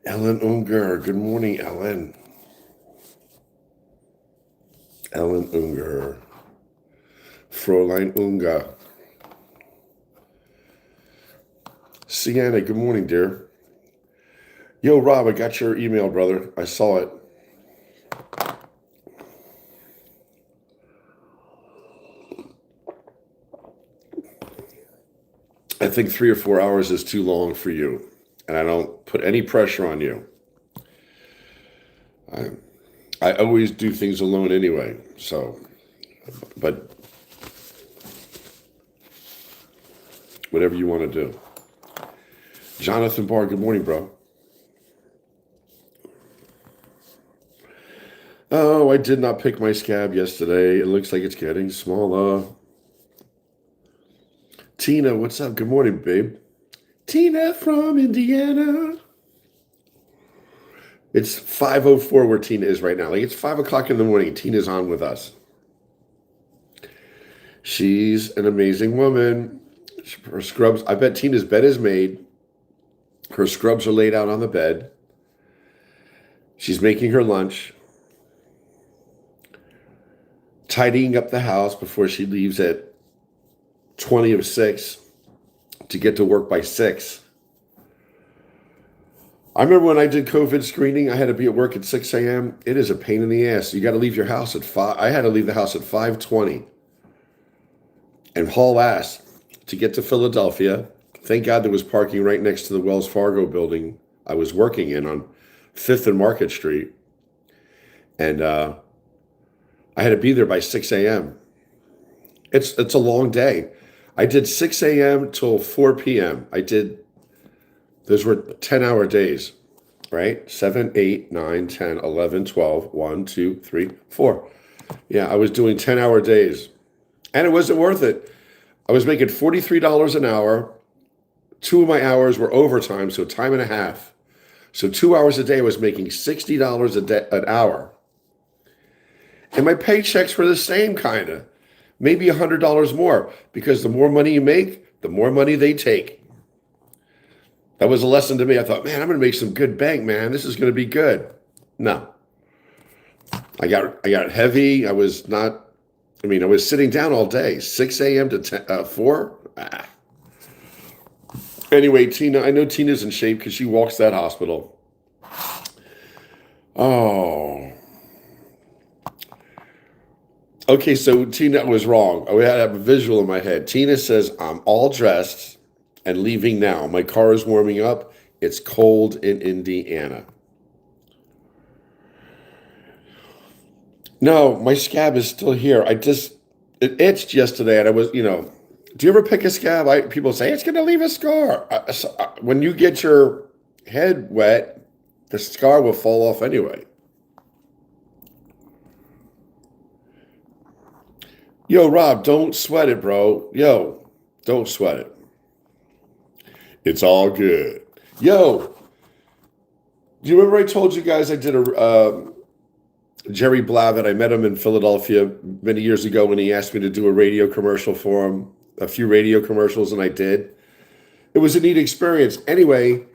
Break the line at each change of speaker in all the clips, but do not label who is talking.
Ellen Unger. Good morning, Ellen. Ellen Unger. Fräulein Unger. Sienna, good morning, dear. Yo, Rob, I got your email, brother. I saw it. I think 3 or 4 hours is too long for you, and I don't put any pressure on you. I always do things alone anyway, so, but whatever you want to do. Jonathan Barr, good morning, bro. Oh, I did not pick my scab yesterday. It looks like it's getting smaller. Tina, what's up? Good morning, babe. Tina from Indiana. It's 5:04 where Tina is right now. Like it's 5 o'clock in the morning. Tina's on with us. She's an amazing woman. Her scrubs, I bet Tina's bed is made. Her scrubs are laid out on the bed. She's making her lunch, tidying up the house before she leaves at 20 of 6 to get to work by 6. I remember when I did COVID screening, I had to be at work at 6 a.m. It is a pain in the ass. You got to leave your house at 5. I had to leave the house at 5:20 and haul ass to get to Philadelphia. Thank God there was parking right next to the Wells Fargo building I was working in on 5th and Market Street. And I had to be there by 6 a.m. It's a long day. I did 6 a.m. till 4 p.m. Those were 10-hour days, right? 7, 8, 9, 10, 11, 12, 1, 2, 3, 4. Yeah, I was doing 10-hour days. And it wasn't worth it. I was making $43 an hour. 2 of my hours were overtime, so time and a half. So 2 hours a day, I was making $60 an hour. And my paychecks were the same, kind of. Maybe $100 more, because the more money you make, the more money they take. That was a lesson to me. I thought, man, I'm going to make some good bank, man. This is going to be good. No. I got heavy. I was sitting down all day, 6 a.m. to 4. Anyway, Tina, I know Tina's in shape because she walks that hospital. Oh. Okay, so Tina was wrong. I had a visual in my head. Tina says, I'm all dressed and leaving now. My car is warming up. It's cold in Indiana. No, my scab is still here. It itched yesterday, and I was, do you ever pick a scab? People say, it's going to leave a scar. When you get your head wet, the scar will fall off anyway. Yo, Rob, don't sweat it, bro. Yo, don't sweat it. It's all good. Yo, do you remember I told you guys I did a Jerry Blavat? I met him in Philadelphia many years ago when he asked me to do a radio commercial for him, a few radio commercials, and I did. It was a neat experience. Anyway,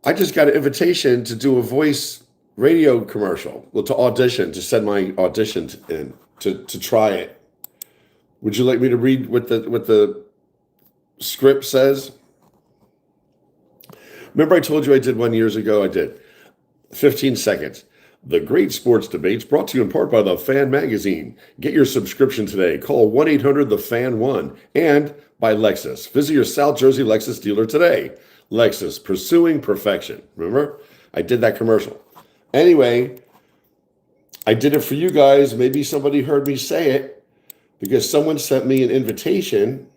I just got an invitation to do a voice radio commercial, to audition, to send my audition in, to try it. Would you like me to read what the script says? Remember I told you I did one years ago? I did. 15 seconds. The great sports debates brought to you in part by the Fan Magazine. Get your subscription today. Call 1-800-THE-FAN-1 and by Lexus. Visit your South Jersey Lexus dealer today. Lexus, pursuing perfection. Remember? I did that commercial. Anyway, I did it for you guys. Maybe somebody heard me say it because someone sent me an invitation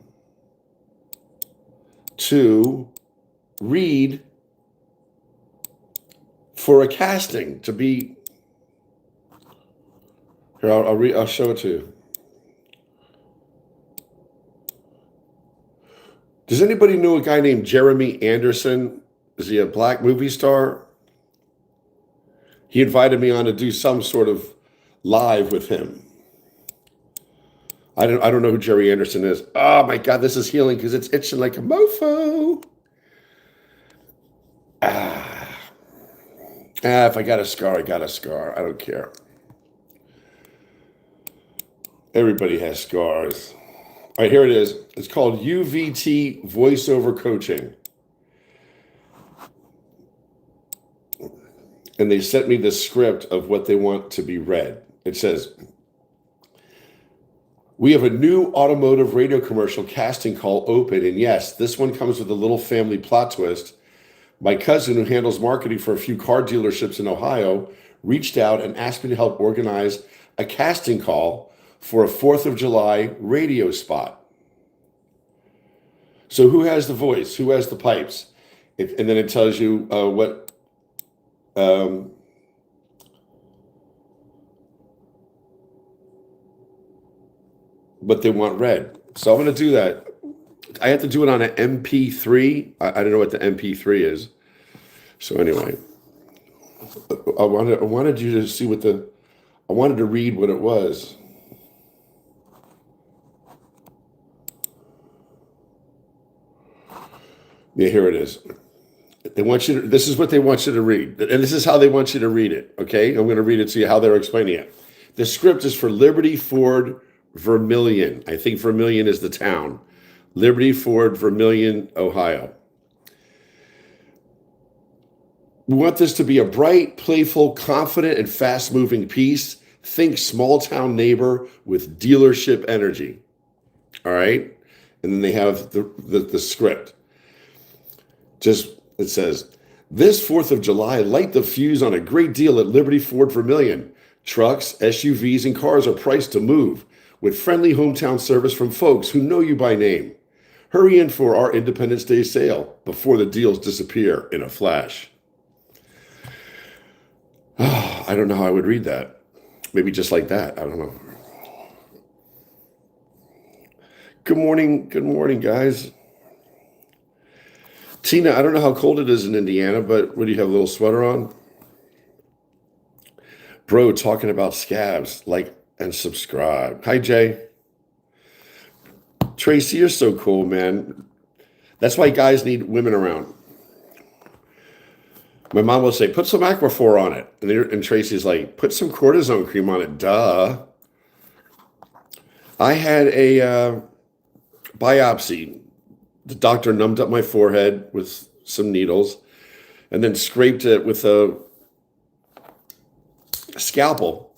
to read for a casting to be. Here, I'll show it to you. Does anybody know a guy named Jeremy Anderson? Is he a black movie star? He invited me on to do some sort of live with him. I don't know who Jerry Anderson is. Oh my God, this is healing because it's itching like a mofo. If I got a scar, I got a scar. I don't care. Everybody has scars. All right, here it is. It's called UVT Voiceover Coaching. And they sent me the script of what they want to be read. It says, we have a new automotive radio commercial casting call open. And yes, this one comes with a little family plot twist. My cousin, who handles marketing for a few car dealerships in Ohio, reached out and asked me to help organize a casting call for a 4th of July radio spot. So who has the voice? Who has the pipes? And then it tells you what they want read. So I'm going to do that. I have to do it on an MP3. I don't know what the MP3 is. So anyway, I wanted you to see I wanted to read what it was. Yeah, here it is. This is what they want you to read. And this is how they want you to read it. Okay. I'm going to read it to you how they're explaining it. The script is for Liberty Ford Vermilion. I think Vermilion is the town. Liberty Ford Vermilion, Ohio. We want this to be a bright, playful, confident, and fast-moving piece. Think small-town neighbor with dealership energy. All right? And then they have the script. It says, this 4th of July, light the fuse on a great deal at Liberty Ford Vermilion. Trucks, SUVs, and cars are priced to move with friendly hometown service from folks who know you by name. Hurry in for our Independence Day sale before the deals disappear in a flash. I don't know how I would read that. Maybe just like that. I don't know. Good morning, guys. Tina, I don't know how cold it is in Indiana, but what do you have, a little sweater on? Bro, talking about scabs. Like and subscribe. Hi, Jay. Tracy, you're so cool, man. That's why guys need women around. My mom will say, put some Aquaphor on it. And Tracy's like, put some cortisone cream on it. Duh. I had a biopsy. The doctor numbed up my forehead with some needles and then scraped it with a scalpel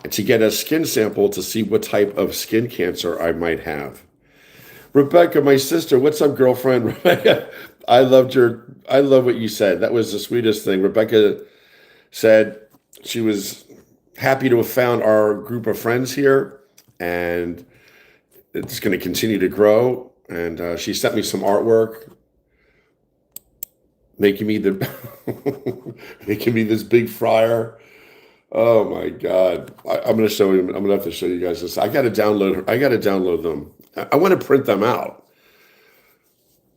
to get a skin sample to see what type of skin cancer I might have. Rebecca, my sister, what's up, girlfriend? Rebecca, I love what you said. That was the sweetest thing. Rebecca said she was happy to have found our group of friends here, and it's going to continue to grow. And she sent me some artwork, making me this big fryer. Oh my God! I'm going to show you. I'm going to have to show you guys this. I got to download them. I want to print them out.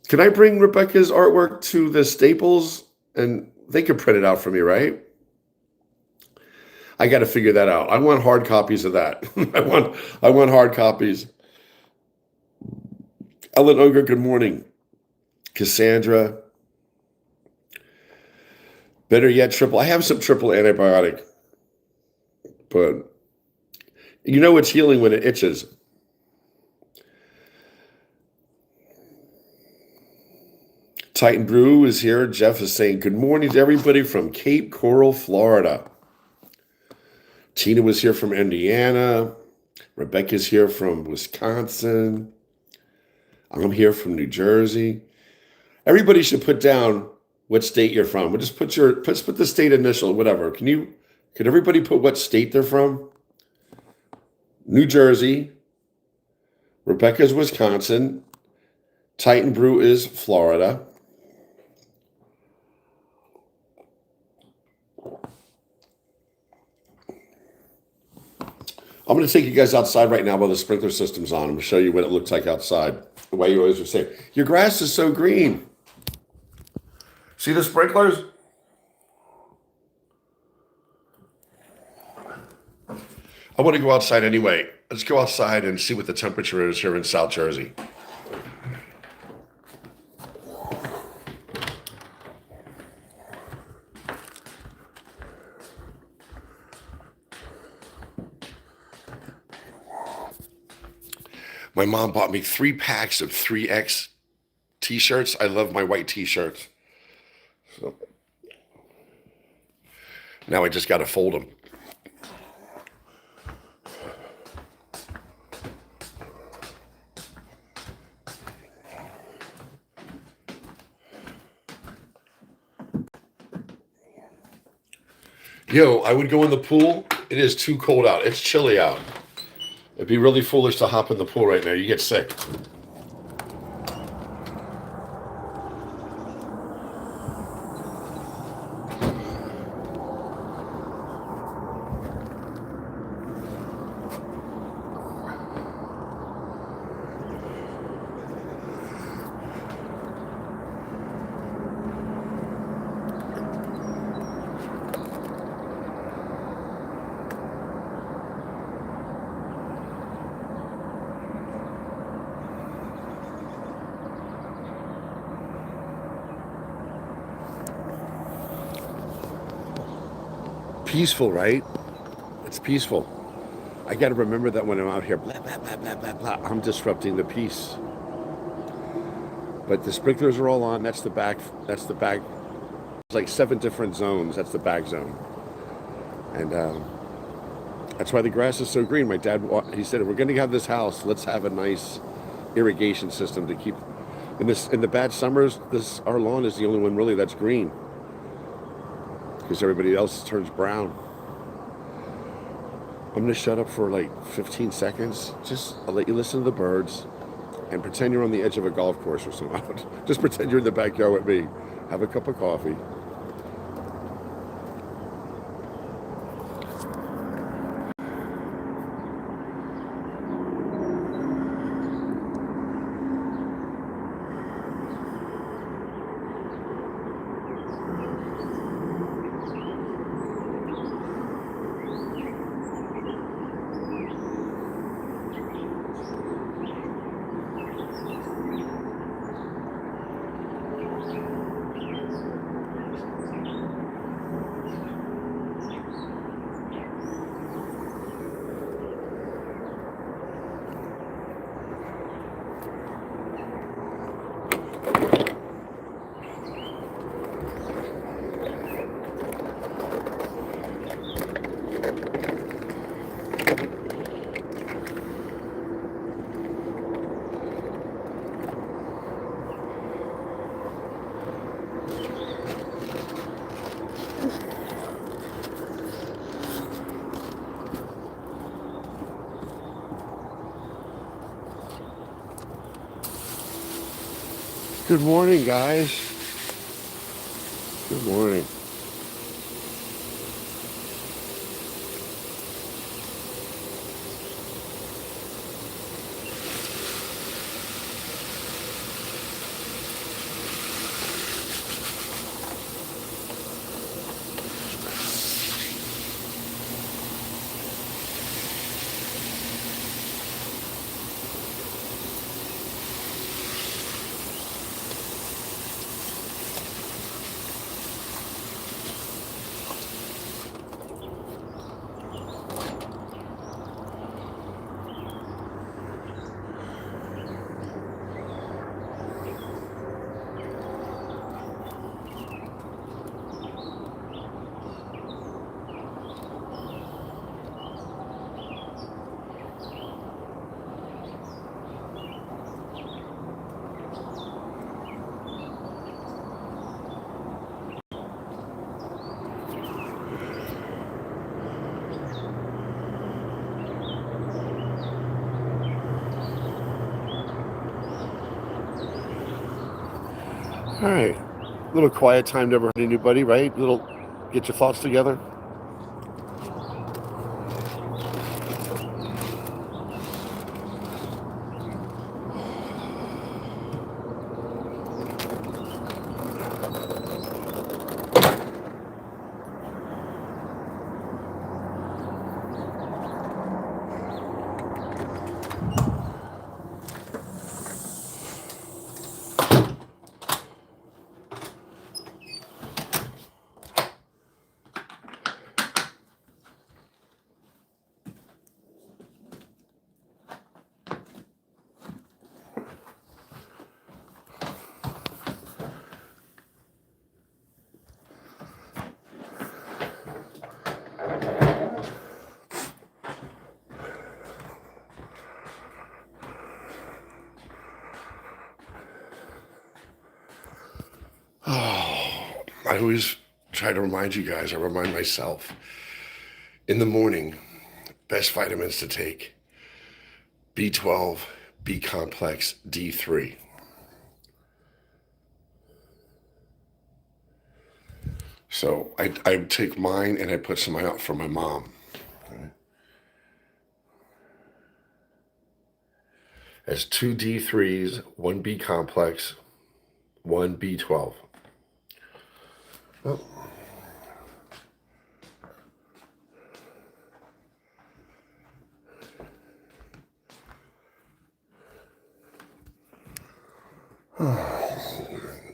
Can I bring Rebecca's artwork to the Staples and they could print it out for me, right? I got to figure that out. I want hard copies of that. I want hard copies. Ellen Ogre, good morning. Cassandra. Better yet, triple. I have some triple antibiotic. But you know it's healing when it itches. Titan Brew is here. Jeff is saying, good morning to everybody from Cape Coral, Florida. Tina was here from Indiana. Rebecca's here from Wisconsin. I'm here from New Jersey. Everybody should put down what state you're from. We'll just put the state initial, whatever. Could everybody put what state they're from? New Jersey. Rebecca's Wisconsin. Titan Brew is Florida. I'm going to take you guys outside right now while the sprinkler system's on. I'm going to show you what it looks like outside. The way you always would say, your grass is so green. See the sprinklers? I want to go outside anyway. Let's go outside and see what the temperature is here in South Jersey. My mom bought me 3 packs of 3X t-shirts. I love my white t-shirts. So now I just got to fold them. Yo, I would go in the pool. It is too cold out. It's chilly out. It'd be really foolish to hop in the pool right now. You get sick. Peaceful, right? It's peaceful. I got to remember that when I'm out here, blah, blah, blah, blah, blah, blah, I'm disrupting the peace. But the sprinklers are all on. That's the back. That's the back. It's like 7 different zones. That's the back zone. And that's why the grass is so green. My dad, he said, if we're going to have this house, let's have a nice irrigation system to keep. In the bad summers, our lawn is the only one really that's green, because everybody else turns brown. I'm going to shut up for like 15 seconds. I'll let you listen to the birds and pretend you're on the edge of a golf course or something. Just pretend you're in the backyard with me. Have a cup of coffee. Good morning, guys. Good morning. All right. A little quiet time never hurt anybody, right? Get your thoughts together. Oh, I always try to remind you guys, I remind myself, in the morning, best vitamins to take: B12, B complex, D3. So I take mine and I put some out for my mom. As two D3s, one B complex, one B12. Oh.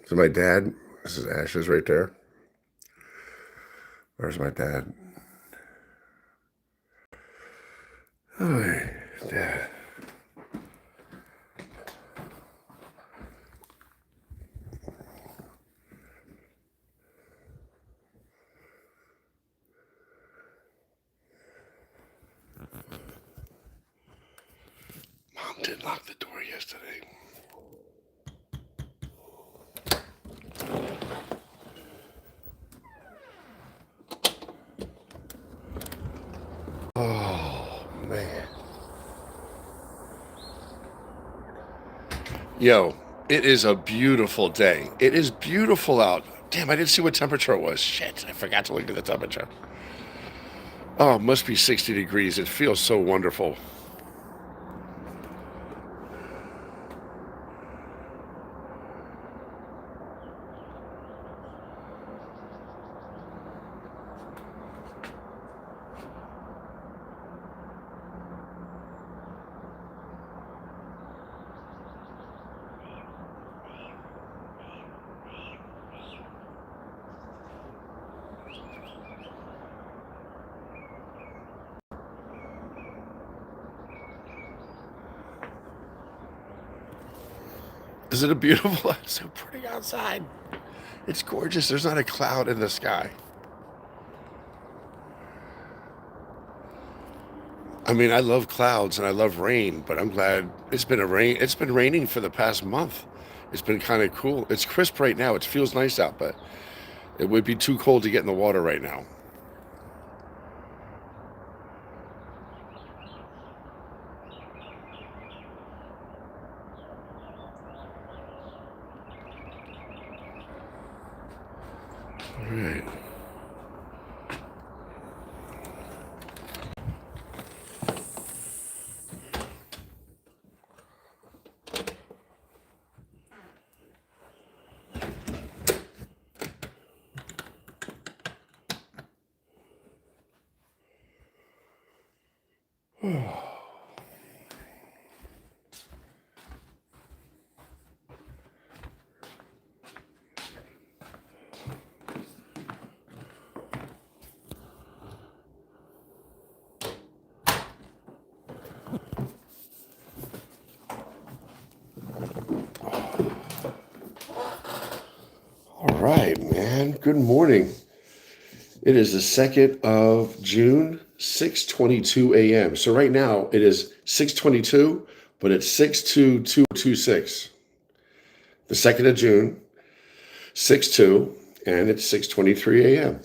So my dad, this is ashes right there. Where's my dad? Oh, Dad. Mom didn't lock the door yesterday. Oh, man. Yo, it is a beautiful day. It is beautiful out. Damn, I didn't see what temperature it was. Shit, I forgot to look at the temperature. Oh, it must be 60 degrees. It feels so wonderful. Is it a beautiful? It's so pretty outside. It's gorgeous. There's not a cloud in the sky. I mean, I love clouds and I love rain, but I'm glad it's been a rain. It's been raining for the past month. It's been kind of cool. It's crisp right now. It feels nice out, but it would be too cold to get in the water right now. All right. All right, man. Good morning. It is the 2nd of June, 6:22 a.m. So right now it is 6:22, but it's 6:22:26. The 2nd of June, 6:2, and it's 6:23 a.m.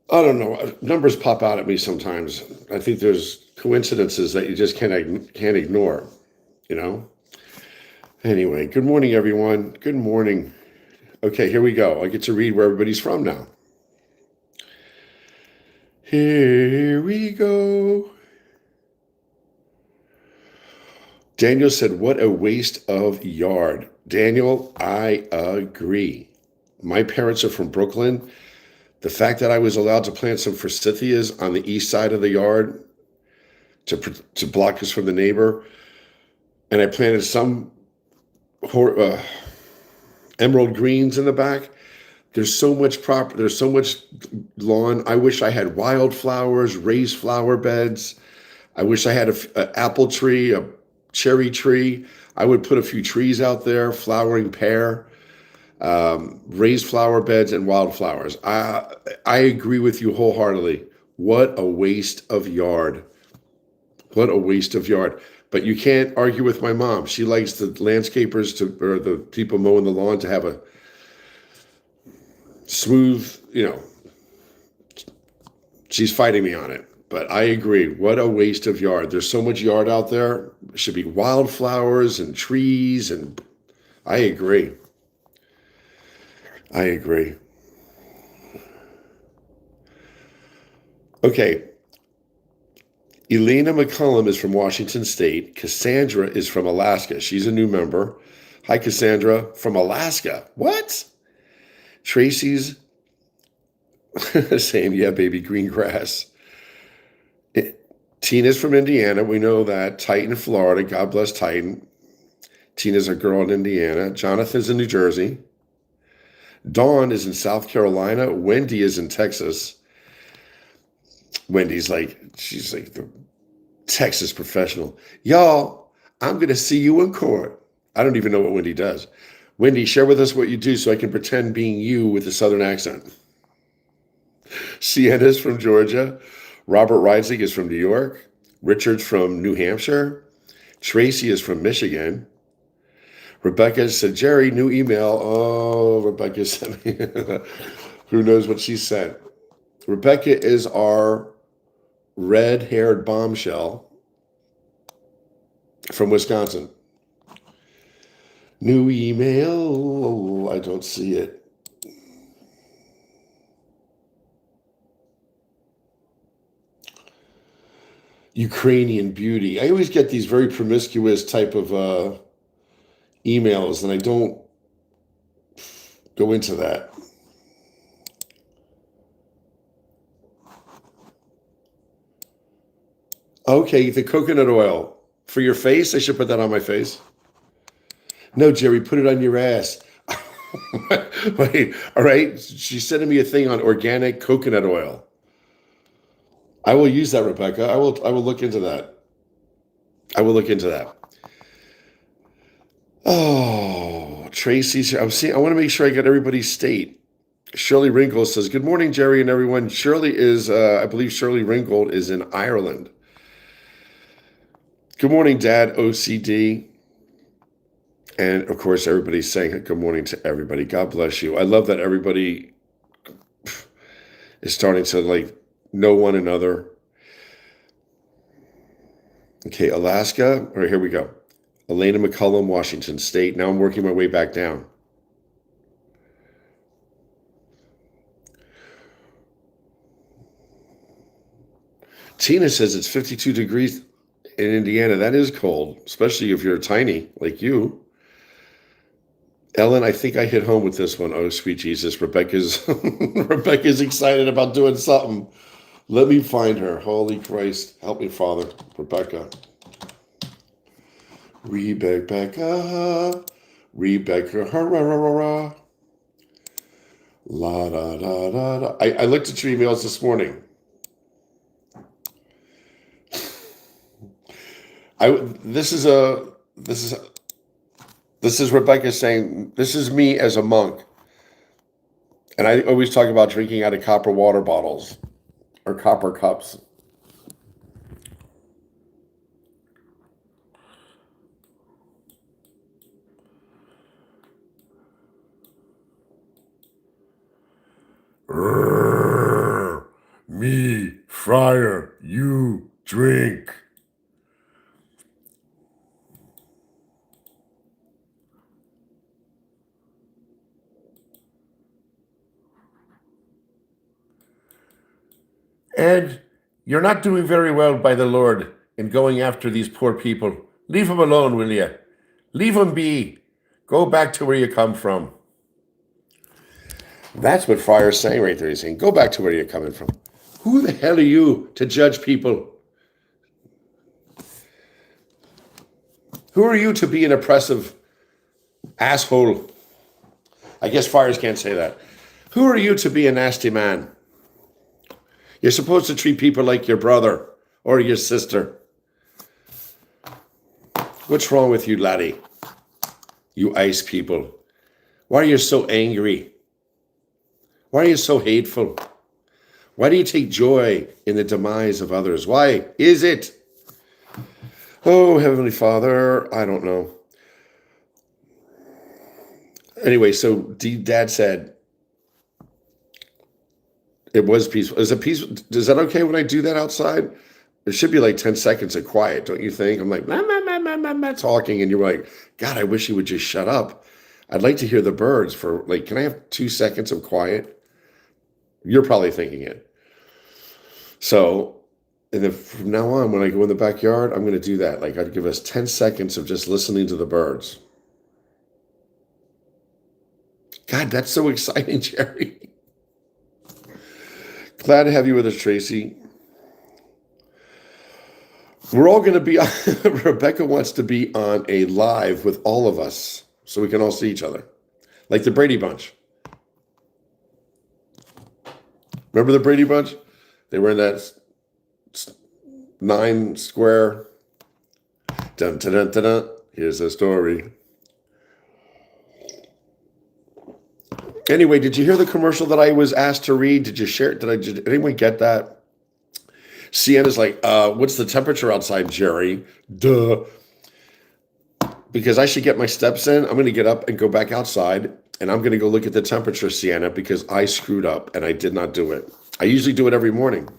I don't know. Numbers pop out at me sometimes. I think there's coincidences that you just can't ignore, you know? Anyway, good morning, everyone. Good morning. Okay, here we go. I get to read where everybody's from now. Here we go. Daniel said, "What a waste of yard." Daniel, I agree. My parents are from Brooklyn. The fact that I was allowed to plant some forsythias on the east side of the yard to block us from the neighbor, and I planted some emerald greens in the back. There's so much lawn. I wish I had wildflowers, raised flower beds. I wish I had an apple tree, a cherry tree. I would put a few trees out there, flowering pear, raised flower beds, and wildflowers. I agree with you wholeheartedly. What a waste of yard. What a waste of yard. But you can't argue with my mom. She likes the landscapers or the people mowing the lawn to have smooth, she's fighting me on it. But I agree. What a waste of yard. There's so much yard out there. There should be wildflowers and trees. And I agree. I agree. Okay. Elena McCullum is from Washington State. Cassandra is from Alaska. She's a new member. Hi, Cassandra from Alaska. What? Tracy's saying, yeah, baby, green grass. Tina's from Indiana. We know that. Titan, Florida. God bless Titan. Tina's a girl in Indiana. Jonathan's in New Jersey. Dawn is in South Carolina. Wendy is in Texas. Wendy's she's like the Texas professional. Y'all, I'm going to see you in court. I don't even know what Wendy does. Wendy, share with us what you do so I can pretend being you with a Southern accent. Sienna's from Georgia. Robert Reisig is from New York. Richard's from New Hampshire. Tracy is from Michigan. Rebecca said, Jerry, new email. Oh, Rebecca sent me. Who knows what she sent? Rebecca is our red-haired bombshell from Wisconsin. New email. I don't see it. Ukrainian beauty. I always get these very promiscuous type of emails, and I don't go into that. Okay, the coconut oil. For your face? I should put that on my face. No, Jerry, put it on your ass. Wait, all right. She's sending me a thing on organic coconut oil. I will use that, Rebecca. I will look into that. I will look into that. Oh, Tracy's here. I want to make sure I get everybody's state. Shirley Ringgold says, good morning, Jerry and everyone. Shirley is, I believe Shirley Ringgold is in Ireland. Good morning, Dad, OCD. And of course, everybody's saying good morning to everybody. God bless you. I love that everybody is starting to know one another. Okay, Alaska. All right, here we go. Elena McCullum, Washington State. Now I'm working my way back down. Tina says it's 52 degrees in Indiana. That is cold, especially if you're tiny like you. Ellen, I think I hit home with this one. Oh, sweet Jesus. Rebecca's excited about doing something. Let me find her. Holy Christ. Help me, Father. Rebecca. Rebecca. La da da da da. I looked at your emails this morning. This is Rebecca saying, this is me as a monk. And I always talk about drinking out of copper water bottles or copper cups. Me, friar, you drink. Ed, you're not doing very well by the Lord in going after these poor people. Leave them alone, will you? Leave them be. Go back to where you come from. That's what Friar's saying right there. He's saying, go back to where you're coming from. Who the hell are you to judge people? Who are you to be an oppressive asshole? I guess Friars can't say that. Who are you to be a nasty man? You're supposed to treat people like your brother or your sister. What's wrong with you, laddie? You ice people. Why are you so angry? Why are you so hateful? Why do you take joy in the demise of others? Why is it? Oh, Heavenly Father, I don't know. Anyway, so Dad said, It was peaceful. Is it peaceful? Is that okay when I do that outside? It should be like 10 seconds of quiet, don't you think? I'm like, talking, and you're like, God, I wish you would just shut up. I'd like to hear the birds for like, can I have 2 seconds of quiet? You're probably thinking it. So, and then from now on, when I go in the backyard, I'm going to do that. Like, I'd give us 10 seconds of just listening to the birds. God, that's so exciting, Jerry. Glad to have you with us, Tracy. We're all going to be, Rebecca wants to be on a live with all of us so we can all see each other. Like the Brady Bunch. Remember the Brady Bunch? They were in that 9 square. Dun, dun, dun, dun, dun. Here's the story. Anyway, did you hear the commercial that I was asked to read? Did you share it? Did anyone get that? Sienna's like, what's the temperature outside, Jerry? Duh. Because I should get my steps in. I'm going to get up and go back outside, and I'm going to go look at the temperature, Sienna, because I screwed up and I did not do it. I usually do it every morning.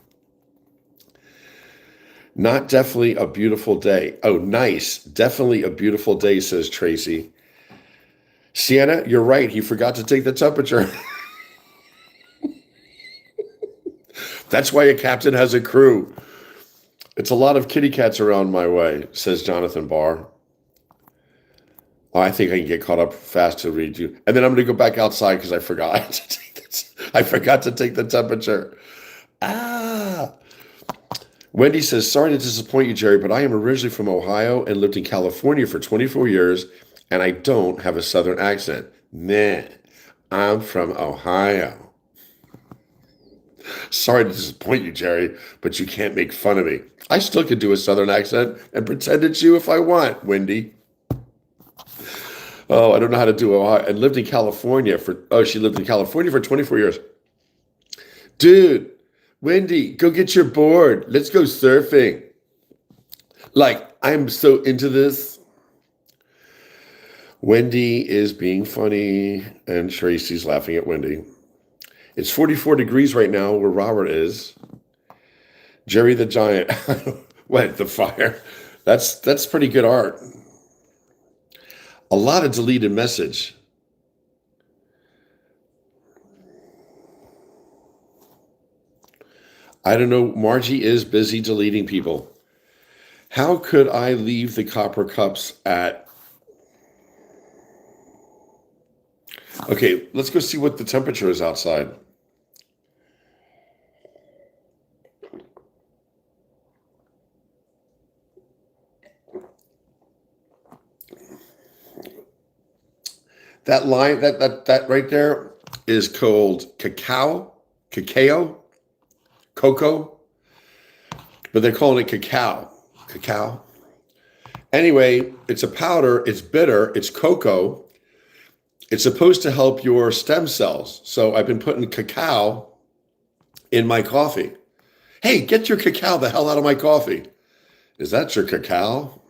Not definitely a beautiful day. Oh, nice. Definitely a beautiful day, says Tracy. Sienna, you're right. He forgot to take the temperature. That's why a captain has a crew. It's a lot of kitty cats around my way, says Jonathan Barr. Oh, I think I can get caught up fast to read you. And then I'm going to go back outside because I forgot to take this. I forgot to take the temperature. Wendy says, sorry to disappoint you, Jerry, but I am originally from Ohio and lived in California for 24 years, and I don't have a Southern accent. Nah, I'm from Ohio. Sorry to disappoint you, Jerry, but you can't make fun of me. I still could do a Southern accent and pretend it's you if I want, Wendy. Oh, I don't know how to do Ohio. And lived in California she lived in California for 24 years. Dude, Wendy, go get your board. Let's go surfing. Like, I'm so into this. Wendy is being funny, and Tracy's laughing at Wendy. It's 44 degrees right now where Robert is. Jerry the Giant. What, the fire? That's pretty good art. A lot of deleted message. I don't know. Margie is busy deleting people. How could I leave the copper cups at... Okay, let's go see what the temperature is outside. That line, that right there is called cacao, cocoa, but they're calling it cacao. Anyway, it's a powder, it's bitter, it's cocoa. It's supposed to help your stem cells. So I've been putting cacao in my coffee. Hey, get your cacao the hell out of my coffee. Is that your cacao?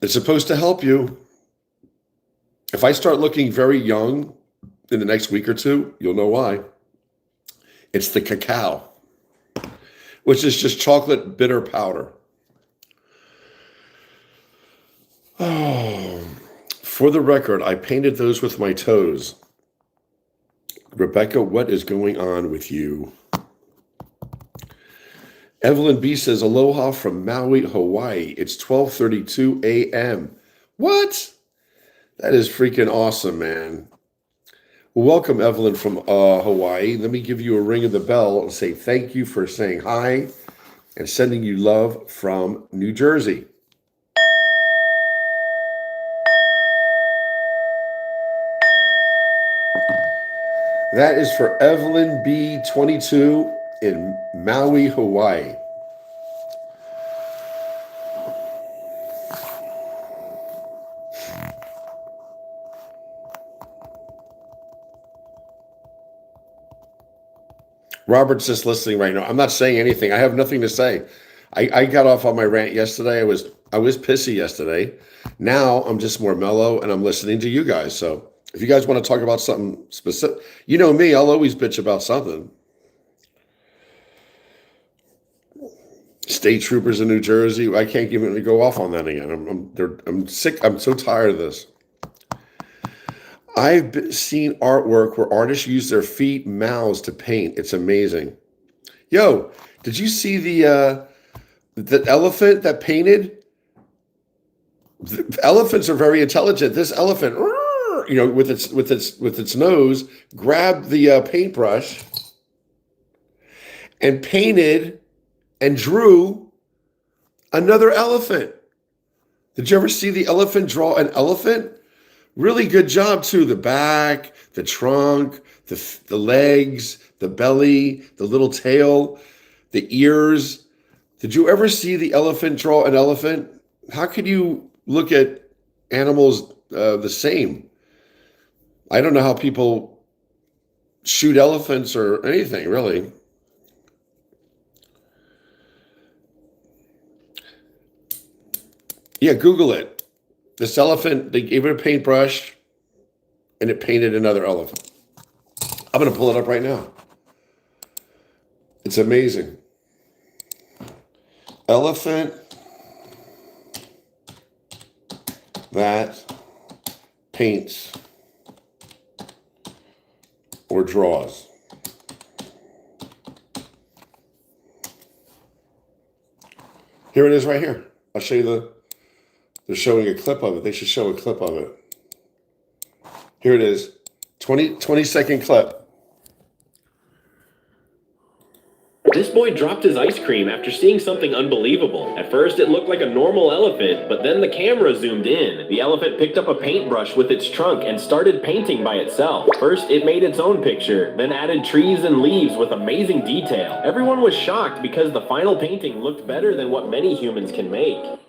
It's supposed to help you. If I start looking very young in the next week or two, you'll know why. It's the cacao, which is just chocolate bitter powder. Oh, for the record, I painted those with my toes. Rebecca, what is going on with you? Evelyn B says, aloha from Maui, Hawaii. It's 12:32 a.m. What? That is freaking awesome, man. Welcome, Evelyn from Hawaii. Let me give you a ring of the bell and say thank you for saying hi and sending you love from New Jersey. That is for Evelyn B. 22 in Maui, Hawaii. Robert's just listening right now. I'm not saying anything. I have nothing to say. I got off on my rant yesterday. I was pissy yesterday. Now I'm just more mellow and I'm listening to you guys. So If you guys want to talk about something specific, you know me, I'll always bitch about something. State troopers in New Jersey, I can't even go off on that again. I'm sick. I'm so tired of this. I've seen artwork where artists use their feet, mouths to paint. It's amazing. Yo, did you see the elephant that painted? The elephants are very intelligent. This elephant, with its nose, grabbed the paintbrush and painted and drew another elephant. Did you ever see the elephant draw an elephant? Really good job too. The back, the trunk, the legs, the belly, the little tail, the ears. Did you ever see the elephant draw an elephant? How could you look at animals the same? I don't know how people shoot elephants or anything, really. Yeah, Google it. This elephant, they gave it a paintbrush and it painted another elephant. I'm going to pull it up right now. It's amazing. Elephant that paints or draws. Here it is right here. I'll show you they're showing a clip of it. They should show a clip of it. Here it is. 20-second clip.
This boy dropped his ice cream after seeing something unbelievable. At first, it looked like a normal elephant, but then the camera zoomed in. The elephant picked up a paintbrush with its trunk and started painting by itself. First, it made its own picture, then added trees and leaves with amazing detail. Everyone was shocked because the final painting looked better than what many humans can make.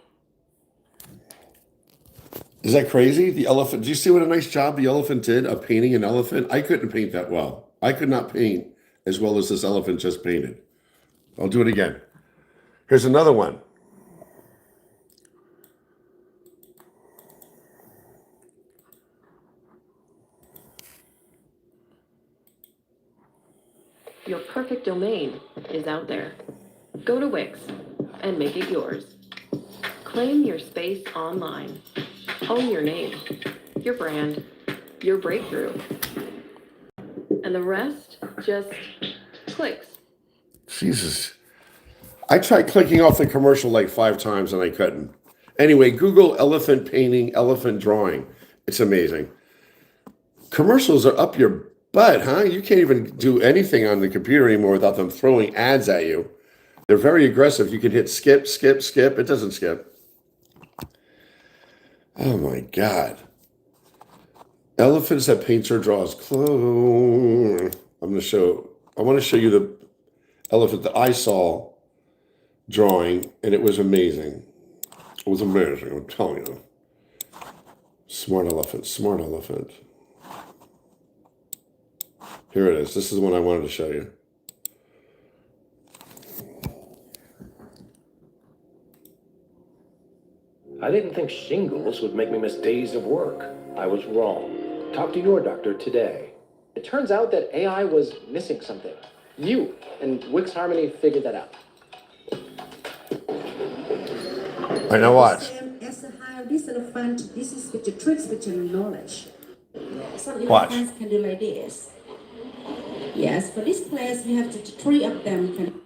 Is that crazy? The elephant, do you see what a nice job the elephant did of painting an elephant? I couldn't paint that well. I could not paint as well as this elephant just painted. I'll do it again. Here's another one.
Your perfect domain is out there. Go to Wix and make it yours. Claim your space online. Own your name, your brand, your breakthrough. And the rest just clicks.
Jesus. I tried clicking off the commercial like 5 times and I couldn't. Anyway, Google elephant painting, elephant drawing. It's amazing. Commercials are up your butt, huh? You can't even do anything on the computer anymore without them throwing ads at you. They're very aggressive. You can hit skip, skip, skip. It doesn't skip. Oh my God. Elephants that paints or draws clothes. I want to show you the elephant that I saw drawing, and it was amazing. It was amazing, I'm telling you. Smart elephant, smart elephant. Here it is. This is the one I wanted to show you.
I didn't think shingles would make me miss days of work. I was wrong. Talk to your doctor today.
It turns out that AI was missing something. You and Wix Harmony figured that out.
I know what.
As a higher this elephant, this is with the tricks with your knowledge. Some
Watch.
elephants can do like this. Yes, for this place we have to 3 of them can.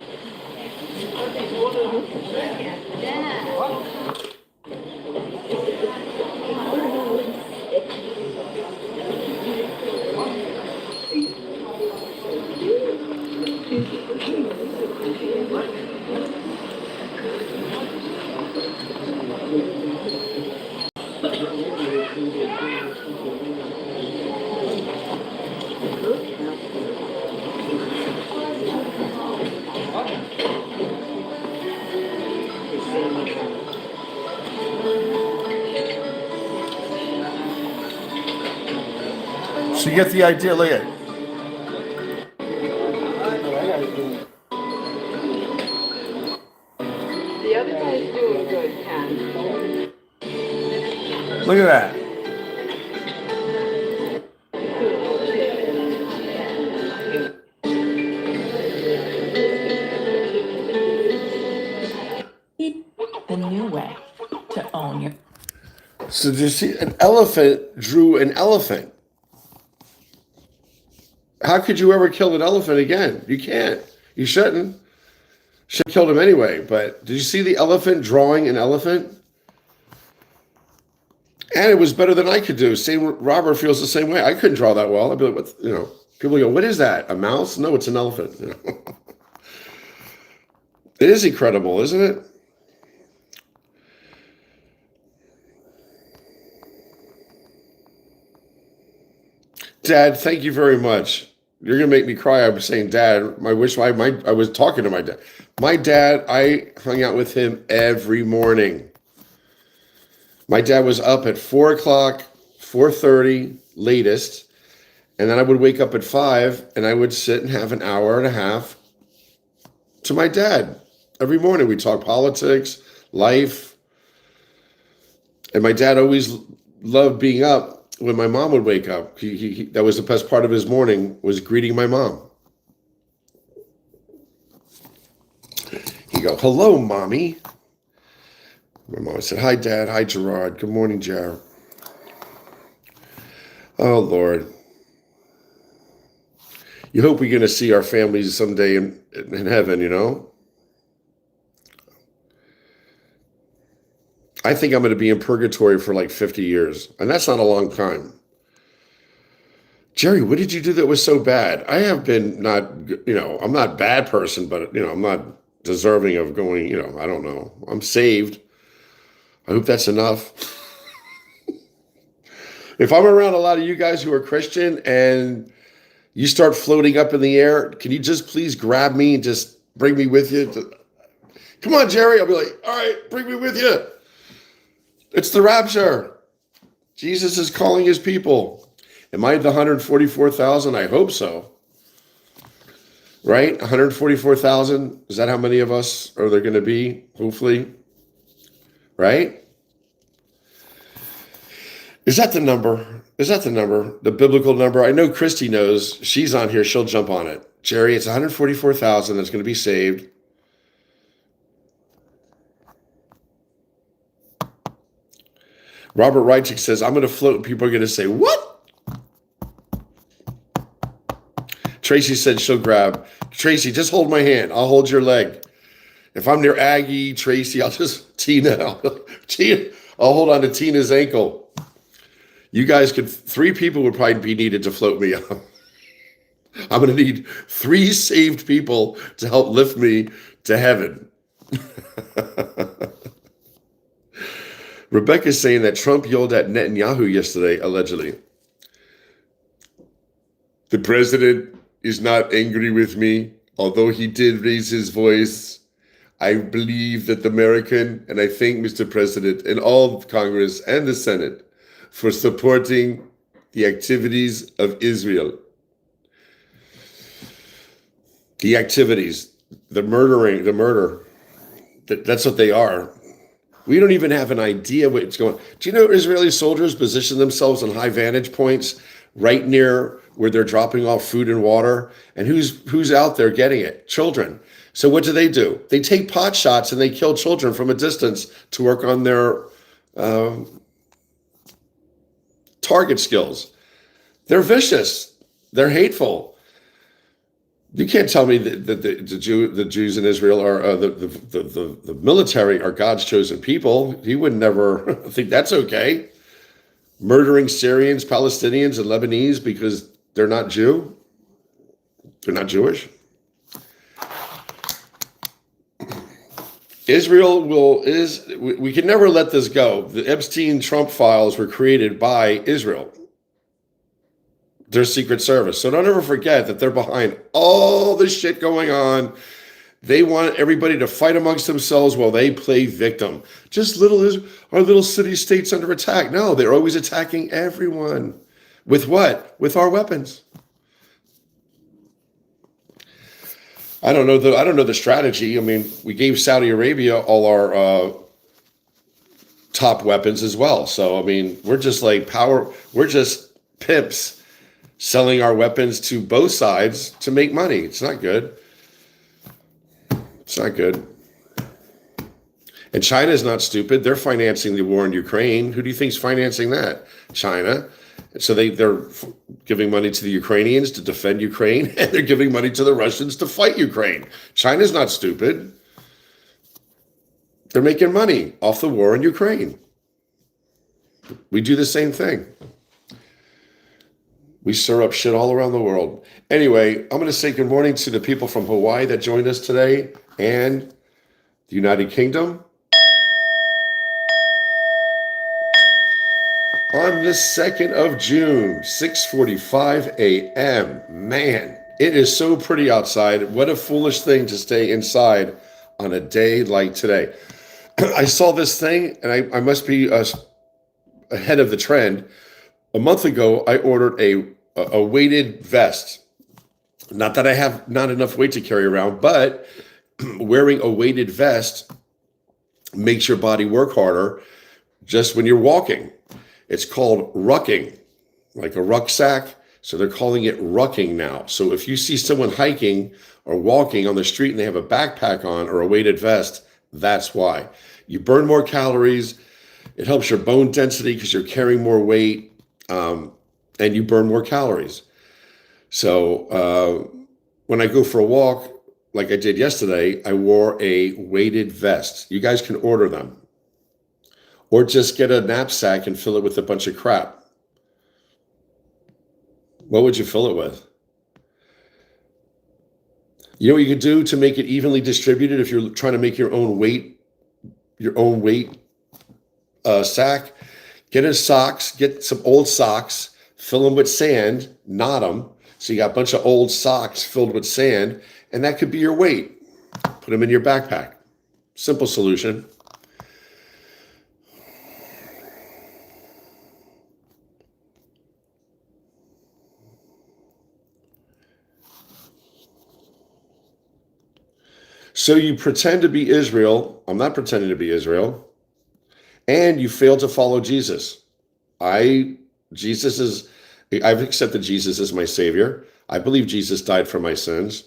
So you get the idea, look at it.
The other guy's doing good, Ken.
Look at that.
the new way to own your.
So did you see an elephant drew an elephant? How could you ever kill an elephant again? You can't. You shouldn't. Should have killed him anyway. But did you see the elephant drawing an elephant? And it was better than I could do. Same. Robert feels the same way. I couldn't draw that well. I'd be like, what? You know, people go, what is that? A mouse? No, it's an elephant. You know? It is incredible, isn't it? Dad, thank you very much. You're gonna make me cry. I was saying, Dad, I was talking to my dad. My dad, I hung out with him every morning. My dad was up at 4 o'clock, 4:30 latest, and then I would wake up at 5 and I would sit and have an hour and a half to my dad. Every morning we talk politics, life. And my dad always loved being up when my mom would wake up. That was the best part of his morning, was greeting my mom. He'd go, hello, Mommy. My mom said, hi, Dad. Hi, Gerard. Good morning, Jared. Oh, Lord. You hope we're going to see our families someday in heaven, you know? I think I'm going to be in purgatory for like 50 years, and that's not a long time. Jerry, what did you do that was so bad? I have been I'm not a bad person, but, I'm not deserving of going, I don't know. I'm saved. I hope that's enough. If I'm around a lot of you guys who are Christian and you start floating up in the air, can you just please grab me and just bring me with you? Come on, Jerry. I'll be like, all right, bring me with you. It's the rapture. Jesus is calling his people. Am I the 144,000? I hope so. Right? 144,000. Is that how many of us are there going to be? Hopefully. Right? Is that the number? Is that the number? The biblical number? I know Christy knows. She's on here. She'll jump on it. Jerry, it's 144,000 that's going to be saved. Robert Reichik says, I'm going to float and people are going to say, what? Tracy said she'll grab. Tracy, just hold my hand. I'll hold your leg. If I'm near Aggie, Tracy, I'll just, Tina, I'll hold on to Tina's ankle. You guys could, 3 people would probably be needed to float me up. I'm going to need 3 saved people to help lift me to heaven. Rebecca's saying that Trump yelled at Netanyahu yesterday, allegedly. The president is not angry with me, although he did raise his voice. I believe that the American, and I thank Mr. President and all of Congress and the Senate for supporting the activities of Israel. The activities, the murder, that's what they are. We don't even have an idea what's going on. Do you know Israeli soldiers position themselves on high vantage points right near where they're dropping off food and water? And who's out there getting it? Children. So what do? They take pot shots and they kill children from a distance to work on their target skills. They're vicious. They're hateful. You can't tell me that the Jews in Israel are the military are God's chosen people. He would never think that's okay. Murdering Syrians, Palestinians, and Lebanese because they're not Jew. They're not Jewish. We can never let this go. The Epstein-Trump files were created by Israel. Their secret service. So don't ever forget that they're behind all this shit going on. They want everybody to fight amongst themselves while they play victim. Just our little city-states under attack. No, they're always attacking everyone. With what? With our weapons. I don't know the strategy. I mean, we gave Saudi Arabia all our top weapons as well. So I mean, we're just pimps selling our weapons to both sides to make money. It's not good. It's not good. And China's not stupid. They're financing the war in Ukraine. Who do you think's financing that? China. So they're giving money to the Ukrainians to defend Ukraine, and they're giving money to the Russians to fight Ukraine. China's not stupid. They're making money off the war in Ukraine. We do the same thing. We stir up shit all around the world. Anyway, I'm going to say good morning to the people from Hawaii that joined us today and the United Kingdom. On the 2nd of June, 6:45 a.m. Man, it is so pretty outside. What a foolish thing to stay inside on a day like today. I saw this thing, and I must be ahead of the trend. A month ago, I ordered a weighted vest. Not that I have not enough weight to carry around, but wearing a weighted vest makes your body work harder just when you're walking. It's called rucking, like a rucksack. So they're calling it rucking now. So if you see someone hiking or walking on the street and they have a backpack on or a weighted vest, that's why. You burn more calories. It helps your bone density because you're carrying more weight, and you burn more calories. So when I go for a walk, like I did yesterday, I wore a weighted vest. You guys can order them. Or just get a knapsack and fill it with a bunch of crap. What would you fill it with? You know what you could do to make it evenly distributed if you're trying to make your own weight sack? Get some old socks, fill them with sand, knot them. So you got a bunch of old socks filled with sand, and that could be your weight. Put them in your backpack. Simple solution. So you pretend to be Israel. I'm not pretending to be Israel. And you fail to follow Jesus. I've accepted Jesus as my Savior. I believe Jesus died for my sins.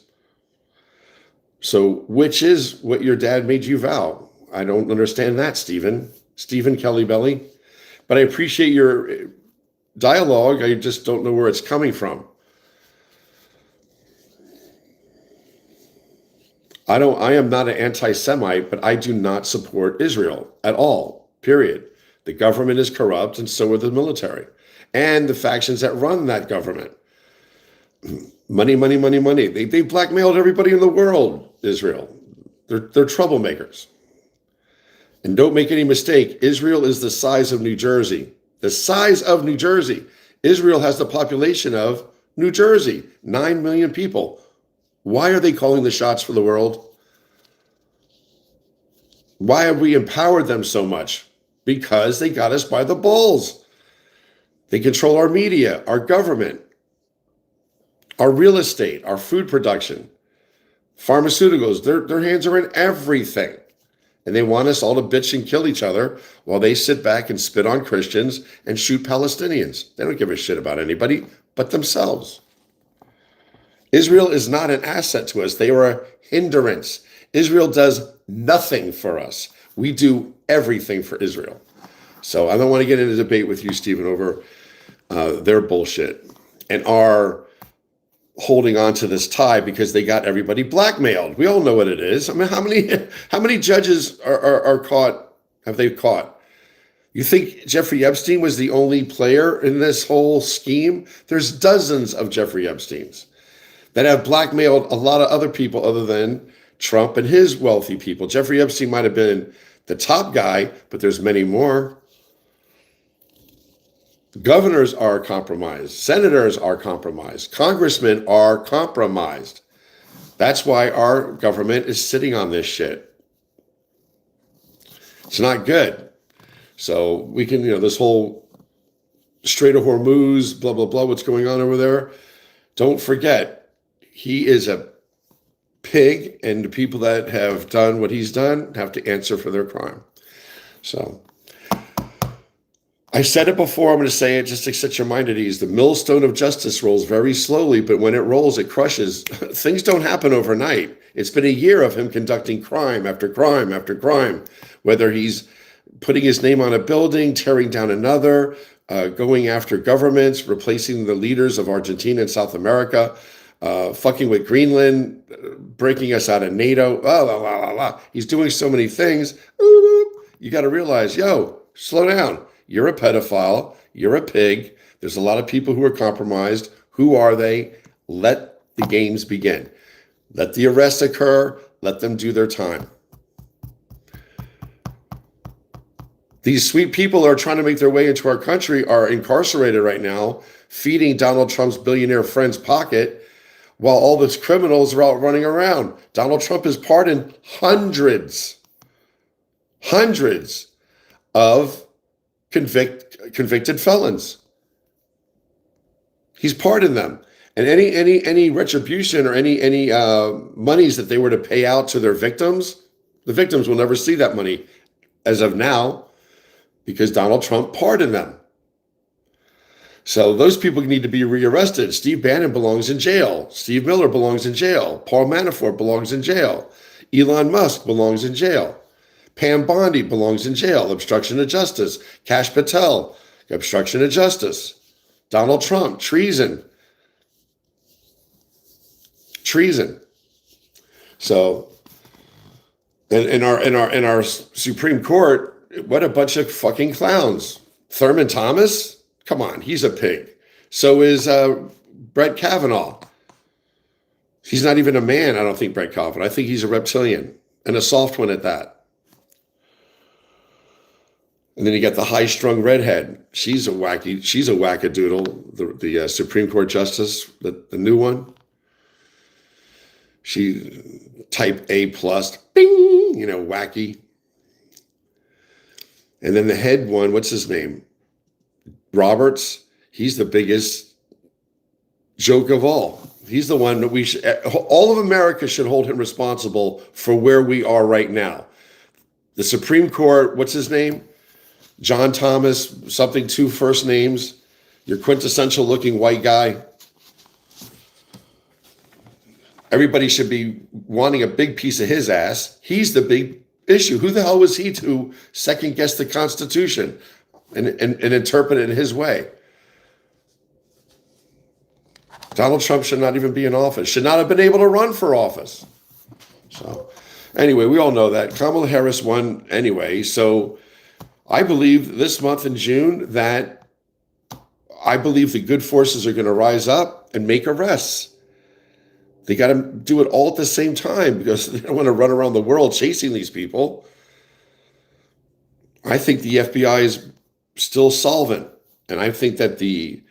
So which is what your dad made you vow? I don't understand that, Stephen Kelly Belly. But I appreciate your dialogue. I just don't know where it's coming from. I am not an anti-Semite, but I do not support Israel at all, period. The government is corrupt, and so are the military. And the factions that run that government. Money, money, money, money. They blackmailed everybody in the world, Israel. They're troublemakers. And don't make any mistake, Israel is the size of New Jersey. The size of New Jersey. Israel has the population of New Jersey, 9 million people. Why are they calling the shots for the world? Why have we empowered them so much? Because they got us by the balls. They control our media, our government, our real estate, our food production, pharmaceuticals. Their hands are in everything. And they want us all to bitch and kill each other while they sit back and spit on Christians and shoot Palestinians. They don't give a shit about anybody but themselves. Israel is not an asset to us. They are a hindrance. Israel does nothing for us. We do everything for Israel. So I don't want to get into a debate with you, Stephen, over their bullshit and our holding on to this tie because they got everybody blackmailed. We all know what it is. I mean, how many judges are caught? Have they caught? You think Jeffrey Epstein was the only player in this whole scheme? There's dozens of Jeffrey Epsteins that have blackmailed a lot of other people other than Trump and his wealthy people. Jeffrey Epstein might have been the top guy, but there's many more. Governors are compromised. Senators are compromised. Congressmen are compromised. That's why our government is sitting on this shit. It's not good. So we can, this whole Strait of Hormuz, blah, blah, blah, what's going on over there. Don't forget, he is a pig, and the people that have done what he's done have to answer for their crime. So I said it before, I'm going to say it just to set your mind at ease. The millstone of justice rolls very slowly, but when it rolls, it crushes. Things don't happen overnight. It's been a year of him conducting crime after crime after crime. whether he's putting his name on a building, tearing down another, going after governments, replacing the leaders of Argentina and South America, fucking with Greenland, breaking us out of NATO. He's doing so many things. You got to realize, yo, slow down. You're a pedophile. You're a pig. There's a lot of people who are compromised. Who are they? Let the games begin. Let the arrests occur. Let them do their time. These sweet people who are trying to make their way into our country are incarcerated right now, feeding Donald Trump's billionaire friend's pocket, while all those criminals are out running around. Donald Trump has pardoned hundreds of convicted felons. He's pardoned them. And any retribution or any monies that they were to pay out to their victims, the victims will never see that money as of now, because Donald Trump pardoned them. So those people need to be rearrested. Steve Bannon belongs in jail. Steve Miller belongs in jail. Paul Manafort belongs in jail. Elon Musk belongs in jail. Pam Bondi belongs in jail. Obstruction of justice. Kash Patel, obstruction of justice. Donald Trump, treason. So, in our Supreme Court, what a bunch of fucking clowns. Thurman Thomas, come on, he's a pig. So is Brett Kavanaugh. He's not even a man, I don't think, Brett Kavanaugh. I think he's a reptilian, and a soft one at that. And then you got the high-strung redhead. She's a wackadoodle, the Supreme Court justice, the new one. She type A+, bing, wacky. And then the head one, what's his name? Roberts. He's the biggest joke of all. He's the one that all of America should hold him responsible for where we are right now. The Supreme Court, what's his name? John Thomas, something, two first names. Your quintessential looking white guy. Everybody should be wanting a big piece of his ass. He's the big issue. Who the hell was he to second guess the Constitution and interpret it in his way? Donald Trump should not even be in office, should not have been able to run for office. So anyway, we all know that. Kamala Harris won anyway. So I believe this month in June that I believe the good forces are going to rise up and make arrests. They got to do it all at the same time because they don't want to run around the world chasing these people. I think the FBI is still solvent. And I think that the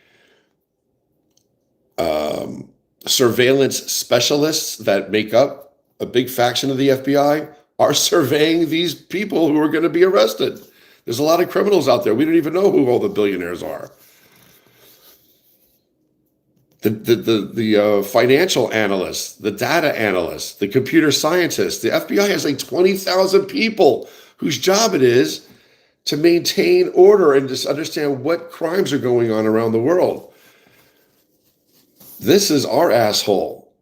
surveillance specialists that make up a big faction of the FBI are surveying these people who are going to be arrested. There's a lot of criminals out there. We don't even know who all the billionaires are. The financial analysts, the data analysts, the computer scientists. The FBI has like 20,000 people whose job it is to maintain order and just understand what crimes are going on around the world. This is our asshole.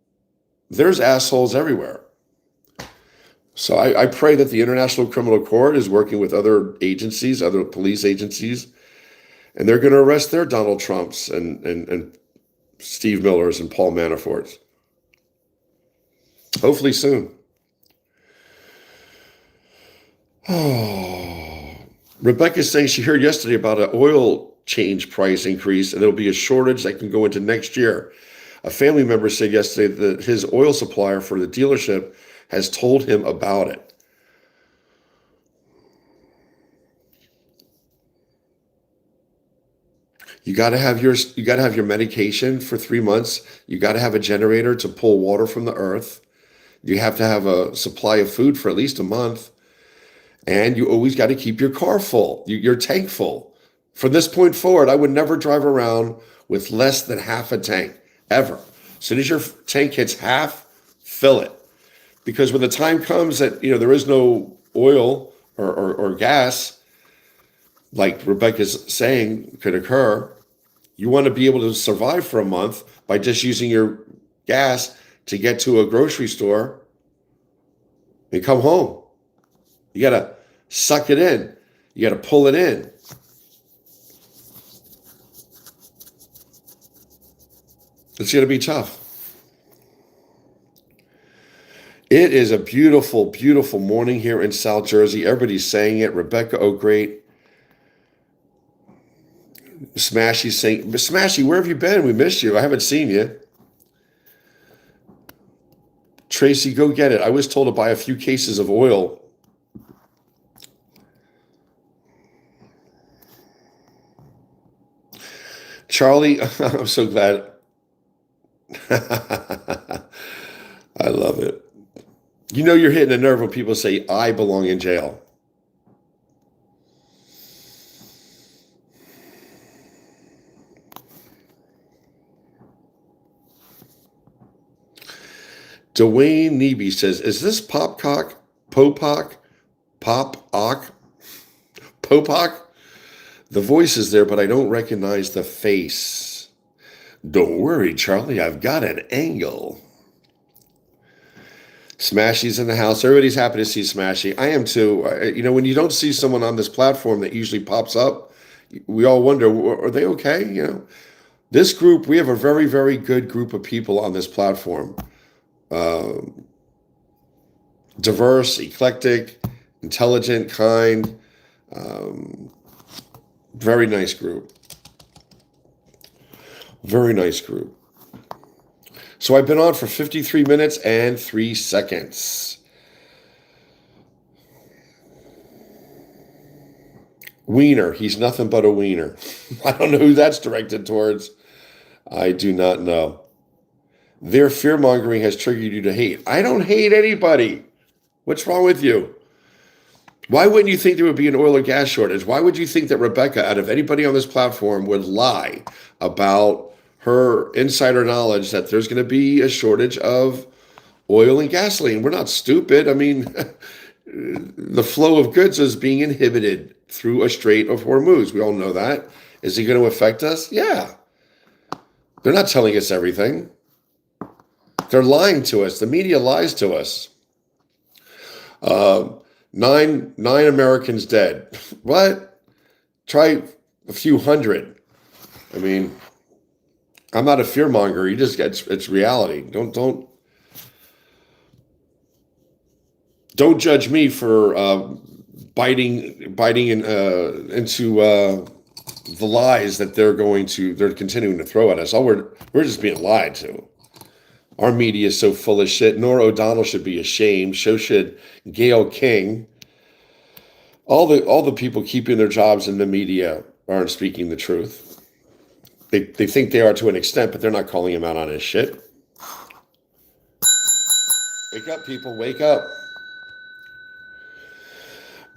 There's assholes everywhere. So I pray that the International Criminal Court is working with other agencies, other police agencies, and they're going to arrest their Donald Trumps and Steve Millers and Paul Manaforts. Hopefully soon. Oh, Rebecca's saying she heard yesterday about an oil change price increase and there'll be a shortage that can go into next year. A family member said yesterday that his oil supplier for the dealership has told him about it. You got to have your medication for 3 months. You got to have a generator to pull water from the earth. You have to have a supply of food for at least a month. And you always got to keep your car full, your tank full. From this point forward, I would never drive around with less than half a tank, ever. As soon as your tank hits half, fill it. Because when the time comes that there is no oil or gas, like Rebecca's saying could occur, you want to be able to survive for a month by just using your gas to get to a grocery store and come home. You got to Suck it in. You got to pull it in. It's going to be tough. It is a beautiful, beautiful morning here in South Jersey. Everybody's saying it. Rebecca, oh, great. Smashy's saying, Smashy, where have you been? We missed you. I haven't seen you. Tracy, go get it. I was told to buy a few cases of oil. Charlie, I'm so glad. I love it. You know you're hitting a nerve when people say, I belong in jail. Dwayne Neby says, is this Popcock, Popock, Pop-Ock, Popock? The voice is there, but I don't recognize the face. Don't worry, Charlie, I've got an angle. Smashy's in the house. Everybody's happy to see Smashy. I am too. When you don't see someone on this platform that usually pops up, we all wonder, are they okay? This group, we have a very, very good group of people on this platform. Diverse, eclectic, intelligent, kind, very nice group. Very nice group. So I've been on for 53 minutes and 3 seconds. Wiener. He's nothing but a wiener. I don't know who that's directed towards. I do not know. Their fear-mongering has triggered you to hate. I don't hate anybody. What's wrong with you? Why wouldn't you think there would be an oil or gas shortage? Why would you think that Rebecca, out of anybody on this platform, would lie about her insider knowledge that there's going to be a shortage of oil and gasoline? We're not stupid. I mean, the flow of goods is being inhibited through a Strait of Hormuz. We all know that. Is it going to affect us? Yeah. They're not telling us everything. They're lying to us. The media lies to us. 9 Americans dead. What? Try a few hundred. I mean, I'm not a fearmonger. You just get it's reality. Don't judge me for biting into the lies that they're continuing to throw at us. We're just being lied to. Our media is so full of shit. Nora O'Donnell should be ashamed. So should Gayle King. All the people keeping their jobs in the media aren't speaking the truth. They think they are to an extent, but they're not calling him out on his shit. Wake up, people. Wake up.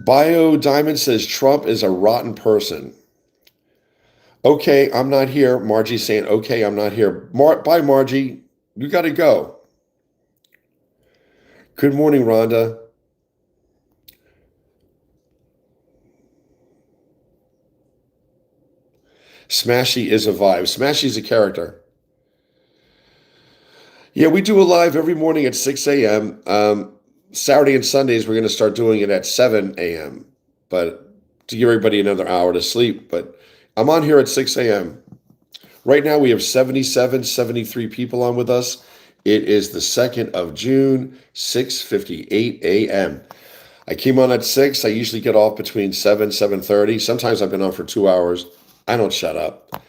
Bio Diamond says Trump is a rotten person. Okay, I'm not here. Margie's saying, okay, I'm not here. Bye, Margie. You got to go. Good morning, Rhonda. Smashy is a vibe. Smashy's a character. Yeah, we do a live every morning at 6 a.m. Saturday and Sundays, we're going to start doing it at 7 a.m. But to give everybody another hour to sleep. But I'm on here at 6 a.m. Right now, we have 73 people on with us. It is the 2nd of June, 6:58 a.m. I came on at 6. I usually get off between 7:30. Sometimes I've been on for 2 hours. I don't shut up.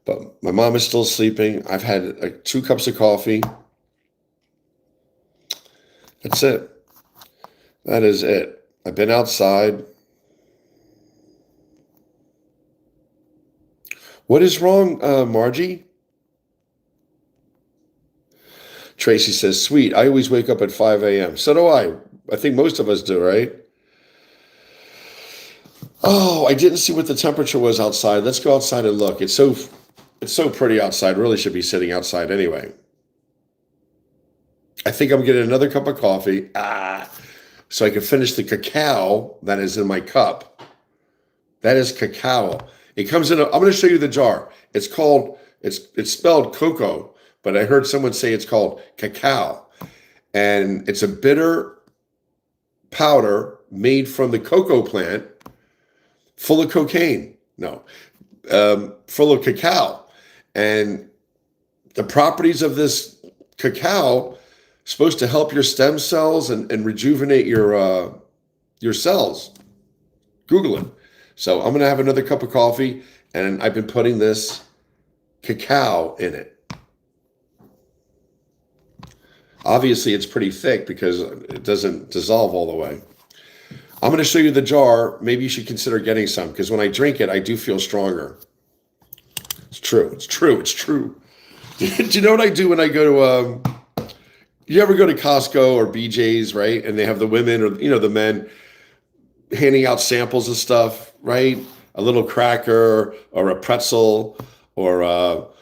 But my mom is still sleeping. I've had 2 cups of coffee. That's it. That is it. I've been outside. What is wrong, Margie? Tracy says, sweet. I always wake up at 5 a.m. So do I. I think most of us do, right? Oh, I didn't see what the temperature was outside. Let's go outside and look. It's so pretty outside. Really should be sitting outside anyway. I think I'm getting another cup of coffee. So I can finish the cacao that is in my cup. That is cacao. It comes in I'm going to show you the jar. It's spelled cocoa, but I heard someone say it's called cacao. And it's a bitter powder made from the cocoa plant, full of cocaine. No, full of cacao. And the properties of this cacao supposed to help your stem cells and rejuvenate your cells. Google it. So I'm gonna have another cup of coffee, and I've been putting this cacao in it. Obviously, it's pretty thick because it doesn't dissolve all the way. I'm going to show you the jar. Maybe you should consider getting some, because when I drink it, I do feel stronger. It's true. It's true. It's true. Do you know what I do when I go to, you ever go to Costco or BJ's, right? And they have the women or, the men handing out samples of stuff, right? A little cracker or a pretzel or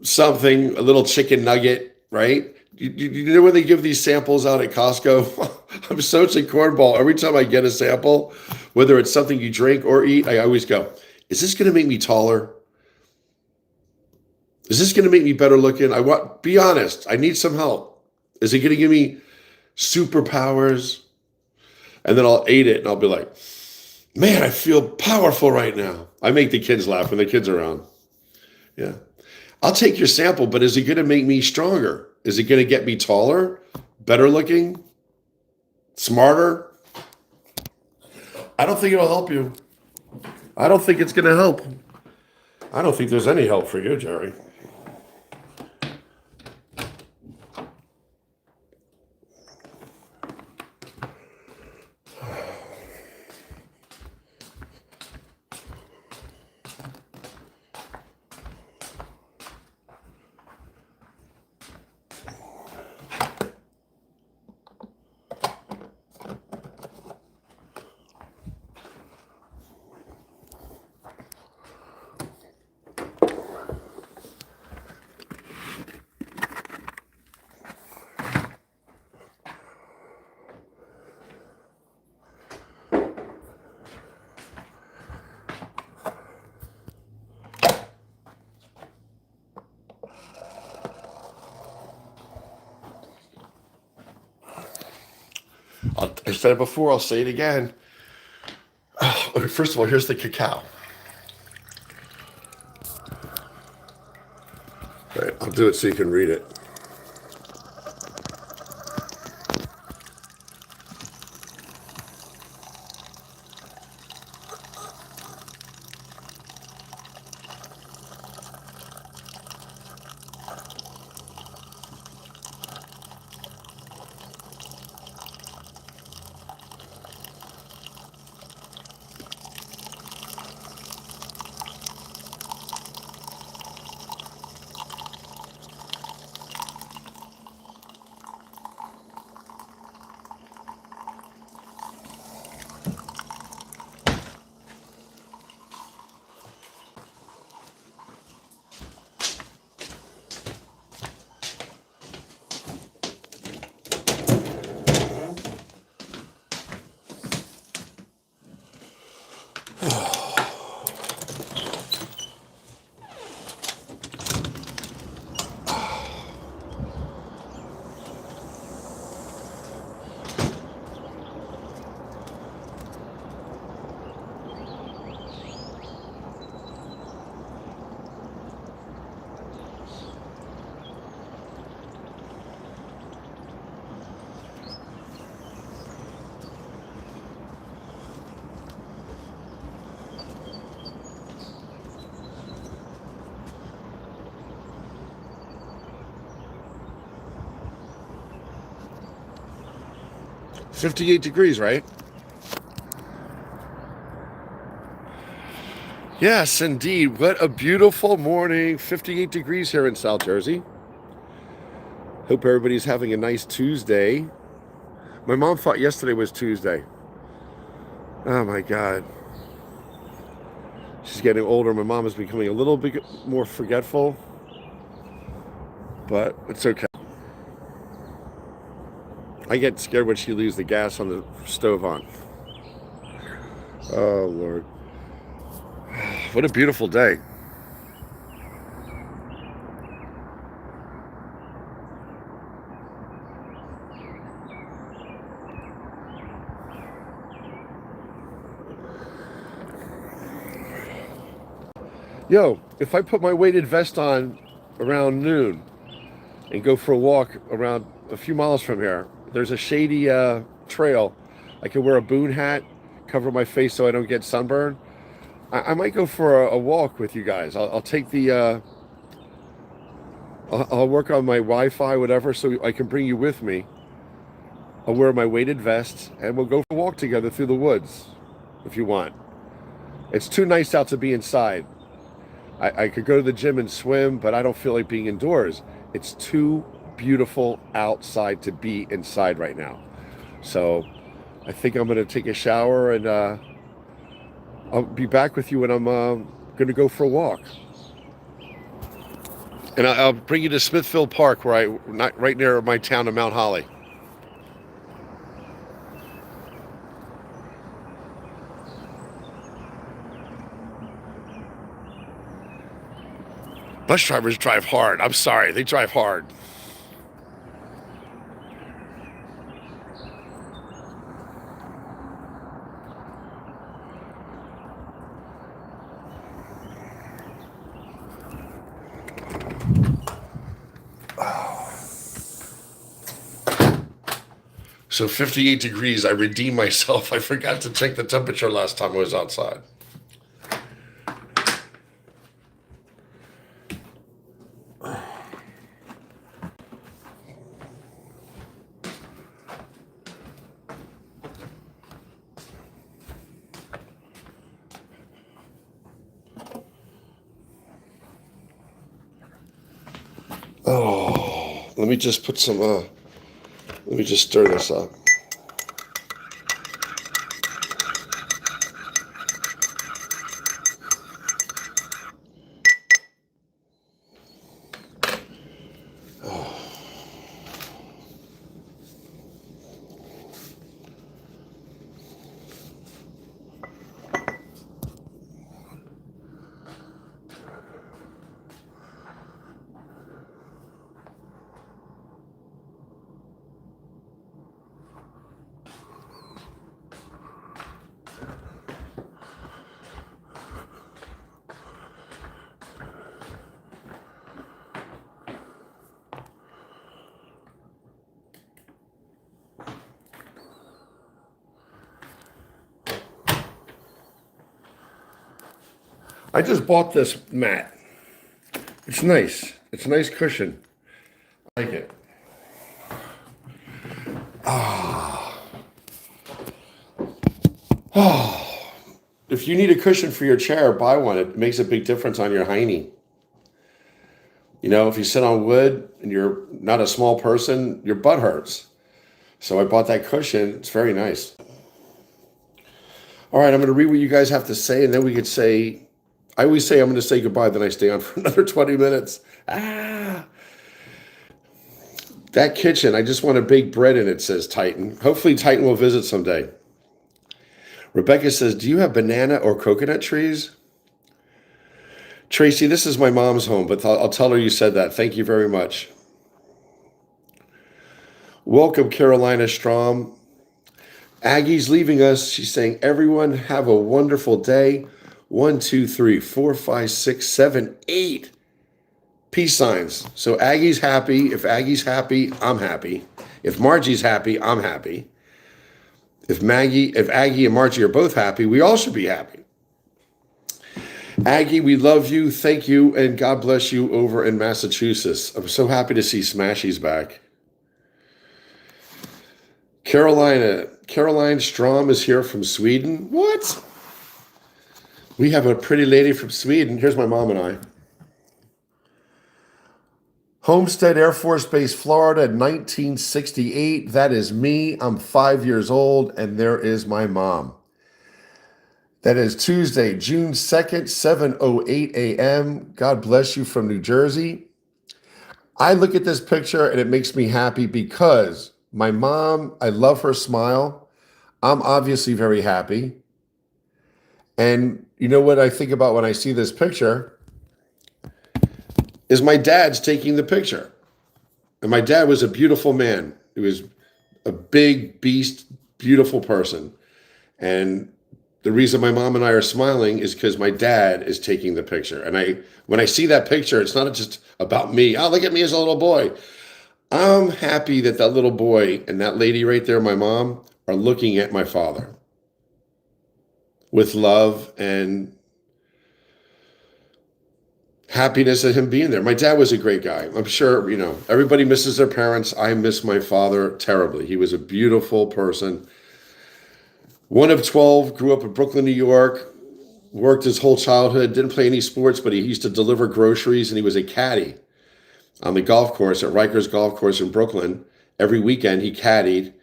something, a little chicken nugget, right? You know when they give these samples out at Costco? I'm such a cornball. Every time I get a sample, whether it's something you drink or eat, I always go, is this going to make me taller? Is this going to make me better looking? Be honest. I need some help. Is it going to give me superpowers? And then I'll eat it and I'll be like, man, I feel powerful right now. I make the kids laugh when the kids are around. Yeah. I'll take your sample, but is it going to make me stronger? Is it going to get me taller, better looking, smarter? I don't think it'll help you. I don't think it's going to help. I don't think there's any help for you, Jerry. I said it before, I'll say it again. Okay, first of all, here's the cacao. All right, I'll do it so you can read it. $58 degrees, right? Yes, indeed. What a beautiful morning. 58 degrees here in South Jersey. Hope everybody's having a nice Tuesday. My mom thought yesterday was Tuesday. Oh my God. She's getting older. My mom is becoming a little bit more forgetful. But it's okay. I get scared when she leaves the gas on the stove on. Oh, Lord. What a beautiful day. Yo, if I put my weighted vest on around noon and go for a walk around a few miles from here, there's a shady trail. I can wear a Boone hat, cover my face so I don't get sunburn. I might go for a walk with you guys. I'll take the, I'll work on my Wi-Fi, whatever, so I can bring you with me. I'll wear my weighted vest and we'll go for a walk together through the woods if you want. It's too nice out to be inside. I could go to the gym and swim, but I don't feel like being indoors. It's too beautiful outside to be inside right now. So I think I'm going to take a shower and I'll be back with you when I'm going to go for a walk. And I'll bring you to Smithfield Park, right near my town of Mount Holly. Bus drivers drive hard. I'm sorry, they drive hard. So 58 degrees, I redeemed myself. I forgot to check the temperature last time I was outside. Oh, let me just put some, let me just stir this up. I just bought this mat. It's nice. It's a nice cushion. I like it. If you need a cushion for your chair, buy one. It makes a big difference on your hiney. You know, if you sit on wood and you're not a small person, your butt hurts. So I bought that cushion. It's very nice. All right, I'm going to read what you guys have to say, and then we could say, I always say I'm going to say goodbye, then I stay on for another 20 minutes. That kitchen, I just want to bake bread in it, says Titan. Hopefully Titan will visit someday. Rebecca says, do you have banana or coconut trees? Tracy, this is my mom's home, but I'll tell her you said that. Thank you very much. Welcome, Carolina Strom. Aggie's leaving us. She's saying, everyone have a wonderful day. 1, 2, 3, 4, 5, 6, 7, 8 peace signs. So Aggie's happy. If Aggie's happy, I'm happy. If Margie's happy, I'm happy. If Aggie and Margie are both happy, we all should be happy. Aggie, we love you. Thank you. And God bless you over in Massachusetts. I'm so happy to see Smashy's back. Caroline Strom is here from Sweden. What? We have a pretty lady from Sweden. Here's my mom and I. Homestead Air Force Base, Florida, 1968. That is me. I'm 5 years old, and there is my mom. That is Tuesday, June 2nd, 7:08 a.m. God bless you from New Jersey. I look at this picture, and it makes me happy because my mom, I love her smile. I'm obviously very happy. And you know what I think about when I see this picture is my dad's taking the picture. And my dad was a beautiful man. He was a big beast, beautiful person. And the reason my mom and I are smiling is because my dad is taking the picture. And when I see that picture, it's not just about me. Oh, look at me as a little boy. I'm happy that that little boy and that lady right there, my mom, are looking at my father with love and happiness at him being there. My dad was a great guy. I'm sure, everybody misses their parents. I miss my father terribly. He was a beautiful person. One of 12, grew up in Brooklyn, New York, worked his whole childhood, didn't play any sports, but he used to deliver groceries, and he was a caddy on the golf course at Rikers Golf Course in Brooklyn. Every weekend he caddied,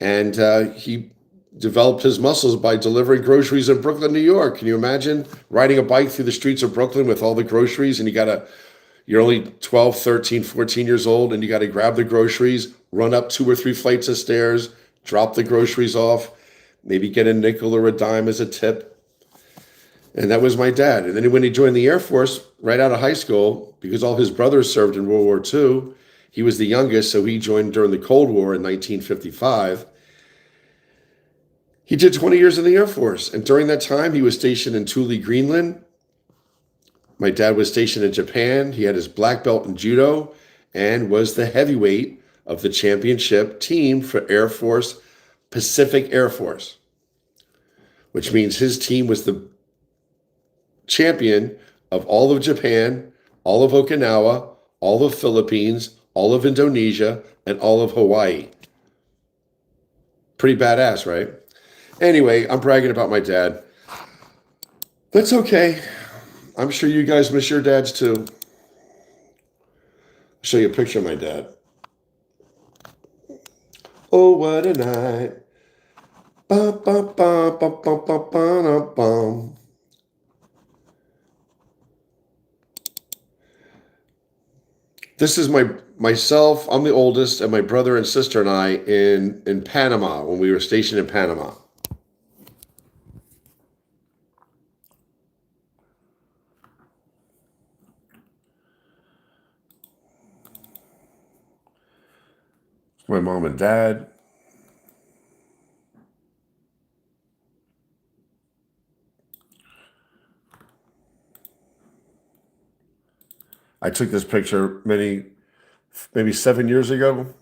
and he developed his muscles by delivering groceries in Brooklyn, New York. Can you imagine riding a bike through the streets of Brooklyn with all the groceries, and you're only 12, 13, 14 years old, and you got to grab the groceries, run up 2 or 3 flights of stairs, drop the groceries off, maybe get a nickel or a dime as a tip. And that was my dad. And then when he joined the Air Force right out of high school, because all his brothers served in World War II, he was the youngest, so he joined during the Cold War in 1955. He did 20 years in the Air Force. And during that time, he was stationed in Thule, Greenland. My dad was stationed in Japan. He had his black belt in judo and was the heavyweight of the championship team for Air Force, Pacific Air Force, which means his team was the champion of all of Japan, all of Okinawa, all of Philippines, all of Indonesia, and all of Hawaii. Pretty badass, right? Anyway, I'm bragging about my dad. That's okay. I'm sure you guys miss your dads too. I'll show you a picture of my dad. Oh, what a night. Ba, ba, ba, ba, ba, ba, ba, ba. This is myself, I'm the oldest, and my brother and sister and I in Panama when we were stationed in Panama. My mom and dad. I took this picture maybe 7 years ago.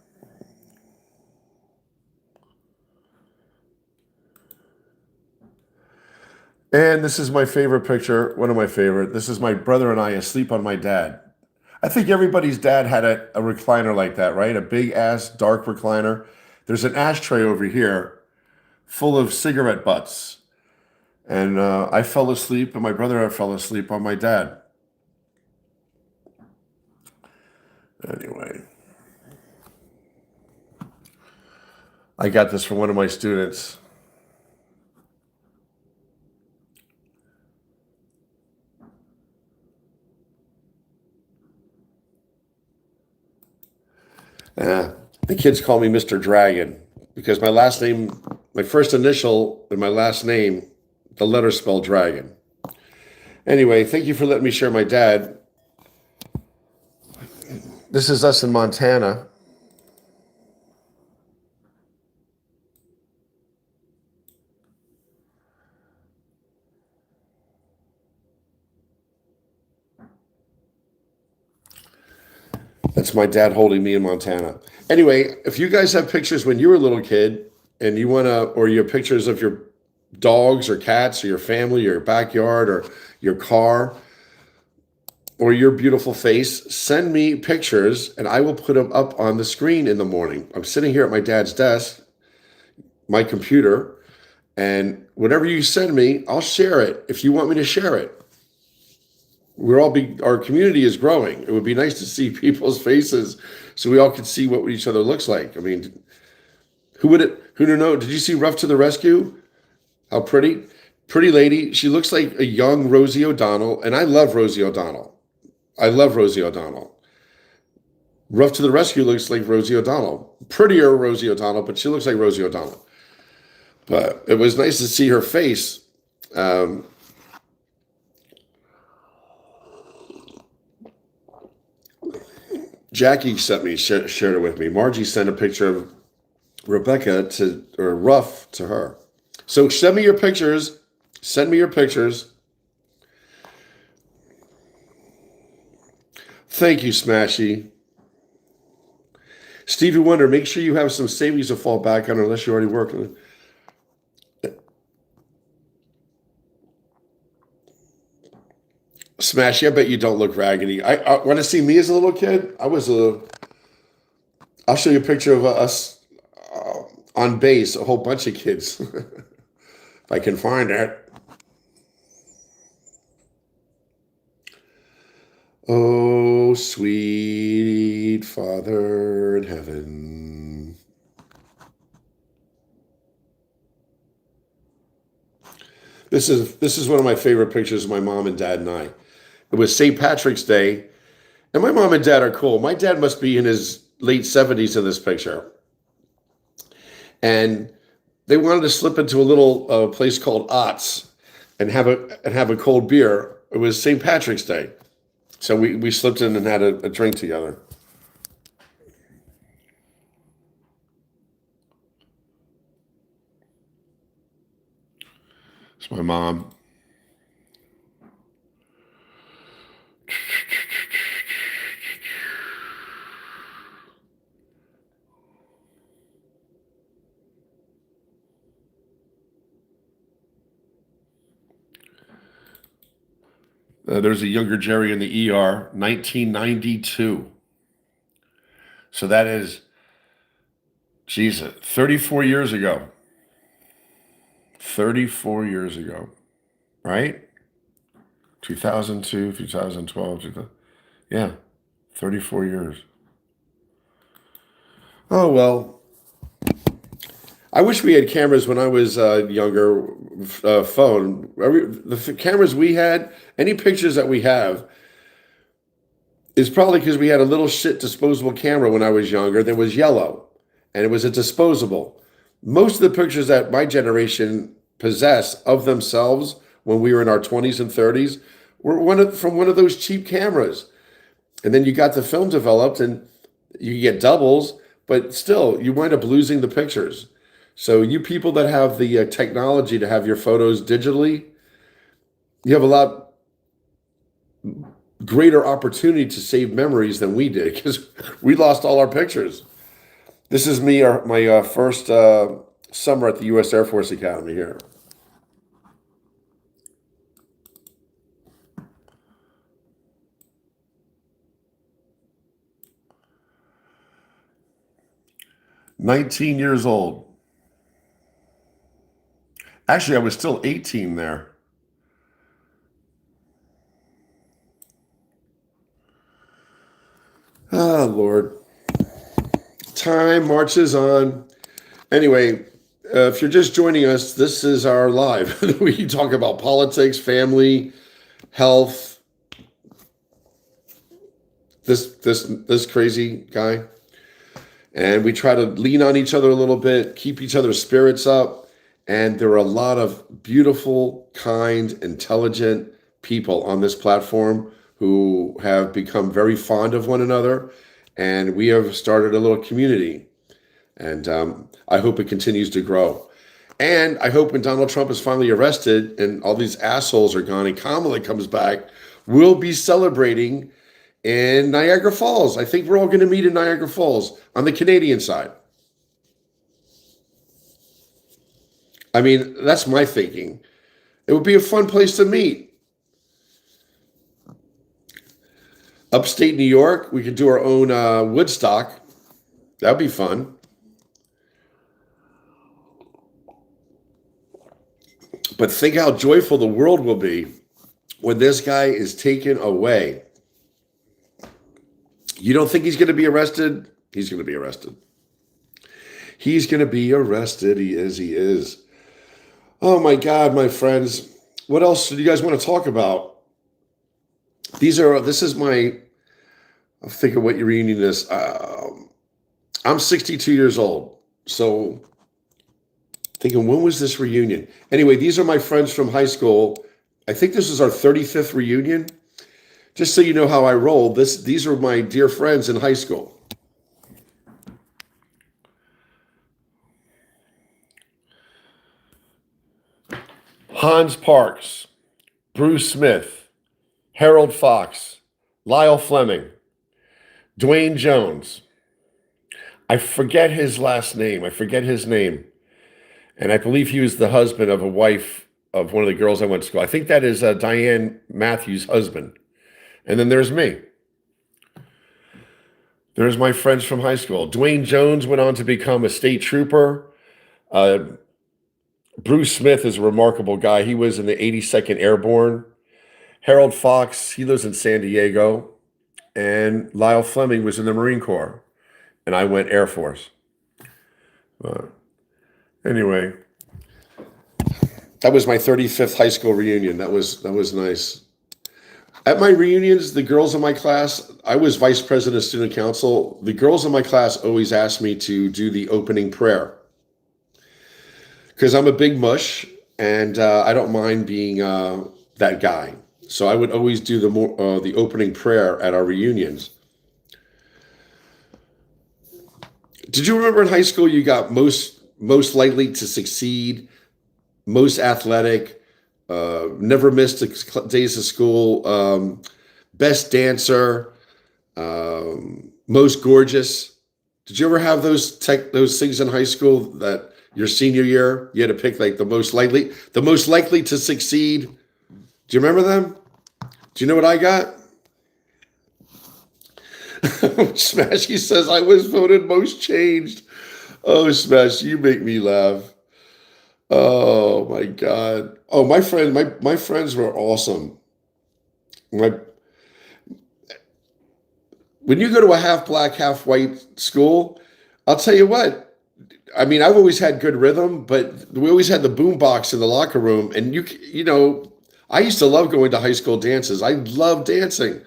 And this is my favorite picture, one of my favorite. This is my brother and I asleep on my dad. I think everybody's dad had a recliner like that, right? A big ass dark recliner. There's an ashtray over here full of cigarette butts. And I fell asleep, and my brother and I fell asleep on my dad. Anyway, I got this from one of my students. The kids call me Mr. Dragon because my last name, my first initial and my last name, the letters spell dragon. Anyway, thank you for letting me share my dad. This is us in Montana. That's my dad holding me in Montana. Anyway, if you guys have pictures when you were a little kid and you want to, or your pictures of your dogs or cats or your family or your backyard or your car or your beautiful face, send me pictures and I will put them up on the screen in the morning. I'm sitting here at my dad's desk, my computer, and whatever you send me, I'll share it if you want me to share it. Our community is growing. It would be nice to see people's faces so we all could see what each other looks like. I mean, who to know? Did you see Rough to the Rescue? How pretty lady. She looks like a young Rosie O'Donnell, and I love Rosie O'Donnell. Rough to the Rescue looks like Rosie O'Donnell. Prettier Rosie O'Donnell, but she looks like Rosie O'Donnell. But it was nice to see her face. Jackie shared it with me. Margie sent a picture of Rebecca Ruff to her. So send me your pictures Send me your pictures. Thank you, Smashy. Stevie Wonder, make sure you have some savings to fall back on unless you're already working. Smashy, I bet you don't look raggedy. I want to see me as a little kid. I'll show you a picture of us on base, a whole bunch of kids. If I can find it. Oh, sweet Father in heaven. This is one of my favorite pictures of my mom and dad and I. It was St. Patrick's Day, and my mom and dad are cool. My dad must be in his late 70s in this picture. And they wanted to slip into a little place called Ott's and have a cold beer. It was St. Patrick's Day. So we slipped in and had a drink together. It's my mom. There's a younger Jerry in the ER, 1992. So that is, Jesus, 34 years ago. 34 years ago, right? 2002, 2012, yeah, 34 years. Oh, well. I wish we had cameras when I was younger, phone. The cameras we had, any pictures that we have, is probably because we had a little shit disposable camera when I was younger that was yellow, and it was a disposable. Most of the pictures that my generation possess of themselves when we were in our 20s and 30s were from one of those cheap cameras. And then you got the film developed, and you get doubles, but still, you wind up losing the pictures. So you people that have the technology to have your photos digitally, you have a lot greater opportunity to save memories than we did because we lost all our pictures. This is me, my first summer at the U.S. Air Force Academy here. "19 years old. Actually, I was still 18 there. Ah, Lord. Time marches on. Anyway, if you're just joining us, this is our live. We talk about politics, family, health. This crazy guy. And we try to lean on each other a little bit, keep each other's spirits up. And there are a lot of beautiful, kind, intelligent people on this platform who have become very fond of one another. And we have started a little community. And I hope it continues to grow. And I hope when Donald Trump is finally arrested and all these assholes are gone and Kamala comes back, we'll be celebrating in Niagara Falls. I think we're all going to meet in Niagara Falls on the Canadian side. I mean, that's my thinking. It would be a fun place to meet. Upstate New York, we could do our own Woodstock. That'd be fun. But think how joyful the world will be when this guy is taken away. You don't think he's going to be arrested? He's going to be arrested. He's going to be arrested. He is. Oh my God, my friends. What else do you guys want to talk about? This is my, I'm thinking what your reunion is. I'm 62 years old. So thinking, when was this reunion? Anyway, these are my friends from high school. I think this is our 35th reunion. Just so you know how I roll, these are my dear friends in high school. Hans Parks, Bruce Smith, Harold Fox, Lyle Fleming, Dwayne Jones. I forget his last name. I forget his name. And I believe he was the husband of a wife of one of the girls I went to school. I think that is Diane Matthews' husband. And then there's me. There's my friends from high school. Dwayne Jones went on to become a state trooper. Bruce Smith is a remarkable guy. He was in the 82nd Airborne. Harold Fox, he lives in San Diego. And Lyle Fleming was in the Marine Corps. And I went Air Force. Anyway, that was my 35th high school reunion. That was nice. At my reunions, the girls in my class, I was vice president of student council. The girls in my class always asked me to do the opening prayer because I'm a big mush and I don't mind being that guy. So I would always do the opening prayer at our reunions. Did you remember in high school you got most likely to succeed, most athletic, never missed days of school, best dancer, most gorgeous? Did you ever have those things in high school that your senior year you had to pick like the most likely to succeed? Do you remember them? Do you know what I got? Smashy says I was voted most changed. Oh, Smash, you make me laugh. Oh my God. Oh, my friends were awesome. When you go to a half black, half white school, I'll tell you what. I mean, I've always had good rhythm, but we always had the boom box in the locker room, and you know, I used to love going to high school dances. I love dancing.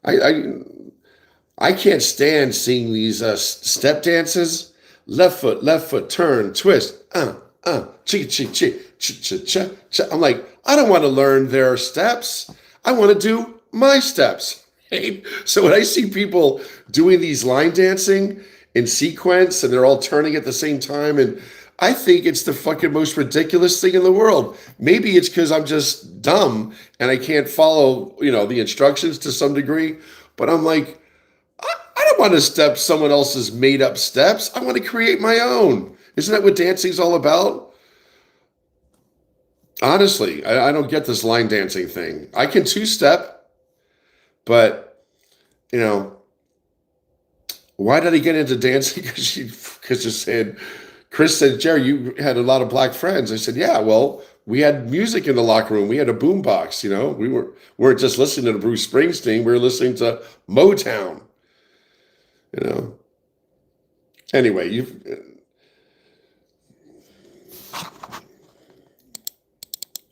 I can't stand seeing these step dances. Left foot, turn, twist, chicka, chicka, cha. I'm like, I don't want to learn their steps. I want to do my steps. Right? So when I see people doing these line dancing in sequence and they're all turning at the same time, and I think it's the fucking most ridiculous thing in the world. Maybe it's because I'm just dumb and I can't follow, the instructions to some degree. But I'm like, I don't want to step someone else's made up steps. I want to create my own. Isn't that what dancing's all about? Honestly, I don't get this line dancing thing. I can two-step, but, why did I get into dancing? Because Chris said, Jerry, you had a lot of black friends. I said, yeah, well, we had music in the locker room. We had a boom box, We weren't just listening to Bruce Springsteen. We were listening to Motown. Anyway,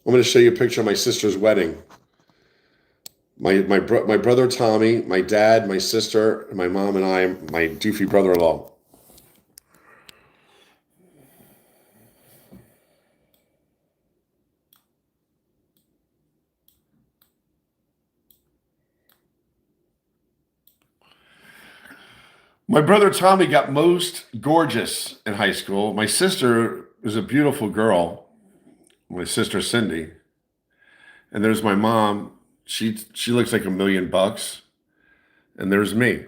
I'm going to show you a picture of my sister's wedding. My brother Tommy, my dad, my sister, my mom, and I, my doofy brother-in-law. My brother Tommy got most gorgeous in high school. My sister was a beautiful girl. My sister Cindy. And there's my mom. She looks like $1 million. And there's me.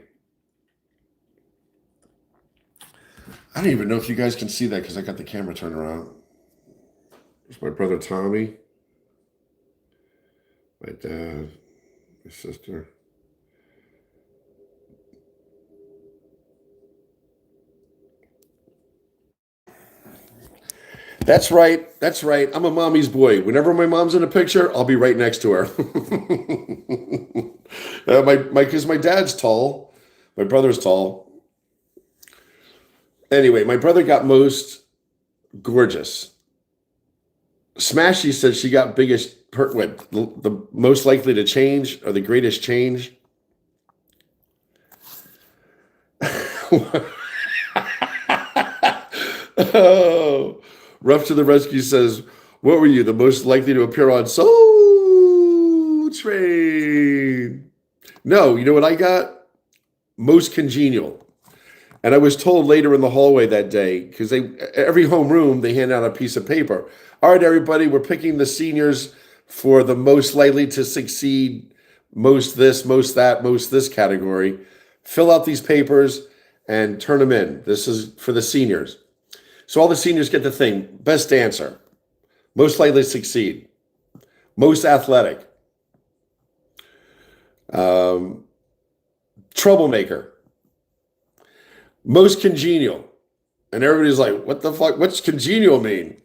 I don't even know if you guys can see that because I got the camera turned around. There's my brother Tommy. My dad. My sister. That's right. I'm a mommy's boy. Whenever my mom's in a picture, I'll be right next to her. Because my dad's tall. My brother's tall. Anyway, my brother got most gorgeous. Smashy said she got the most likely to change or the greatest change. Oh. Rough to the Rescue says, what were you, the most likely to appear on Soul Train? No, you know what I got? Most congenial. And I was told later in the hallway that day, because every homeroom, they hand out a piece of paper. All right, everybody, we're picking the seniors for the most likely to succeed, most this, most that, most this category. Fill out these papers and turn them in. This is for the seniors. So all the seniors get the thing. Best dancer, most likely to succeed, most athletic, troublemaker, most congenial. And everybody's like, what the fuck? What's congenial mean?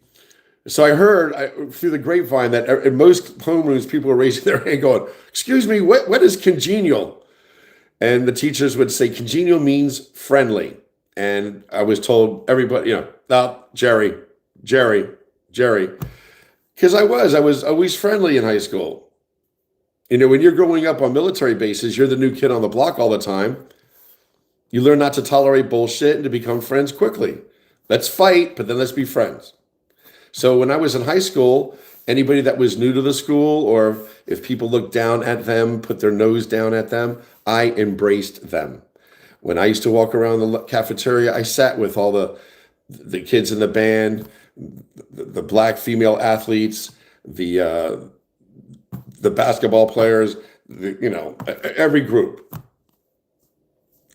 So I heard through the grapevine that in most homerooms, people were raising their hand going, excuse me, what is congenial? And the teachers would say, congenial means friendly. And I was told, everybody, Jerry. Because I was always friendly in high school. When you're growing up on military bases, you're the new kid on the block all the time. You learn not to tolerate bullshit and to become friends quickly. Let's fight, but then let's be friends. So when I was in high school, anybody that was new to the school, or if people looked down at them, put their nose down at them, I embraced them. When I used to walk around the cafeteria, I sat with all the kids in the band, the black female athletes, the basketball players, every group.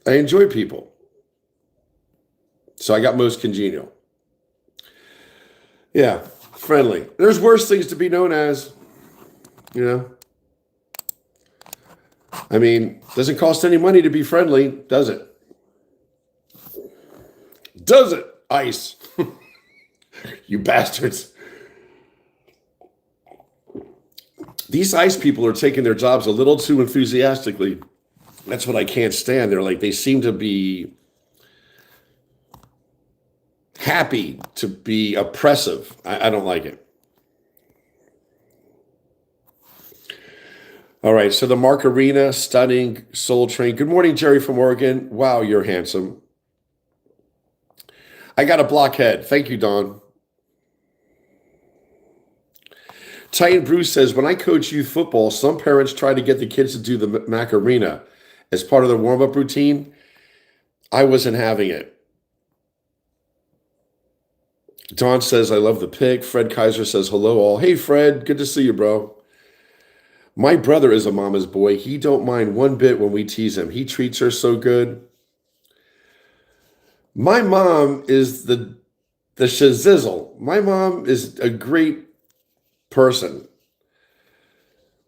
I enjoy people. So I got most congenial. Yeah, friendly. There's worse things to be known as, I mean, doesn't cost any money to be friendly, does it? Does it? ICE. You bastards. These ICE people are taking their jobs a little too enthusiastically. That's what I can't stand. They seem to be happy to be oppressive. I don't like it. All right, so the Mark Arena, stunning, Soul Train. Good morning, Jerry from Oregon. Wow, you're handsome. I got a blockhead. Thank you, Don. Titan Bruce says, when I coach youth football, some parents try to get the kids to do the Macarena as part of their warm-up routine. I wasn't having it. Don says, I love the pick. Fred Kaiser says, hello all. Hey, Fred, good to see you, bro. My brother is a mama's boy. He don't mind one bit when we tease him. He treats her so good. My mom is the shazizzle. My mom is a great person.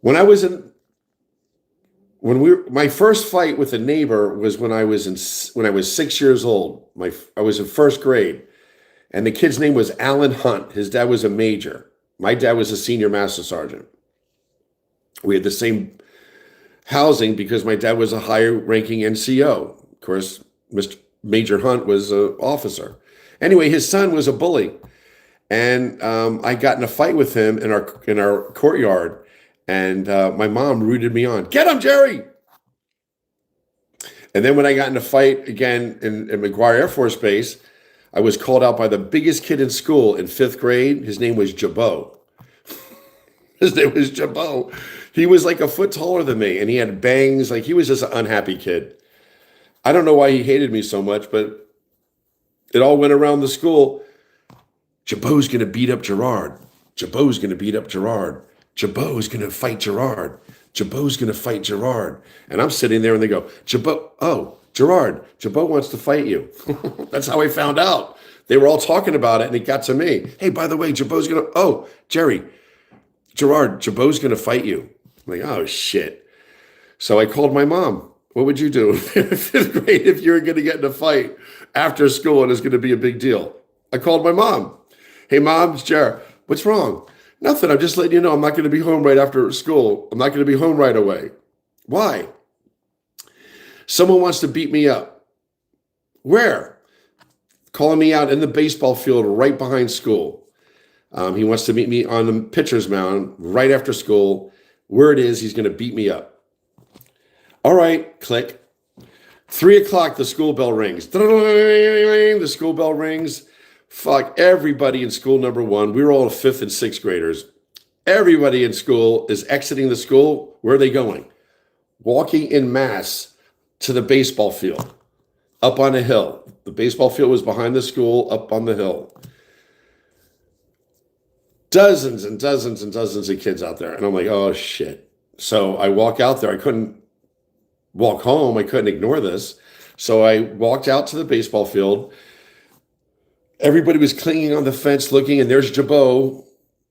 My first fight with a neighbor was when I was 6 years old. I was in first grade, and the kid's name was Alan Hunt. His dad was a major. My dad was a senior master sergeant. We had the same housing because my dad was a higher ranking NCO. Of course, Mr. Major Hunt was an officer. Anyway, his son was a bully. And I got in a fight with him in our courtyard. And my mom rooted me on. Get him, Jerry! And then when I got in a fight again in McGuire Air Force Base, I was called out by the biggest kid in school in 5th grade. His name was Jabot. His name was Jabot. He was like a foot taller than me, and he had bangs. Like, he was just an unhappy kid. I don't know why he hated me so much, but it all went around the school. Jabot's going to beat up Gerard. Jabot's going to beat up Gerard. Jabot's going to fight Gerard. Jabot's going to fight Gerard. And I'm sitting there, and they go, Gerard, Jabot wants to fight you. That's how I found out. They were all talking about it, and it got to me. Hey, by the way, Jabot's going to, Gerard, Jabot's going to fight you. I'm like, oh, shit. So I called my mom. What would you do in 5th grade if you were going to get in a fight after school and it's going to be a big deal? I called my mom. Hey, Mom, it's Jared. What's wrong? Nothing. I'm just letting you know I'm not going to be home right after school. I'm not going to be home right away. Why? Someone wants to beat me up. Where? Calling me out in the baseball field right behind school. He wants to meet me on the pitcher's mound right after school. Word is he's going to beat me up. All right, click. 3:00, the school bell rings. The school bell rings. Fuck, everybody in school number 1. We were all 5th and 6th graders. Everybody in school is exiting the school. Where are they going? Walking in mass to the baseball field. up on a hill. The baseball field was behind the school, up on the hill. Dozens and dozens and dozens of kids out there. And I'm like, oh, shit. So I walk out there. I couldn't walk home. I couldn't ignore this. So I walked out to the baseball field. Everybody was clinging on the fence looking, and there's Jabot,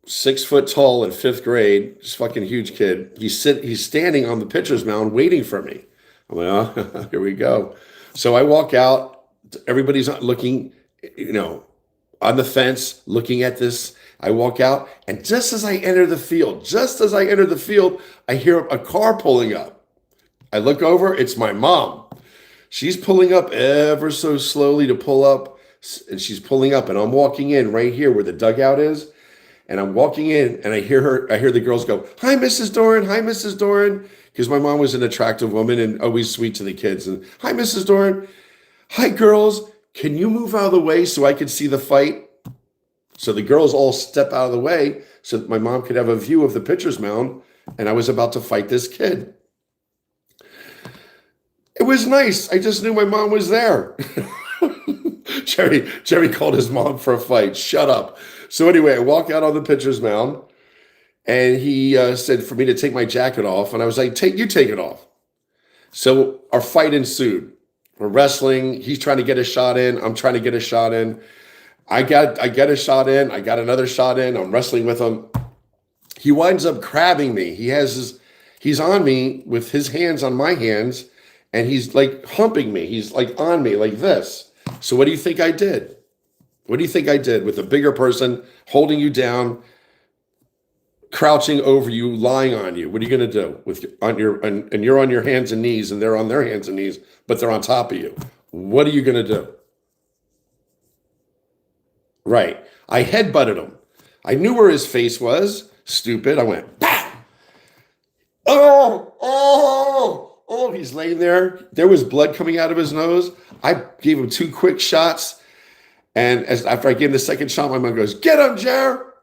6 foot tall in 5th grade, this fucking huge kid. He's standing on the pitcher's mound waiting for me. I'm like, oh, here we go. So I walk out. Everybody's looking, on the fence, looking at this. I walk out, and just as I enter the field, I hear a car pulling up. I look over. It's my mom. She's pulling up ever so slowly to pull up, and she's pulling up, and I'm walking in right here where the dugout is, and I'm walking in, and I hear the girls go, "Hi, Mrs. Doran. Hi, Mrs. Doran," because my mom was an attractive woman and always sweet to the kids. And, "Hi, Mrs. Doran. Hi, girls. Can you move out of the way so I could see the fight?" So the girls all step out of the way so that my mom could have a view of the pitcher's mound, and I was about to fight this kid. It was nice. I just knew my mom was there. Jerry called his mom for a fight. Shut up. So anyway, I walk out on the pitcher's mound, and he said for me to take my jacket off, and I was like, you take it off. So our fight ensued. We're wrestling. He's trying to get a shot in. I'm trying to get a shot in. I get a shot in. I got another shot in. I'm wrestling with him. He winds up grabbing me. He's on me with his hands on my hands, and he's like humping me. He's like on me like this. So what do you think I did? What do you think I did with a bigger person holding you down, crouching over you, lying on you? What are you going to do and you're on your hands and knees, and they're on their hands and knees, but they're on top of you? What are you going to do? Right. I headbutted him. I knew where his face was. Stupid. I went, bah! Oh, he's laying there. There was blood coming out of his nose. I gave him 2 quick shots. And after I gave him the second shot, my mom goes, "Get him, Jer."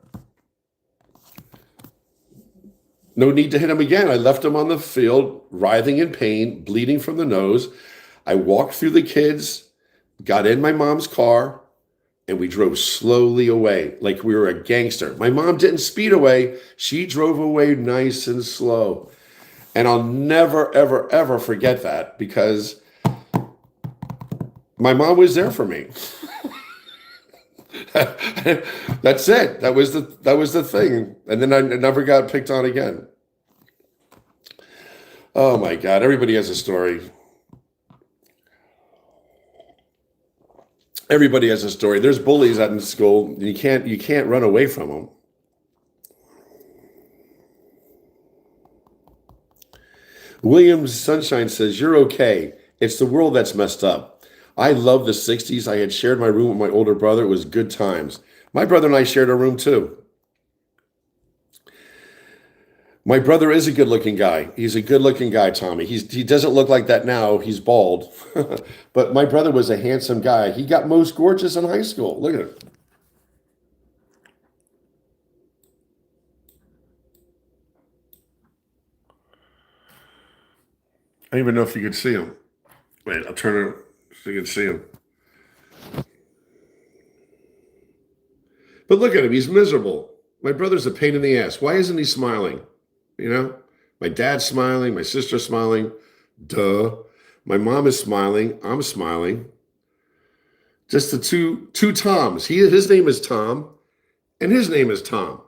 No need to hit him again. I left him on the field, writhing in pain, bleeding from the nose. I walked through the kids, got in my mom's car, and we drove slowly away like we were a gangster. My mom didn't speed away. She drove away nice and slow. And I'll never, ever, ever forget that, because my mom was there for me. That's it. That was the thing. And then I never got picked on again. Oh my God. Everybody has a story. Everybody has a story. There's bullies out in school. You can't run away from them. Williams Sunshine says, "You're okay. It's the world that's messed up. I love the 60s. I had shared my room with my older brother. It was good times. My brother and I shared a room too. My brother is a good-looking guy. He's a good-looking guy, Tommy. He doesn't look like that now. He's bald. But my brother was a handsome guy. He got most gorgeous in high school. Look at him. I don't even know if you could see him. Wait, I'll turn it so you can see him. But look at him. He's miserable. My brother's a pain in the ass. Why isn't he smiling? My dad's smiling. My sister's smiling. Duh. My mom is smiling. I'm smiling. Just the two Toms. His name is Tom, and his name is Tom.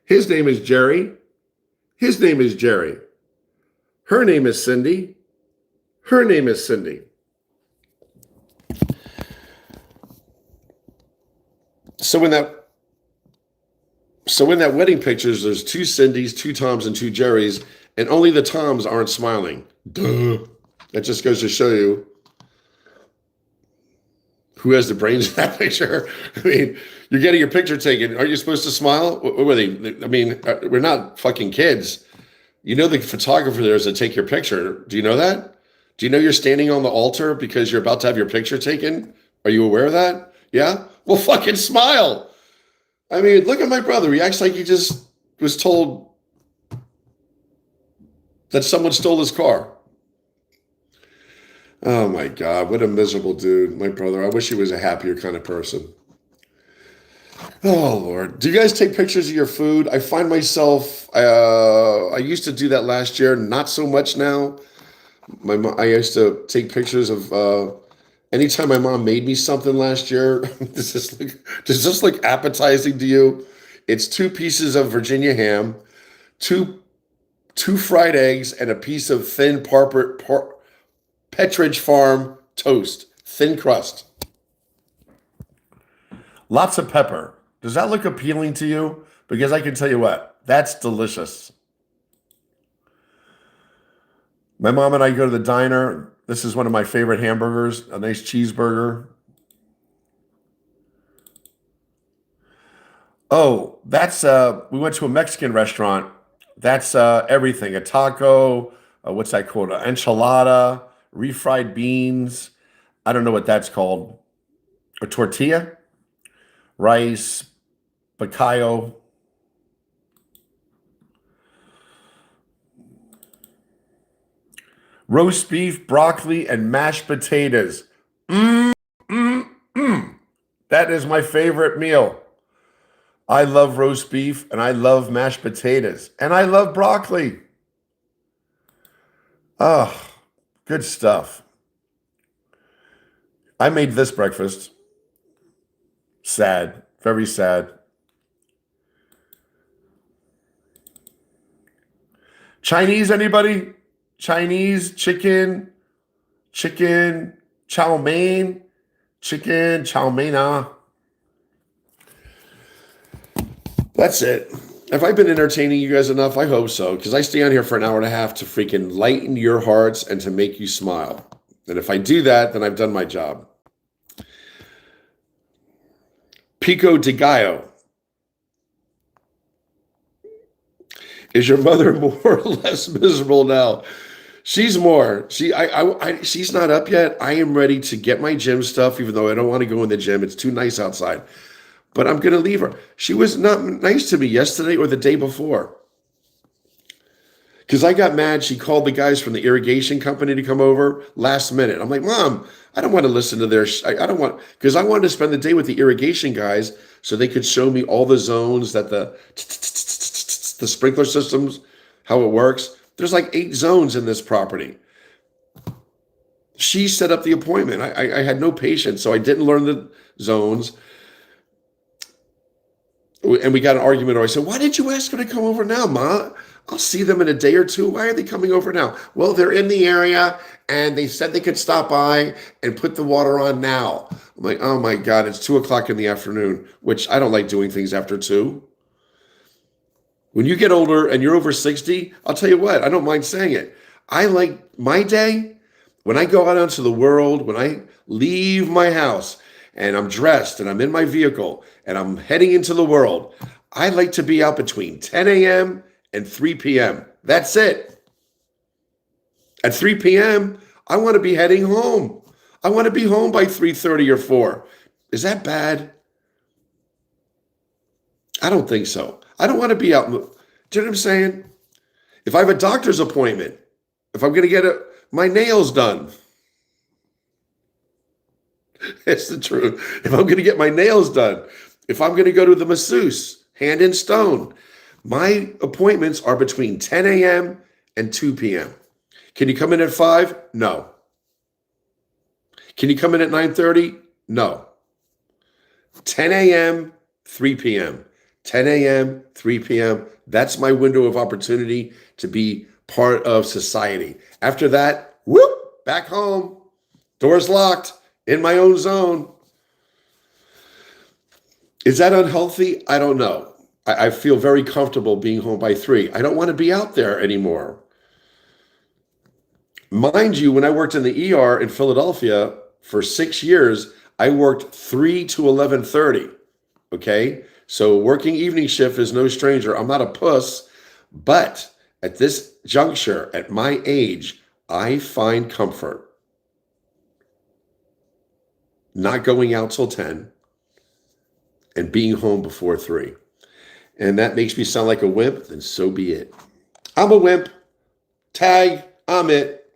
His name is Jerry. His name is Jerry. Her name is Cindy. Her name is Cindy. So in that wedding pictures, there's 2 Cindys, 2 Toms, and 2 Jerrys, and only the Toms aren't smiling. Duh. That just goes to show you who has the brains in that picture. I mean, you're getting your picture taken. Aren't you supposed to smile? What were they? I mean, we're not fucking kids. You know the photographer there is to take your picture. Do you know that? Do you know you're standing on the altar because you're about to have your picture taken? Are you aware of that? Yeah? Well, fucking smile. I mean, look at my brother. He acts like he just was told that someone stole his car. Oh my God, what a miserable dude, my brother. I wish he was a happier kind of person. Oh Lord, do you guys take pictures of your food? I find myself, I used to do that last year, not so much now. I used to take pictures of anytime my mom made me something last year. Does this look appetizing to you? It's two pieces of Virginia ham, two fried eggs, and a piece of thin Petridge Farm toast, thin crust. Lots of pepper. Does that look appealing to you? Because I can tell you what, that's delicious. My mom and I go to the diner. This is one of my favorite hamburgers, a nice cheeseburger. Oh, that's we went to a Mexican restaurant. That's everything. A taco, what's that called? An enchilada, refried beans. I don't know what that's called. A tortilla, rice, picayo. Roast beef, broccoli, and mashed potatoes. Mmm, mmm, mmm. That is my favorite meal. I love roast beef, and I love mashed potatoes, and I love broccoli. Oh, good stuff. I made this breakfast. Sad, very sad. Chinese, anybody? Chinese, chicken, chow mein, chicken, chow mein. That's it. Have I been entertaining you guys enough? I hope so, because I stay on here for an hour and a half to freaking lighten your hearts and to make you smile. And if I do that, then I've done my job. Pico de Gallo. Is your mother more or less miserable now? She's more. She's not up yet. I am ready to get my gym stuff, even though I don't want to go in the gym. It's too nice outside. But I'm going to leave her. She was not nice to me yesterday or the day before. Because I got mad. She called the guys from the irrigation company to come over last minute. I'm like, Mom, I don't want to listen to their, I don't want, because I wanted to spend the day with the irrigation guys so they could show me all the zones that the sprinkler systems, how it works. There's like 8 zones in this property. She set up the appointment. I had no patience, so I didn't learn the zones. And we got an argument, or I said, why did you ask her to come over now, Ma? I'll see them in a day or two. Why are they coming over now? Well, they're in the area, and they said they could stop by and put the water on now. I'm like, oh my God, it's 2 o'clock in the afternoon, which I don't like doing things after 2. When you get older and you're over 60, I'll tell you what, I don't mind saying it. I like my day, when I go out into the world, when I leave my house and I'm dressed and I'm in my vehicle and I'm heading into the world, I like to be out between 10 a.m. and 3 p.m. That's it. At 3 p.m., I want to be heading home. I want to be home by 3:30 or 4. Is that bad? I don't think so. I don't want to be out. Do you know what I'm saying? If I have a doctor's appointment, if I'm going to get my nails done, it's the truth. If I'm going to get my nails done, if I'm going to go to the masseuse, hand in stone, my appointments are between 10 a.m. and 2 p.m. Can you come in at 5? No. Can you come in at 9:30? No. 10 a.m., 3 p.m. 10 a.m., 3 p.m. That's my window of opportunity to be part of society. After that, whoop, back home. Doors locked, in my own zone. Is that unhealthy? I don't know. I feel very comfortable being home by 3. I don't want to be out there anymore. Mind you, when I worked in the ER in Philadelphia for 6 years, I worked 3 to 11:30. Okay? So working evening shift is no stranger. I'm not a puss, but at this juncture, at my age, I find comfort not going out till 10 and being home before 3. And that makes me sound like a wimp, then so be it. I'm a wimp. Tag, I'm it.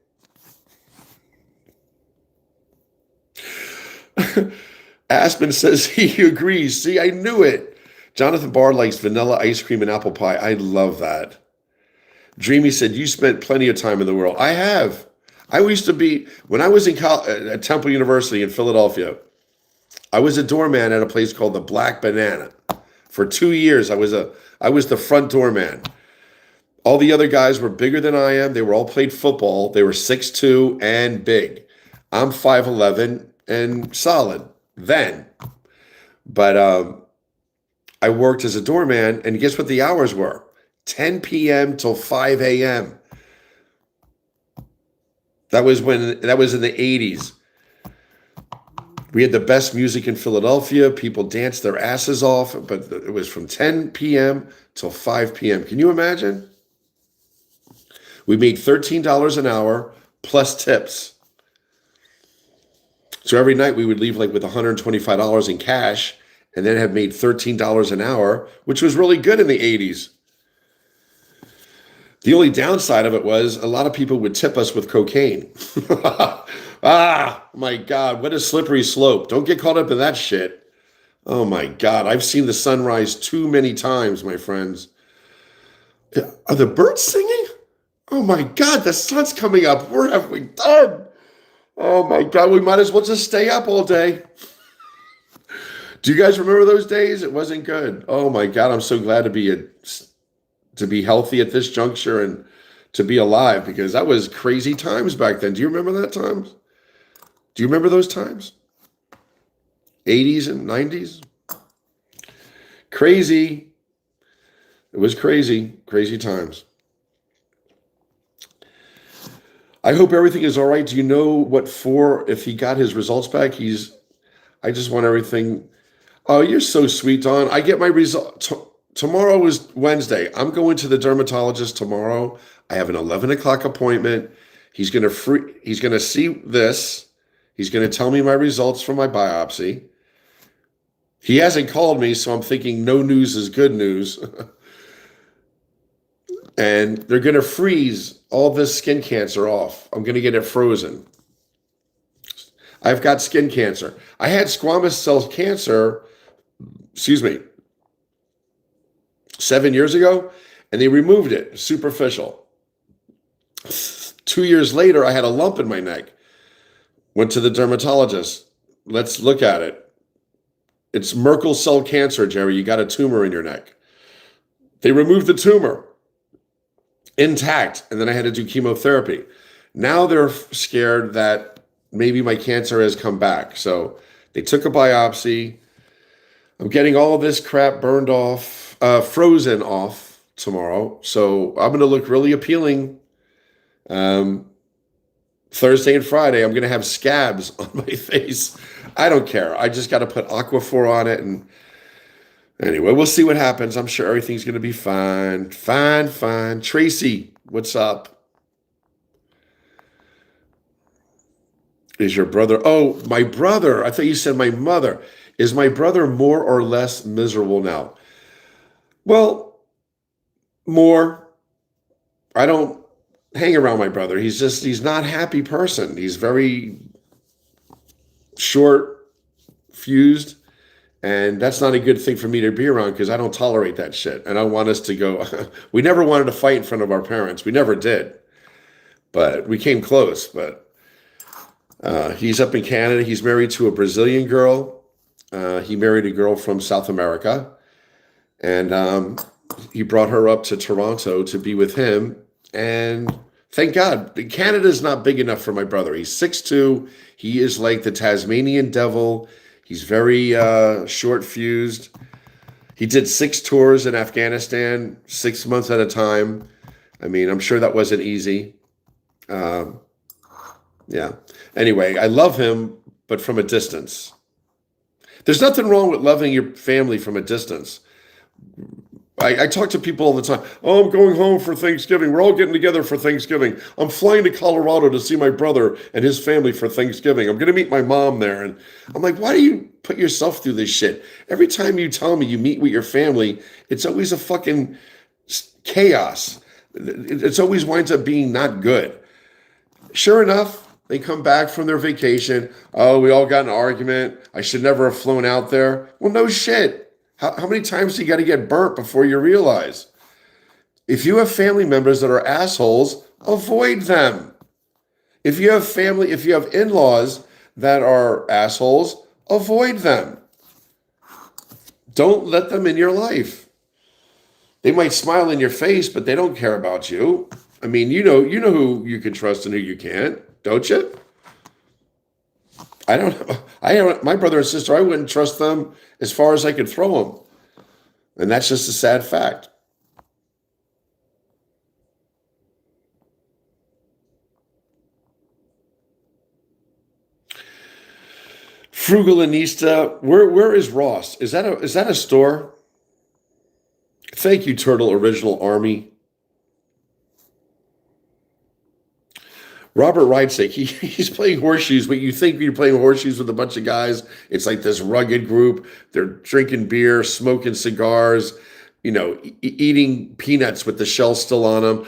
Aspen says he agrees. See, I knew it. Jonathan Barr likes vanilla ice cream and apple pie. I love that. Dreamy said, you spent plenty of time in the world. I have. I used to be, when I was in at Temple University in Philadelphia, I was a doorman at a place called the Black Banana. For 2 years, I was the front doorman. All the other guys were bigger than I am. They were all played football. They were 6'2" and big. I'm 5'11" and solid then. But I worked as a doorman, and guess what the hours were? 10 p.m. till 5 a.m. That was in the 80s. We had the best music in Philadelphia. People danced their asses off, but it was from 10 p.m. till 5 p.m. Can you imagine? We made $13 an hour plus tips. So every night we would leave like with $125 in cash and then have made $13 an hour, which was really good in the 80s. The only downside of it was a lot of people would tip us with cocaine. Ah, my God, what a slippery slope. Don't get caught up in that shit. Oh my God, I've seen the sun rise too many times, my friends. Are the birds singing? Oh my God, the sun's coming up. What have we done? Oh my God, we might as well just stay up all day. Do you guys remember those days? It wasn't good. Oh my God, I'm so glad to be healthy at this juncture and to be alive, because that was crazy times back then. Do you remember that times? Do you remember those times? 80s and 90s? Crazy. It was crazy, crazy times. I hope everything is all right. Do you know what if he got his results back? I just want everything. Oh, you're so sweet, Don. I get my result. Tomorrow is Wednesday. I'm going to the dermatologist tomorrow. I have an 11 o'clock appointment. He's going to see this. He's going to tell me my results from my biopsy. He hasn't called me, so I'm thinking no news is good news. And they're going to freeze all this skin cancer off. I'm going to get it frozen. I've got skin cancer. I had squamous cell cancer, 7 years ago, and they removed it, superficial. 2 years later, I had a lump in my neck. Went to the dermatologist. Let's look at it. It's Merkel cell cancer, Jerry. You got a tumor in your neck. They removed the tumor intact, and then I had to do chemotherapy. Now they're scared that maybe my cancer has come back. So they took a biopsy. I'm getting all of this crap frozen off tomorrow. So I'm going to look really appealing. Thursday and Friday, I'm going to have scabs on my face. I don't care. I just got to put Aquaphor on it. And anyway, we'll see what happens. I'm sure everything's going to be fine. Fine. Tracy, what's up? Is your brother? Oh, my brother. I thought you said my mother. Is my brother more or less miserable now? Well, more. I don't hang around my brother. He's not a happy person. He's very short fused, and that's not a good thing for me to be around, because I don't tolerate that shit. And I want us to go. We never wanted to fight in front of our parents. We never did, but we came close. But he's up in Canada. He's married to a Brazilian girl. He married a girl from South America, and he brought her up to Toronto to be with him. And thank God, Canada's not big enough for my brother. He's 6'2". He is like the Tasmanian devil. He's very short fused. He did 6 tours in Afghanistan, 6 months at a time. I mean, I'm sure that wasn't easy. Yeah. Anyway, I love him, but from a distance. There's nothing wrong with loving your family from a distance. I talk to people all the time. Oh, I'm going home for Thanksgiving. We're all getting together for Thanksgiving. I'm flying to Colorado to see my brother and his family for Thanksgiving. I'm going to meet my mom there. And I'm like, why do you put yourself through this shit? Every time you tell me you meet with your family, it's always a fucking chaos. It's always winds up being not good. Sure enough, They come back from their vacation. Oh, we all got in an argument. I should never have flown out there. Well, no shit. How many times do you got to get burnt before you realize? If you have family members that are assholes, avoid them. If you have in-laws that are assholes, avoid them. Don't let them in your life. They might smile in your face, but they don't care about you. I mean, you know who you can trust and who you can't, don't you? I don't. My brother and sister, I wouldn't trust them as far as I could throw them, and that's just a sad fact. Frugalinista, where is Ross? Is that a store? Thank you, Turtle Original Army. Robert Reitzik, he's playing horseshoes, but you think you're playing horseshoes with a bunch of guys. It's like this rugged group. They're drinking beer, smoking cigars, eating peanuts with the shell still on them,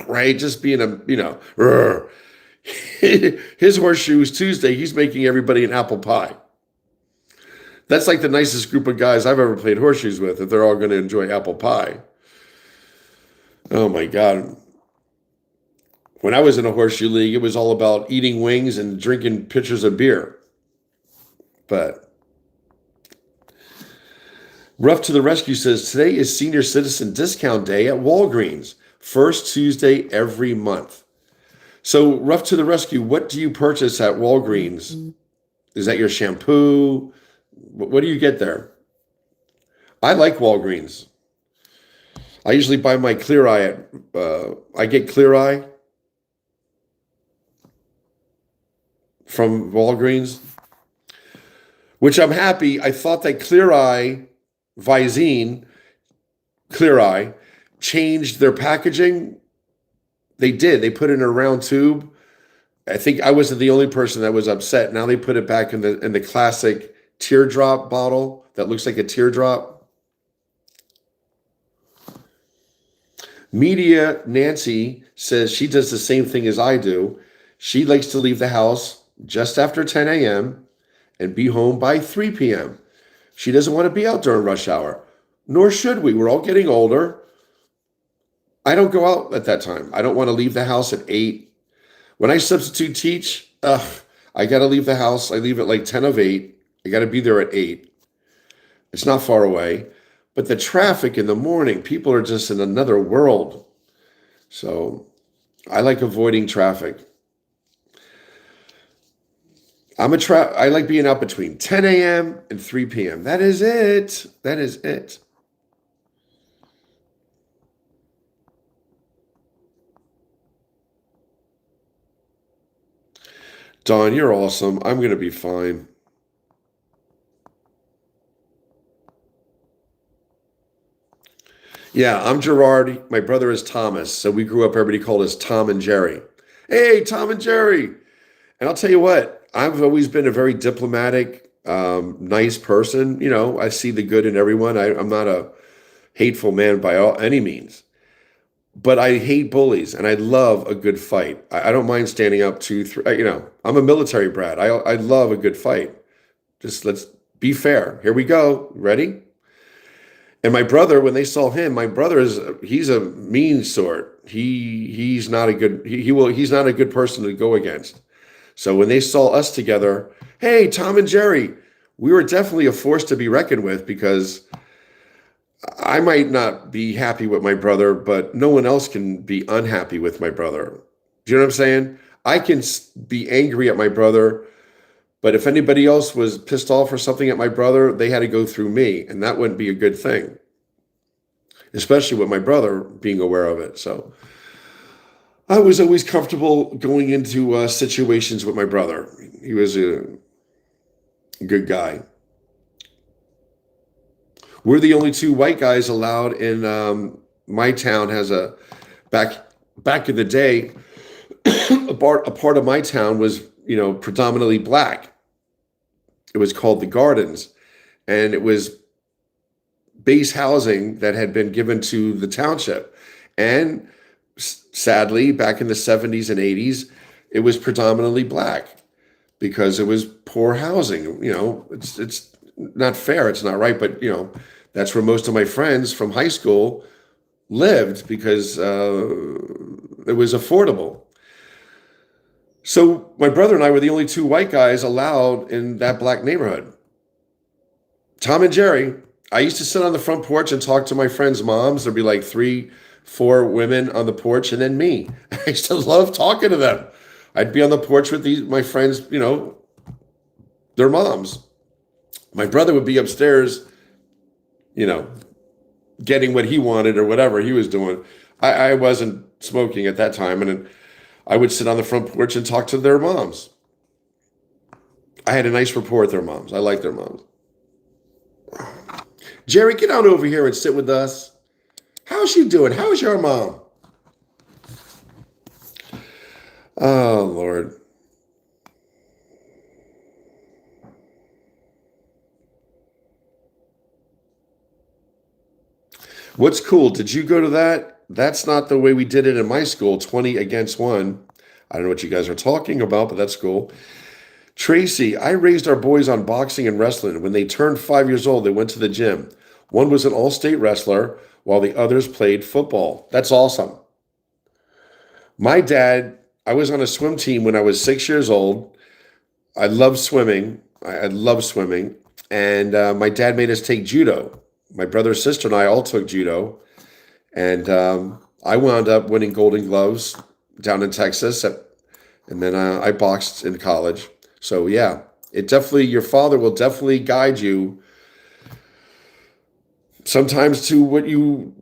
right? Just being his horseshoe is Tuesday. He's making everybody an apple pie. That's like the nicest group of guys I've ever played horseshoes with, if they're all going to enjoy apple pie. Oh my God. When I was in a horseshoe league, it was all about eating wings and drinking pitchers of beer. But Rough to the Rescue says, today is Senior Citizen Discount Day at Walgreens. First Tuesday every month. So Rough to the Rescue, what do you purchase at Walgreens? Is that your shampoo? What do you get there? I like Walgreens. I usually buy my Clear Eye I get Clear Eye from Walgreens, which I'm happy. I thought that Clear Eye, Visine, Clear Eye, changed their packaging. They did. They put it in a round tube. I think I wasn't the only person that was upset. Now they put it back in the classic teardrop bottle that looks like a teardrop. Media Nancy says she does the same thing as I do. She likes to leave the house just after 10 a.m. and be home by 3 p.m. She doesn't want to be out during rush hour, nor should we. We're all getting older. I don't go out at that time. I don't want to leave the house at 8. When I substitute teach, I got to leave the house. I leave at like 10 of 8. I got to be there at 8. It's not far away. But the traffic in the morning, people are just in another world. So I like avoiding traffic. I like being out between 10 a.m. and 3 p.m. That is it. That is it. Dawn, you're awesome. I'm going to be fine. Yeah, I'm Gerard. My brother is Thomas. So we grew up, everybody called us Tom and Jerry. Hey, Tom and Jerry. And I'll tell you what, I've always been a very diplomatic, nice person. I see the good in everyone. I'm not a hateful man by any means. But I hate bullies, and I love a good fight. I don't mind standing up 2, 3. I'm a military brat. I love a good fight. Just let's be fair. Here we go. Ready? And my brother, when they saw him, he's a mean sort. He's not a good he's not a good person to go against. So when they saw us together, hey, Tom and Jerry, we were definitely a force to be reckoned with, because I might not be happy with my brother, but no one else can be unhappy with my brother. Do you know what I'm saying? I can be angry at my brother, but if anybody else was pissed off or something at my brother, they had to go through me, and that wouldn't be a good thing, especially with my brother being aware of it. So I was always comfortable going into situations with my brother. He was a good guy. We're the only 2 white guys allowed in my town. Has a back in the day, a part of my town was predominantly black. It was called the Gardens, and it was base housing that had been given to the township. And sadly, back in the 70s and 80s, it was predominantly black because it was poor housing. It's not fair. It's not right. But, that's where most of my friends from high school lived because it was affordable. So my brother and I were the only two white guys allowed in that black neighborhood. Tom and Jerry, I used to sit on the front porch and talk to my friends' moms. There'd be like 3, 4 women on the porch and then me. I used to love talking to them. I'd be on the porch with my friends, their moms. My brother would be upstairs, getting what he wanted or whatever he was doing. I wasn't smoking at that time, and I would sit on the front porch and talk to their moms. I had a nice rapport with their moms. I liked their moms. Jerry, get on over here and sit with us. How's she doing? How's your mom? Oh, Lord. What's cool? Did you go to that? That's not the way we did it in my school, 20 against 1. I don't know what you guys are talking about, but that's cool. Tracy, I raised our boys on boxing and wrestling. When they turned 5 years old, they went to the gym. One was an all-state wrestler, while the others played football. That's awesome. My dad, I was on a swim team when I was 6 years old. I love swimming. I love swimming. And my dad made us take judo. My brother, sister, and I all took judo. And I wound up winning Golden Gloves down in Texas. And then I boxed in college. So, yeah, your father will definitely guide you sometimes to what you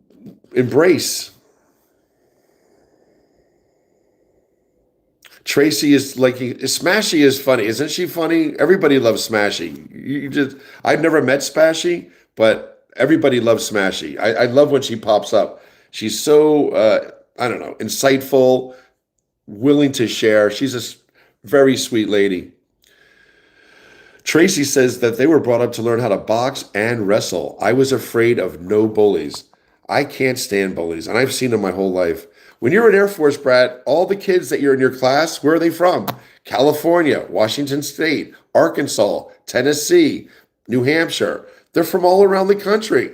embrace. Tracy is like, Smashy is funny. Isn't she funny? Everybody loves Smashy. I've never met Smashy, but everybody loves Smashy. I love when she pops up. She's so, insightful, willing to share. She's a very sweet lady. Tracy says that they were brought up to learn how to box and wrestle. I was afraid of no bullies. I can't stand bullies, and I've seen them my whole life. When you're an Air Force brat, all the kids that you're in your class, where are they from? California, Washington State, Arkansas, Tennessee, New Hampshire. They're from all around the country.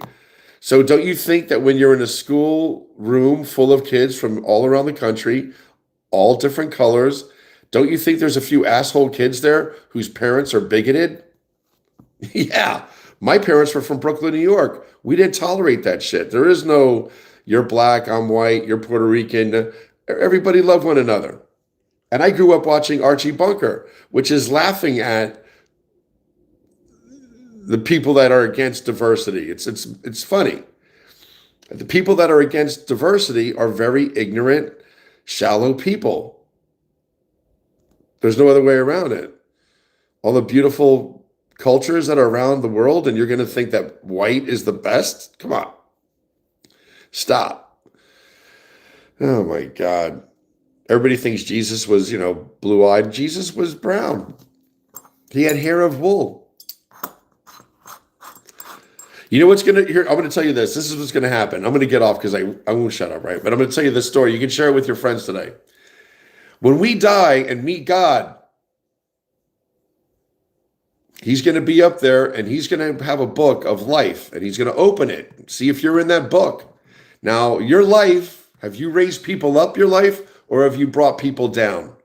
So don't you think that when you're in a school room full of kids from all around the country, all different colors, don't you think there's a few asshole kids there whose parents are bigoted? Yeah. My parents were from Brooklyn, New York. We didn't tolerate that shit. There is no, you're black, I'm white, you're Puerto Rican. Everybody loved one another. And I grew up watching Archie Bunker, which is laughing at the people that are against diversity. It's funny. The people that are against diversity are very ignorant, shallow people. There's no other way around it. All the beautiful cultures that are around the world, and you're going to think that white is the best? Come on. Stop. Oh my God. Everybody thinks Jesus was, blue-eyed. Jesus was brown. He had hair of wool. You know what's going to, here, I'm going to tell you this. This is what's going to happen. I'm going to get off because I won't shut up, right? But I'm going to tell you this story. You can share it with your friends today. When we die and meet God, he's going to be up there and he's going to have a book of life and he's going to open it. See if you're in that book. Now, your life, have you raised people up your life or have you brought people down?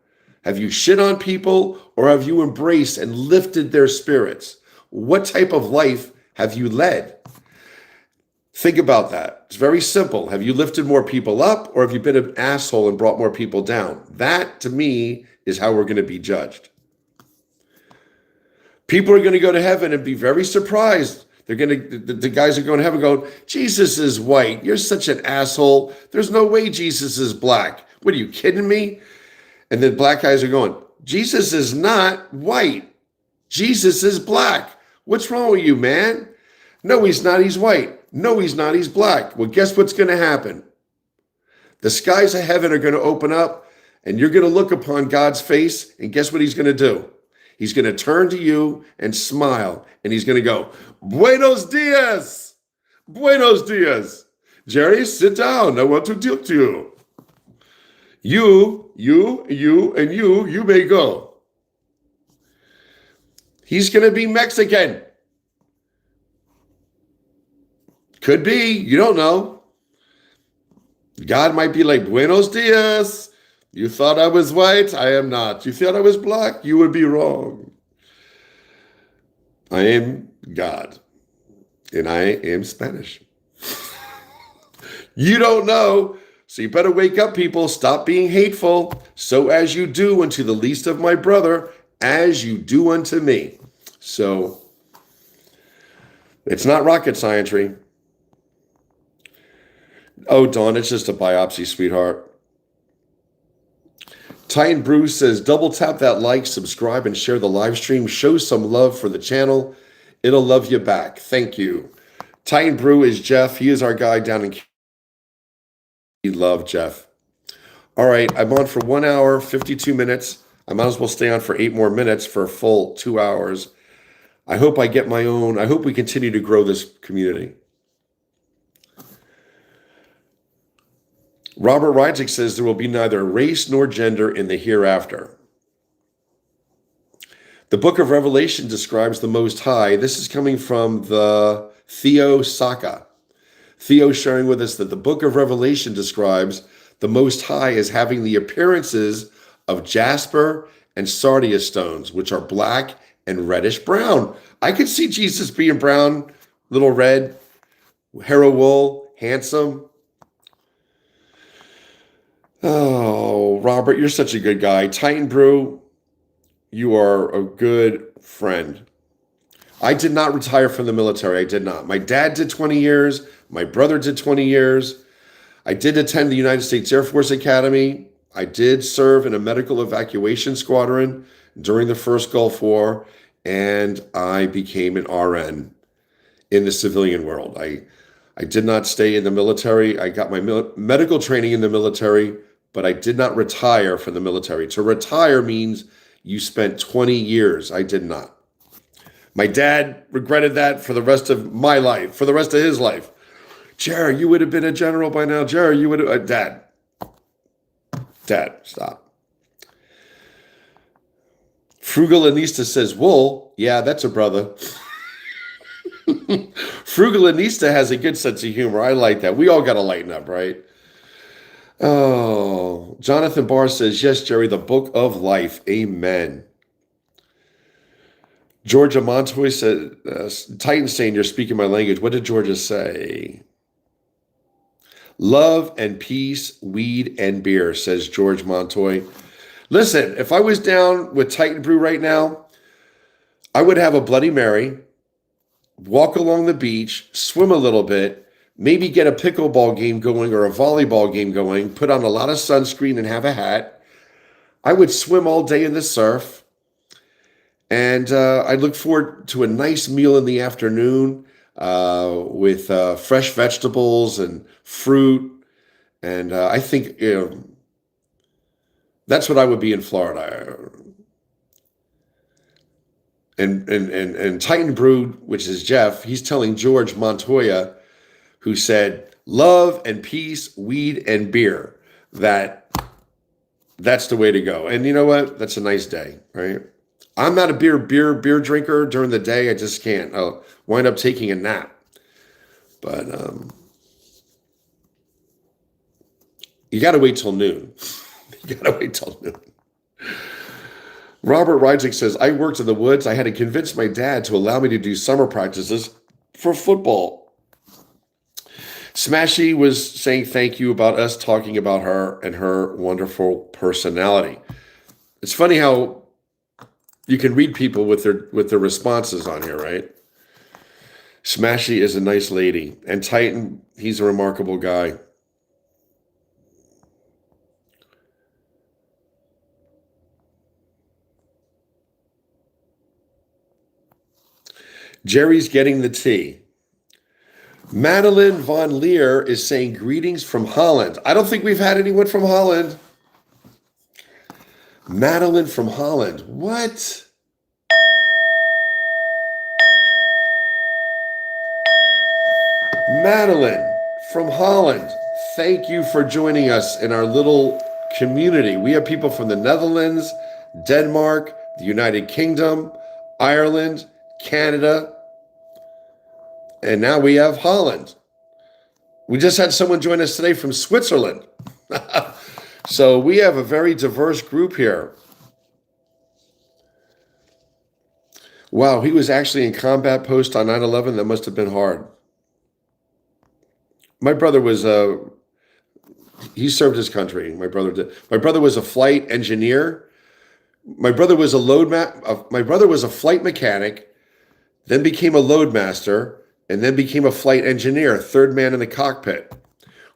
Have you shit on people or have you embraced and lifted their spirits? What type of life have you led? Think about that. It's very simple. Have you lifted more people up or have you been an asshole and brought more people down? That, to me, is how we're going to be judged. People are going to go to heaven and be very surprised. The guys are going to heaven going, Jesus is white. You're such an asshole. There's no way Jesus is black. What, are you kidding me? And then black guys are going, Jesus is not white. Jesus is black. What's wrong with you, man? No, he's not. He's white. No, he's not. He's black. Well, guess what's going to happen? The skies of heaven are going to open up and you're going to look upon God's face. And guess what he's going to do? He's going to turn to you and smile. And he's going to go, Buenos dias. Buenos dias. Jerry, sit down. I want to talk to you. You may go. He's going to be Mexican. Could be. You don't know. God might be like, Buenos dias. You thought I was white? I am not. You thought I was black? You would be wrong. I am God. And I am Spanish. You don't know. So you better wake up, people. Stop being hateful. So as you do unto the least of my brother, as you do unto me. So it's not rocket science. Oh, Dawn, it's just a biopsy, sweetheart. Titan Bruce says, double tap that like, subscribe, and share the live stream. Show some love for the channel. It'll love you back. Thank you. Titan Brew is Jeff. He is our guy down in. We love Jeff. All right, I'm on for 1 hour, 52 minutes. I might as well stay on for 8 more minutes for a full 2 hours. I hope I get my own. I hope we continue to grow this community. Robert Reitzik says there will be neither race nor gender in the hereafter. The book of Revelation describes the Most High. This is coming from the Theo Saka. Theo sharing with us that the book of Revelation describes the Most High as having the appearances of jasper and sardius stones, which are black and reddish brown. I could see Jesus being brown, little red, hair of wool, handsome. Oh, Robert, you're such a good guy. Titan Brew, you are a good friend. I did not retire from the military. I did not. My dad did 20 years. My brother did 20 years. I did attend the United States Air Force Academy. I did serve in a medical evacuation squadron during the first Gulf War, and I became an RN in the civilian world. I did not stay in the military. I got my medical training in the military, but I did not retire from the military. To retire means you spent 20 years. I did not. My dad regretted that for the rest of my life, for the rest of his life. Jared, you would have been a general by now. Jared, you would have... Dad, stop. Frugal Anista says, wool. Yeah, that's a brother. Frugal Anista has a good sense of humor. I like that. We all got to lighten up, right? Oh, Jonathan Barr says, yes, Jerry, the book of life. Amen. Georgia Montoy said, Titan saying you're speaking my language. What did Georgia say? Love and peace, weed and beer, says George Montoy. Listen, if I was down with Titan Brew right now, I would have a Bloody Mary, walk along the beach, swim a little bit, maybe get a pickleball game going or a volleyball game going, put on a lot of sunscreen and have a hat. I would swim all day in the surf. And I look forward to a nice meal in the afternoon with fresh vegetables and fruit. And I think, that's what I would be in Florida. And Titan Brew, which is Jeff, he's telling George Montoya, who said, love and peace, weed and beer. That's the way to go. And you know what? That's a nice day, right? I'm not a beer drinker during the day. I just can't. I'll wind up taking a nap. But you got to wait till noon. You got to wait till noon. Robert Reitzik says, I worked in the woods. I had to convince my dad to allow me to do summer practices for football. Smashy was saying thank you about us talking about her and her wonderful personality. It's funny how you can read people with their responses on here, right? Smashy is a nice lady. And Titan, he's a remarkable guy. Jerry's getting the tea. Madeline Von Leer is saying greetings from Holland. I don't think we've had anyone from Holland. Madeline from Holland. What? Madeline from Holland. Thank you for joining us in our little community. We have people from the Netherlands, Denmark, the United Kingdom, Ireland, Canada, and now we have Holland. We just had someone join us today from Switzerland. So we have a very diverse group here. Wow, he was actually in combat post on 9/11. That must have been hard. My brother was he served his country. My brother did. My brother was a flight engineer. My brother was a flight mechanic, then became a loadmaster, and then became a flight engineer, third man in the cockpit,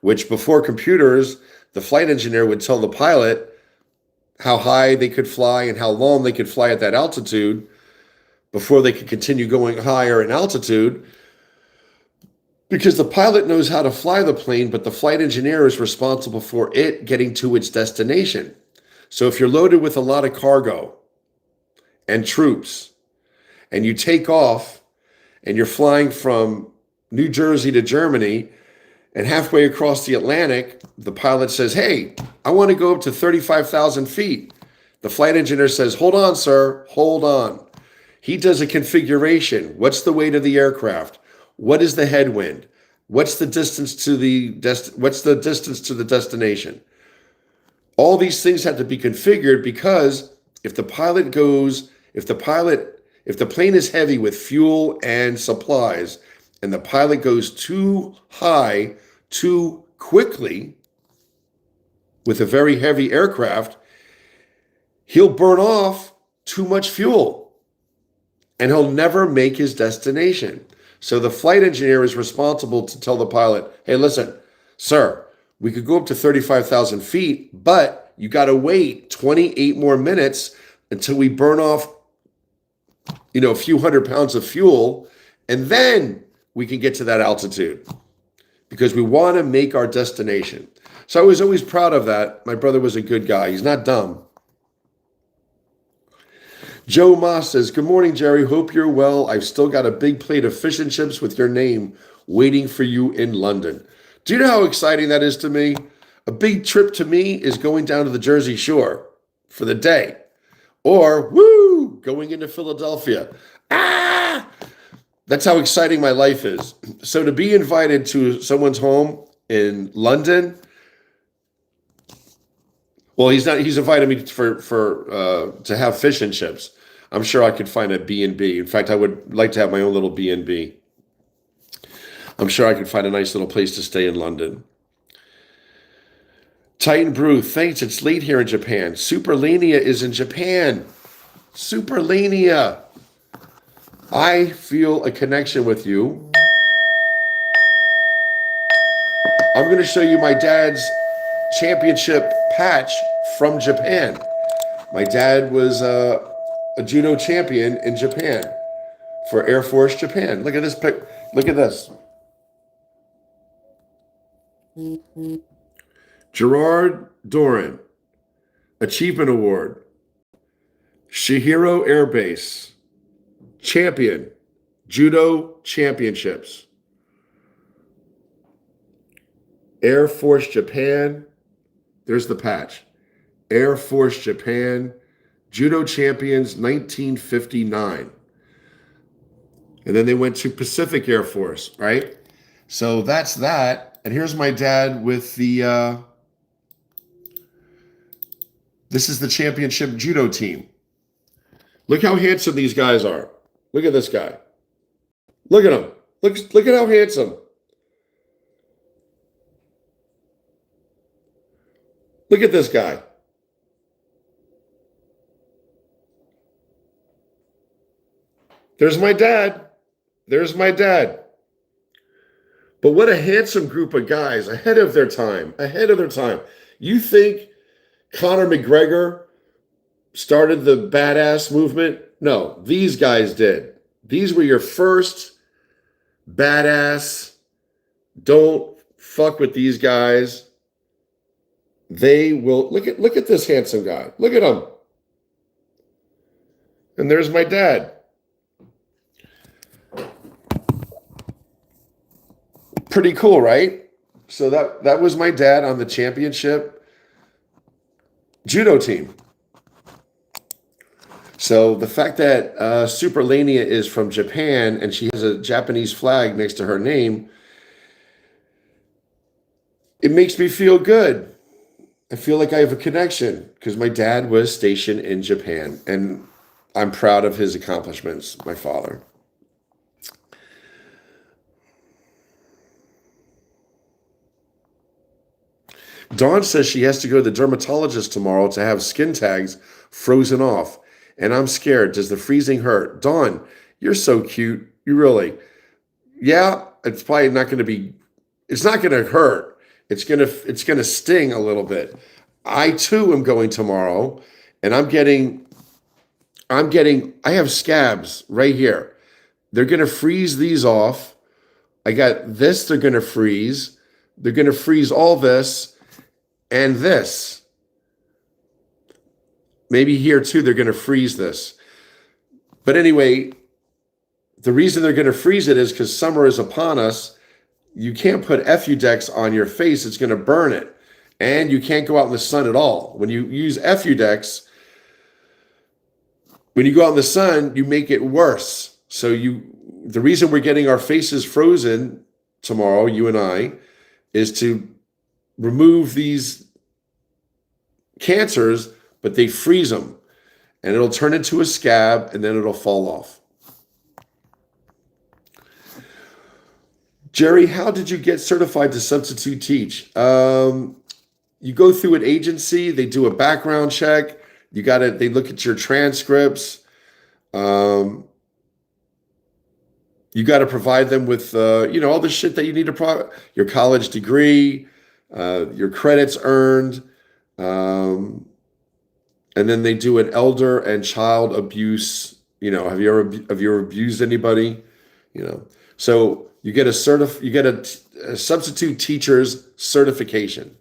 which before computers, the flight engineer would tell the pilot how high they could fly and how long they could fly at that altitude before they could continue going higher in altitude, because the pilot knows how to fly the plane, but the flight engineer is responsible for it getting to its destination. So if you're loaded with a lot of cargo and troops, and you take off and you're flying from New Jersey to Germany, and halfway across the Atlantic, the pilot says, "Hey, I want to go up to 35,000 feet. The flight engineer says, "Hold on, sir, hold on." He does a configuration. What's the weight of the aircraft? What is the headwind? What's the distance to the destination? All these things have to be configured, because if the plane is heavy with fuel and supplies, and the pilot goes too high too quickly with a very heavy aircraft, he'll burn off too much fuel and he'll never make his destination. So the flight engineer is responsible to tell the pilot, "Hey, listen, sir, we could go up to 35,000 feet, but you got to wait 28 more minutes until we burn off, a few hundred pounds of fuel, and then we can get to that altitude, because we want to make our destination." So I was always proud of that. My brother was a good guy. He's not dumb. Joe Moss says, "Good morning, Jerry. Hope you're well. I've still got a big plate of fish and chips with your name waiting for you in London." Do you know how exciting that is to me? A big trip to me is going down to the Jersey Shore for the day, or going into Philadelphia. That's how exciting my life is. So to be invited to someone's home in London, well, he's invited me to have fish and chips. I'm sure I could find a B&B. In fact, I would like to have my own little B&B. I'm sure I could find a nice little place to stay in London. Titan Brew, thanks. It's late here in Japan. Superlania is in Japan. Superlania. I feel a connection with you. I'm going to show you my dad's championship patch from Japan. My dad was a judo champion in Japan for Air Force Japan. Look at this. Look at this. Gerard Doran, Achievement Award, Shihiro Air Base, champion, Judo Championships, Air Force Japan. There's the patch. Air Force Japan, Judo Champions 1959. And then they went to Pacific Air Force, right? So that's that. And here's my dad with the, this is the championship judo team. Look how handsome these guys are. Look at this guy. Look at him. Look at how handsome. Look at this guy. There's my dad. There's my dad. But what a handsome group of guys, ahead of their time. Ahead of their time. You think Conor McGregor started the badass movement? No, these guys did. These were your first badass. Don't fuck with these guys. They will look at this handsome guy. Look at him. And there's my dad. Pretty cool, right? So that was my dad on the championship judo team. So the fact that Superlania is from Japan and she has a Japanese flag next to her name, it makes me feel good. I feel like I have a connection because my dad was stationed in Japan and I'm proud of his accomplishments, my father. Dawn says she has to go to the dermatologist tomorrow to have skin tags frozen off. And I'm scared. Does the freezing hurt? Dawn, you're so cute. You really. Yeah, it's probably not going to be, it's not going to hurt. It's going to sting a little bit. I too am going tomorrow and I have scabs right here. They're going to freeze these off. I got this, they're going to freeze. They're going to freeze all this and this. Maybe here too, they're going to freeze this. But anyway, the reason they're going to freeze it is because summer is upon us. You can't put Effudex on your face. It's going to burn it. And you can't go out in the sun at all. When you use Effudex, when you go out in the sun, you make it worse. So the reason we're getting our faces frozen tomorrow, you and I, is to remove these cancers, but they freeze them. And it'll turn into a scab, and then it'll fall off. Jerry, how did you get certified to substitute teach? You go through an agency, they do a background check, they look at your transcripts. You got to provide them with, all the shit that you need to provide, your college degree, your credits earned. And then they do an elder and child abuse. Have you ever abused anybody? So you get a substitute teacher's certification.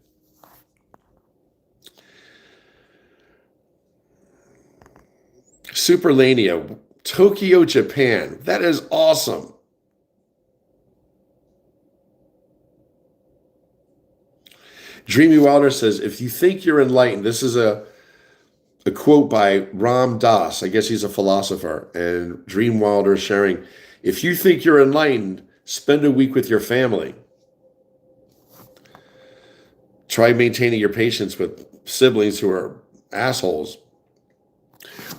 Superlania, Tokyo, Japan. That is awesome. Dreamy Wilder says, if you think you're enlightened, this is a quote by Ram Dass. I guess he's a philosopher. And Dream Wilder is sharing, if you think you're enlightened, spend a week with your family. Try maintaining your patience with siblings who are assholes.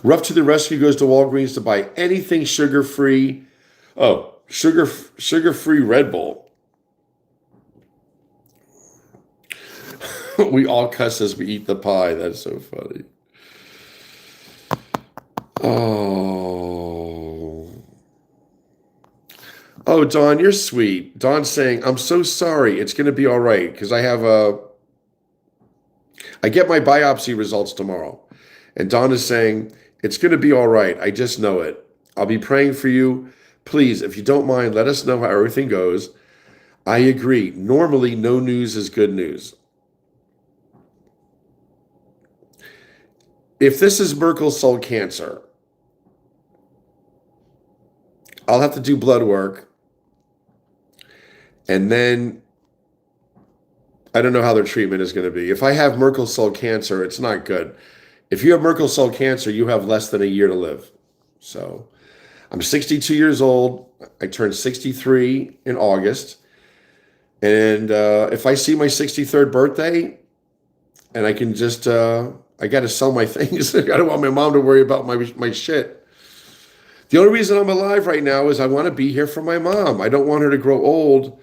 Rough to the Rescue goes to Walgreens to buy anything sugar-free. Oh, sugar-free Red Bull. We all cuss as we eat the pie. That's so funny. Oh, Dawn, you're sweet. Dawn's saying, I'm so sorry. It's going to be all right because I get my biopsy results tomorrow. And Dawn is saying, it's going to be all right. I just know it. I'll be praying for you. Please, if you don't mind, let us know how everything goes. I agree. Normally, no news is good news. If this is Merkel cell cancer, I'll have to do blood work. And then I don't know how their treatment is going to be. If I have Merkel cell cancer, it's not good. If you have Merkel cell cancer, you have less than a year to live. So I'm 62 years old. I turned 63 in August. And if I see my 63rd birthday and I can just, I got to sell my things. I don't want my mom to worry about my shit. The only reason I'm alive right now is I want to be here for my mom. I don't want her to grow old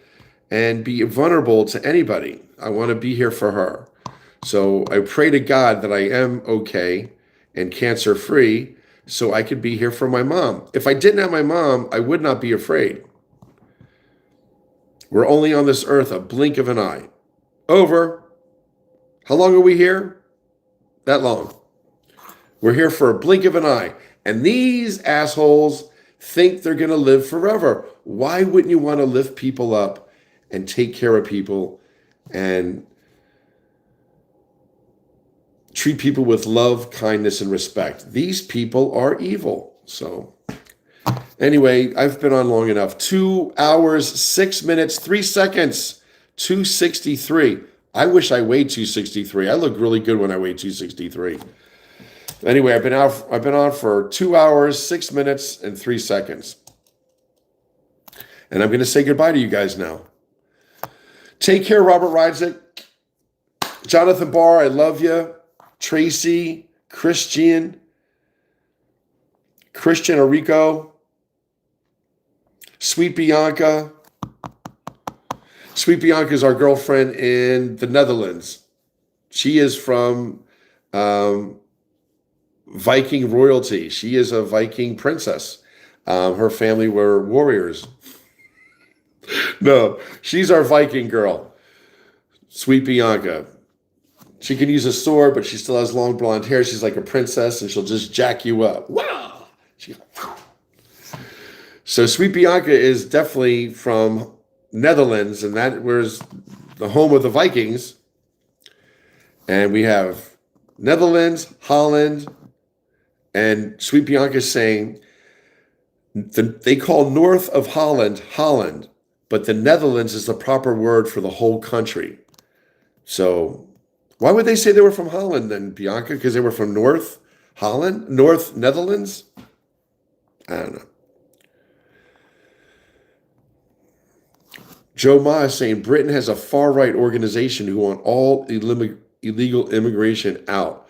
and be vulnerable to anybody. I want to be here for her. So I pray to God that I am okay and cancer free so I could be here for my mom. If I didn't have my mom, I would not be afraid. We're only on this earth a blink of an eye. Over. How long are we here? That long. We're here for a blink of an eye. And these assholes think they're going to live forever. Why wouldn't you want to lift people up and take care of people and treat people with love, kindness, and respect? These people are evil. So anyway, I've been on long enough. 2 hours, 6 minutes, 3 seconds, 2:63. I wish I weighed 263. I look really good when I weigh 263. Anyway, I've been on for 2 hours, 6 minutes, and 3 seconds. And I'm going to say goodbye to you guys now. Take care, Robert Rydzik. Jonathan Barr, I love you. Tracy, Christian Orico, Sweet Bianca. Sweet Bianca is our girlfriend in the Netherlands. She is from Viking royalty. She is a Viking princess. Her family were warriors. No, she's our Viking girl. Sweet Bianca. She can use a sword, but she still has long blonde hair. She's like a princess, and she'll just jack you up. Wow! So Sweet Bianca is definitely from Netherlands, and that was the home of the Vikings. And we have Netherlands, Holland, and Sweet Bianca is saying they call north of Holland, Holland, but the Netherlands is the proper word for the whole country. So why would they say they were from Holland then, Bianca? Because they were from North Holland? North Netherlands? I don't know. Joe Ma is saying Britain has a far-right organization who want all illegal immigration out.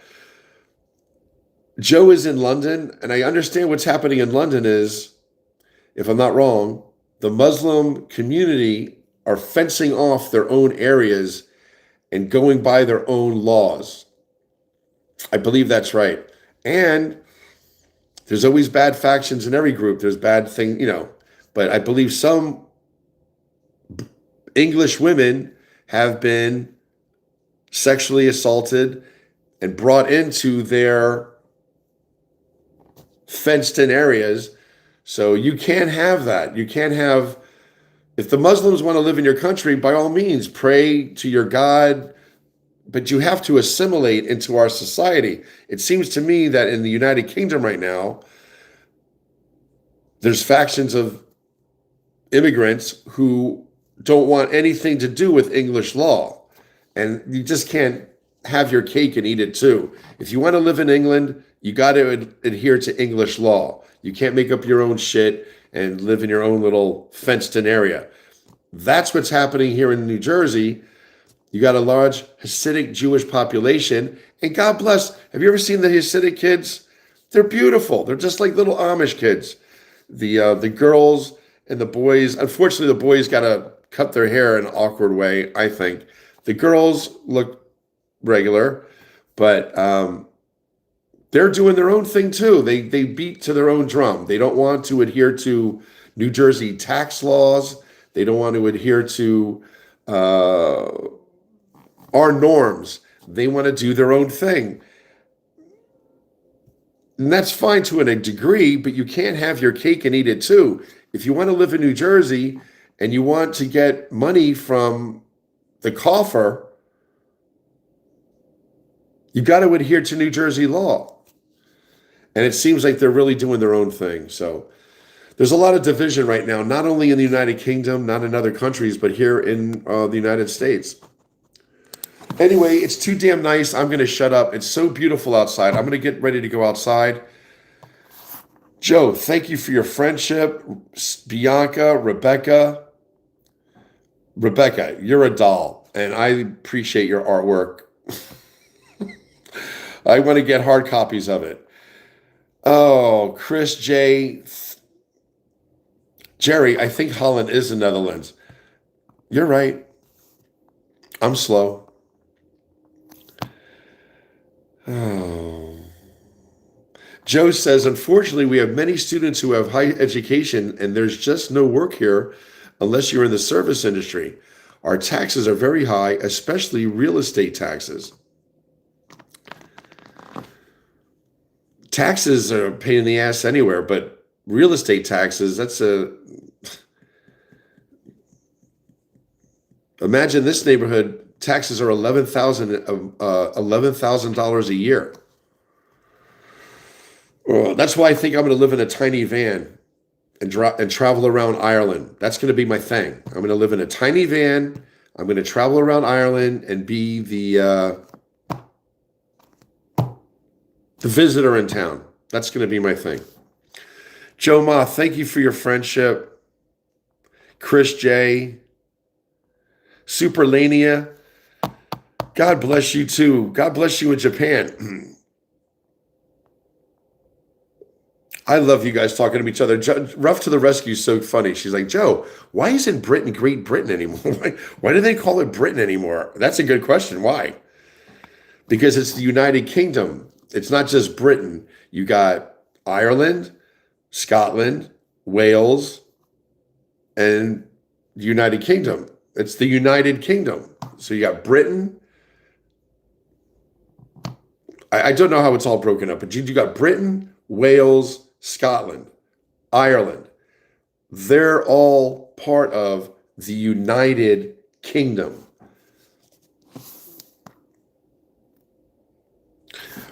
Joe is in London, and I understand what's happening in London is, if I'm not wrong, the Muslim community are fencing off their own areas and going by their own laws. I believe that's right. And there's always bad factions in every group. There's bad thing, but I believe some English women have been sexually assaulted and brought into their fenced-in areas. So you can't have that. You can't have, if the Muslims want to live in your country, by all means, pray to your God, but you have to assimilate into our society. It seems to me that in the United Kingdom right now, there's factions of immigrants who don't want anything to do with English law. And you just can't have your cake and eat it too. If you want to live in England, you got to adhere to English law. You can't make up your own shit and live in your own little fenced-in area. That's what's happening here in New Jersey. You got a large Hasidic Jewish population, and God bless. Have you ever seen the Hasidic kids? They're beautiful. They're just like little Amish kids. The girls and the boys. Unfortunately, the boys got to cut their hair in an awkward way, I think. The girls look regular, but they're doing their own thing too. They beat to their own drum. They don't want to adhere to New Jersey tax laws. They don't want to adhere to our norms. They want to do their own thing. And that's fine to a degree, but you can't have your cake and eat it too. If you want to live in New Jersey and you want to get money from the coffer, you got to adhere to New Jersey law. And it seems like they're really doing their own thing. So there's a lot of division right now, not only in the United Kingdom, not in other countries, but here in the United States. Anyway, it's too damn nice. I'm going to shut up. It's so beautiful outside. I'm going to get ready to go outside. Joe, thank you for your friendship. Bianca, Rebecca, you're a doll, and I appreciate your artwork. I want to get hard copies of it. Oh, Chris J. Jerry, I think Holland is the Netherlands. You're right. I'm slow. Oh. Joe says, unfortunately, we have many students who have high education, and there's just no work here unless you're in the service industry. Our taxes are very high, especially real estate taxes. Taxes are a pain in the ass anywhere, but real estate taxes, that's a... Imagine this neighborhood, taxes are $11,000 a year. That's why I think I'm going to live in a tiny van and travel around Ireland. That's going to be my thing. I'm going to live in a tiny van. I'm going to travel around Ireland and be the visitor in town. That's going to be my thing. Joe Ma, thank you for your friendship. Chris J. Superlania, God bless you too. God bless you in Japan. I love you guys talking to each other. Rough to the Rescue is so funny. She's like, Joe, why isn't Britain Great Britain anymore? Why do they call it Britain anymore? That's a good question. Why? Because it's the United Kingdom. It's not just Britain. You got Ireland, Scotland, Wales, and the United Kingdom. It's the United Kingdom. So you got Britain. I don't know how it's all broken up, but you got Britain, Wales, Scotland, Ireland. They're all part of the United Kingdom.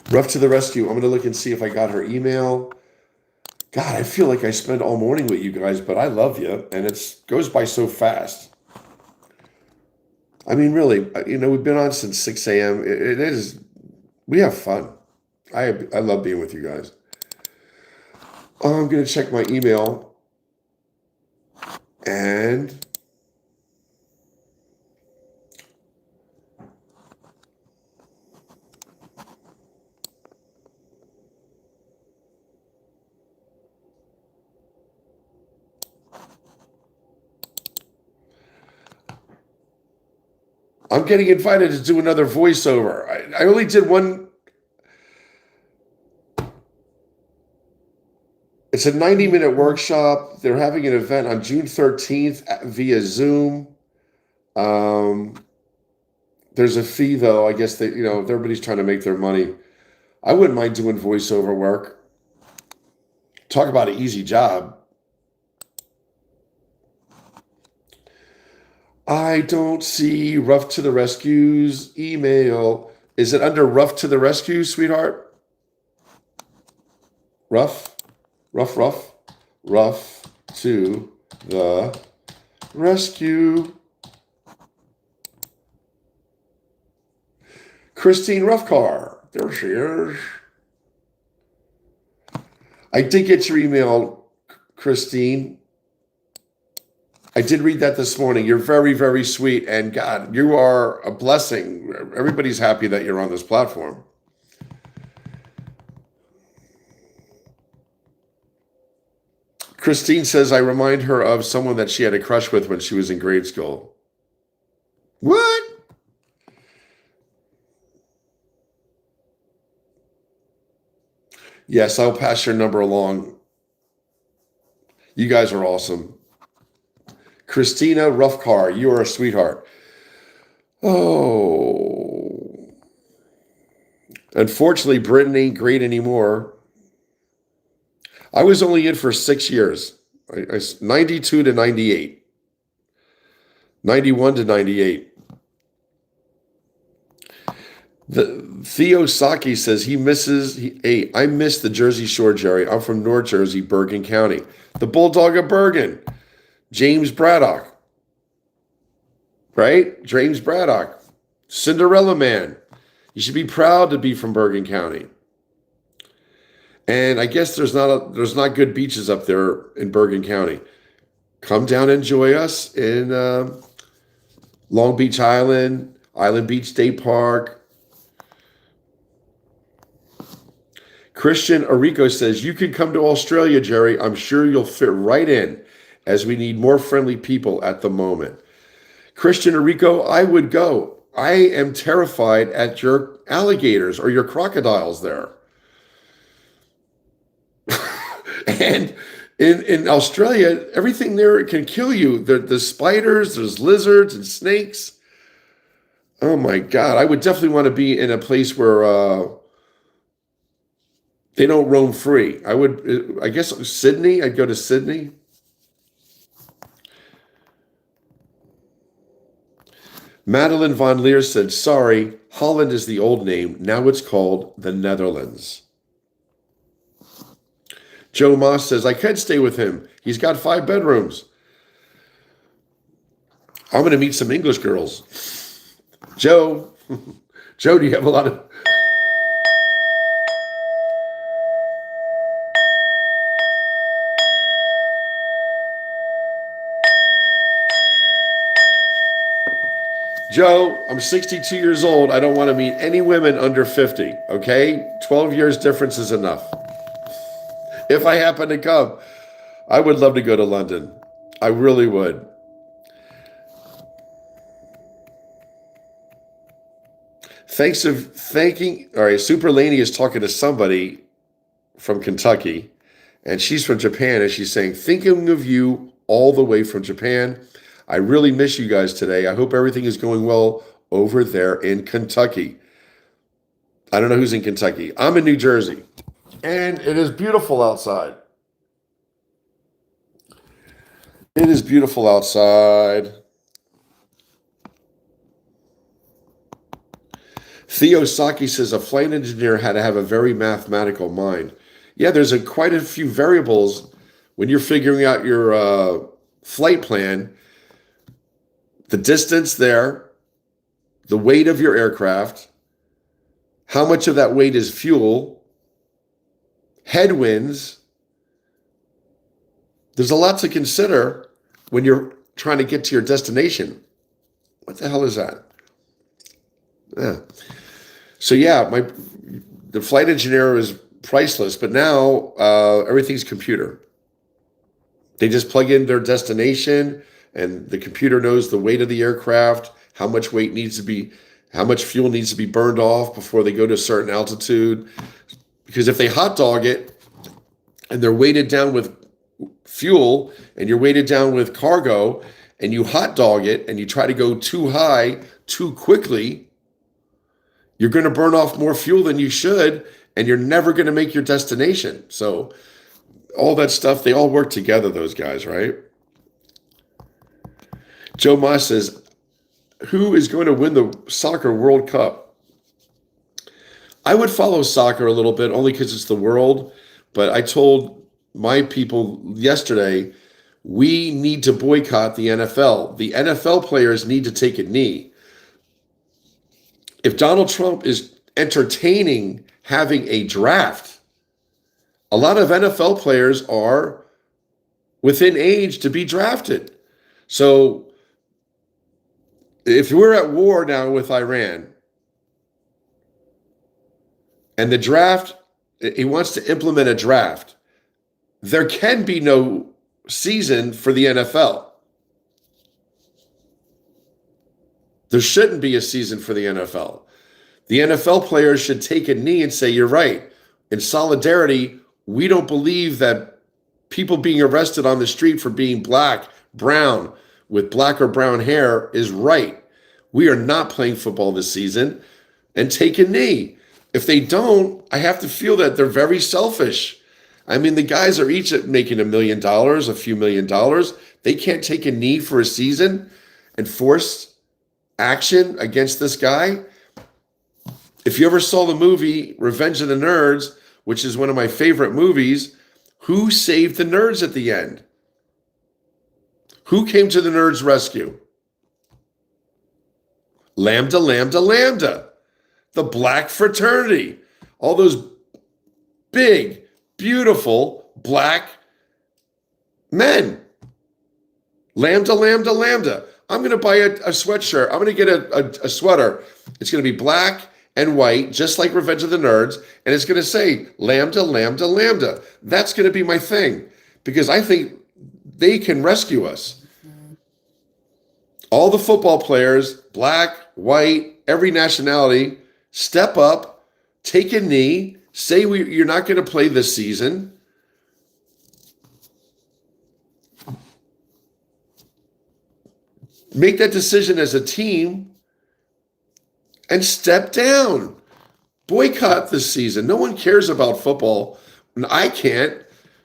Rough to the Rescue. I'm going to look and see if I got her email. God, I feel like I spend all morning with you guys, but I love you, and it goes by so fast. I mean, really, we've been on since 6 a.m. It is, we have fun. I love being with you guys. I'm going to check my email, and I'm getting invited to do another voiceover. I only did one. It's a 90-minute workshop. They're having an event on June 13th via Zoom. There's a fee, though. I guess everybody's trying to make their money. I wouldn't mind doing voiceover work. Talk about an easy job. I don't see Rough to the Rescue's email. Is it under Rough to the Rescue, sweetheart? Rough to the Rescue. Christine Roughcar. There she is. I did get your email, Christine. I did read that this morning. You're very, very sweet. And God, you are a blessing. Everybody's happy that you're on this platform. Christine says, I remind her of someone that she had a crush with when she was in grade school. What? Yes, I'll pass your number along. You guys are awesome. Christina Roughcar, you are a sweetheart. Oh. Unfortunately, Britain ain't great anymore. I was only in for 6 years. 92 to 98. 91 to 98. Theo Saki says I miss the Jersey Shore, Jerry. I'm from North Jersey, Bergen County. The Bulldog of Bergen. James Braddock. Right? James Braddock. Cinderella Man. You should be proud to be from Bergen County. And I guess there's not good beaches up there in Bergen County. Come down and enjoy us in Long Beach Island, Island Beach State Park. Christian Arico says, you can come to Australia, Jerry. I'm sure you'll fit right in, as we need more friendly people at the moment. Christian Arico, I would go. I am terrified at your alligators or your crocodiles there. And in Australia, everything there can kill you. There's spiders, there's lizards and snakes. Oh my God. I would definitely want to be in a place where they don't roam free. I guess Sydney, I'd go to Sydney. Madeline von Leer said, sorry, Holland is the old name. Now it's called the Netherlands. Joe Moss says, I could stay with him. He's got 5 bedrooms. I'm going to meet some English girls. Joe, Joe, do you have a lot of... Joe, I'm 62 years old. I don't want to meet any women under 50, okay? 12 years difference is enough. If I happen to come, I would love to go to London. I really would. All right, Super Laney is talking to somebody from Kentucky, and she's from Japan, and she's saying, thinking of you all the way from Japan. I really miss you guys today. I hope everything is going well over there in Kentucky. I don't know who's in Kentucky. I'm in New Jersey, and it is beautiful outside. It is beautiful outside. Theo Saki says a flight engineer had to have a very mathematical mind. Yeah, there's quite a few variables when you're figuring out your flight plan. The distance there, the weight of your aircraft, how much of that weight is fuel, headwinds. There's a lot to consider when you're trying to get to your destination. What the hell is that? Yeah. So yeah, the flight engineer is priceless, but now everything's computer. They just plug in their destination, and the computer knows the weight of the aircraft, how much fuel needs to be burned off before they go to a certain altitude. Because if they hot dog it and they're weighted down with fuel and you're weighted down with cargo and you hot dog it and you try to go too high too quickly, you're going to burn off more fuel than you should, and you're never going to make your destination. So all that stuff, they all work together, those guys, right? Joe Moss says, who is going to win the soccer World Cup? I would follow soccer a little bit, only because it's the world. But I told my people yesterday, we need to boycott the NFL. The NFL players need to take a knee. If Donald Trump is entertaining having a draft, a lot of NFL players are within age to be drafted. So if we're at war now with Iran and the draft, he wants to implement a draft, there can be no season for the NFL. There shouldn't be a season for the NFL. The NFL players should take a knee and say, you're right. In solidarity, we don't believe that people being arrested on the street for being black, brown, with black or brown hair is right. We are not playing football this season, and take a knee. If they don't, I have to feel that they're very selfish. I mean, the guys are each making $1 million, a few $1 million. They can't take a knee for a season and force action against this guy. If you ever saw the movie Revenge of the Nerds, which is one of my favorite movies, who saved the nerds at the end? Who came to the nerds' rescue? Lambda, Lambda, Lambda. The black fraternity. All those big, beautiful black men. Lambda, Lambda, Lambda. I'm going to buy a sweatshirt. I'm going to get a sweater. It's going to be black and white, just like Revenge of the Nerds. And it's going to say Lambda, Lambda, Lambda. That's going to be my thing, because I think they can rescue us. All the football players, black, white, every nationality, step up, take a knee, say you're not going to play this season. Make that decision as a team and step down. Boycott this season. No one cares about football. And I can't.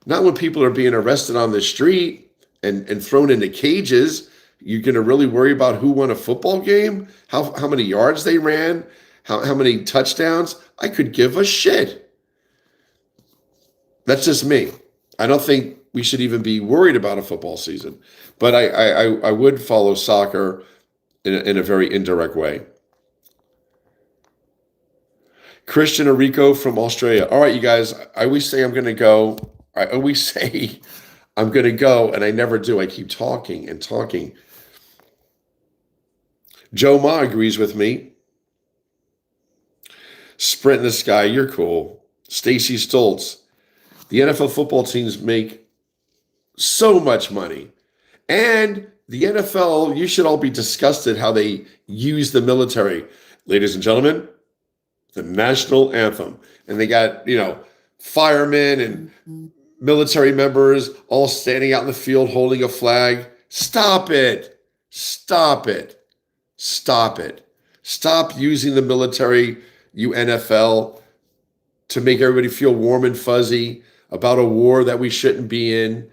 Not when people are being arrested on the street and thrown into cages. You're going to really worry about who won a football game? How many yards they ran? How many touchdowns? I could give a shit. That's just me. I don't think we should even be worried about a football season. But I would follow soccer in a very indirect way. Christian Arico from Australia. All right, you guys, I always say I'm going to go. I always say I'm going to go, and I never do. I keep talking and talking. Joe Ma agrees with me. Sprint in the sky, you're cool. Stacy Stoltz. The NFL football teams make so much money. And the NFL, you should all be disgusted how they use the military. Ladies and gentlemen, the national anthem. And they got, firemen and military members all standing out in the field holding a flag. Stop it. Stop it. Stop it. Stop using the military, you NFL, to make everybody feel warm and fuzzy about a war that we shouldn't be in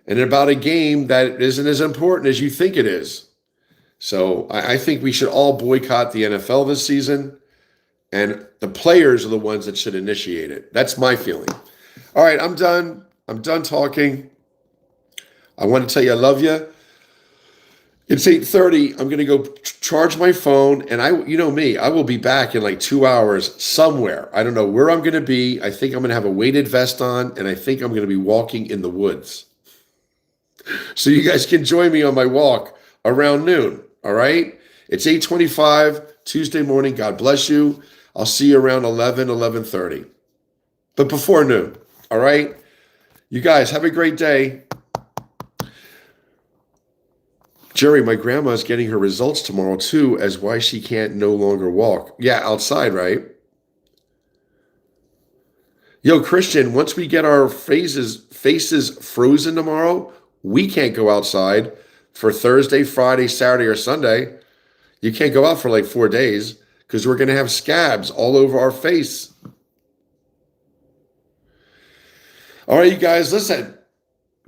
and about a game that isn't as important as you think it is. So I think we should all boycott the NFL this season, and the players are the ones that should initiate it. That's my feeling. All right, I'm done. I'm done talking. I want to tell you I love you. It's 8:30. I'm going to go charge my phone, and you know me, I will be back in like 2 hours somewhere. I don't know where I'm going to be. I think I'm going to have a weighted vest on, and I think I'm going to be walking in the woods. So you guys can join me on my walk around noon, all right? It's 8:25, Tuesday morning. God bless you. I'll see you around 11:30. But before noon, all right? You guys have a great day. Jerry, my grandma's getting her results tomorrow too, as why she can't no longer walk. Yeah, outside, right? Yo, Christian, once we get our faces frozen tomorrow, we can't go outside for Thursday, Friday, Saturday, or Sunday. You can't go out for like 4 days because we're going to have scabs all over our face. All right, you guys, listen.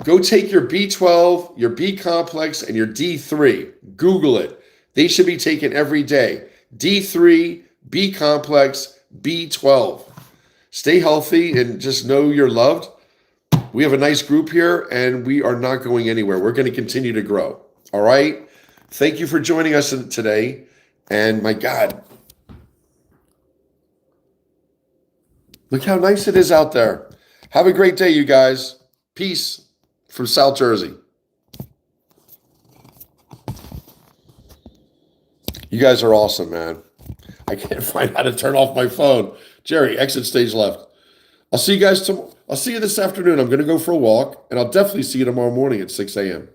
Go take your B12, your B complex, and your D3. Google it. They should be taken every day. D3, B complex, B12. Stay healthy and just know you're loved. We have a nice group here, and we are not going anywhere. We're going to continue to grow. All right? Thank you for joining us today. And my God, look how nice it is out there. Have a great day, you guys. Peace from South Jersey. You guys are awesome, man. I can't find how to turn off my phone. Jerry, exit stage left. I'll see you guys tomorrow. I'll see you this afternoon. I'm going to go for a walk, and I'll definitely see you tomorrow morning at 6 a.m.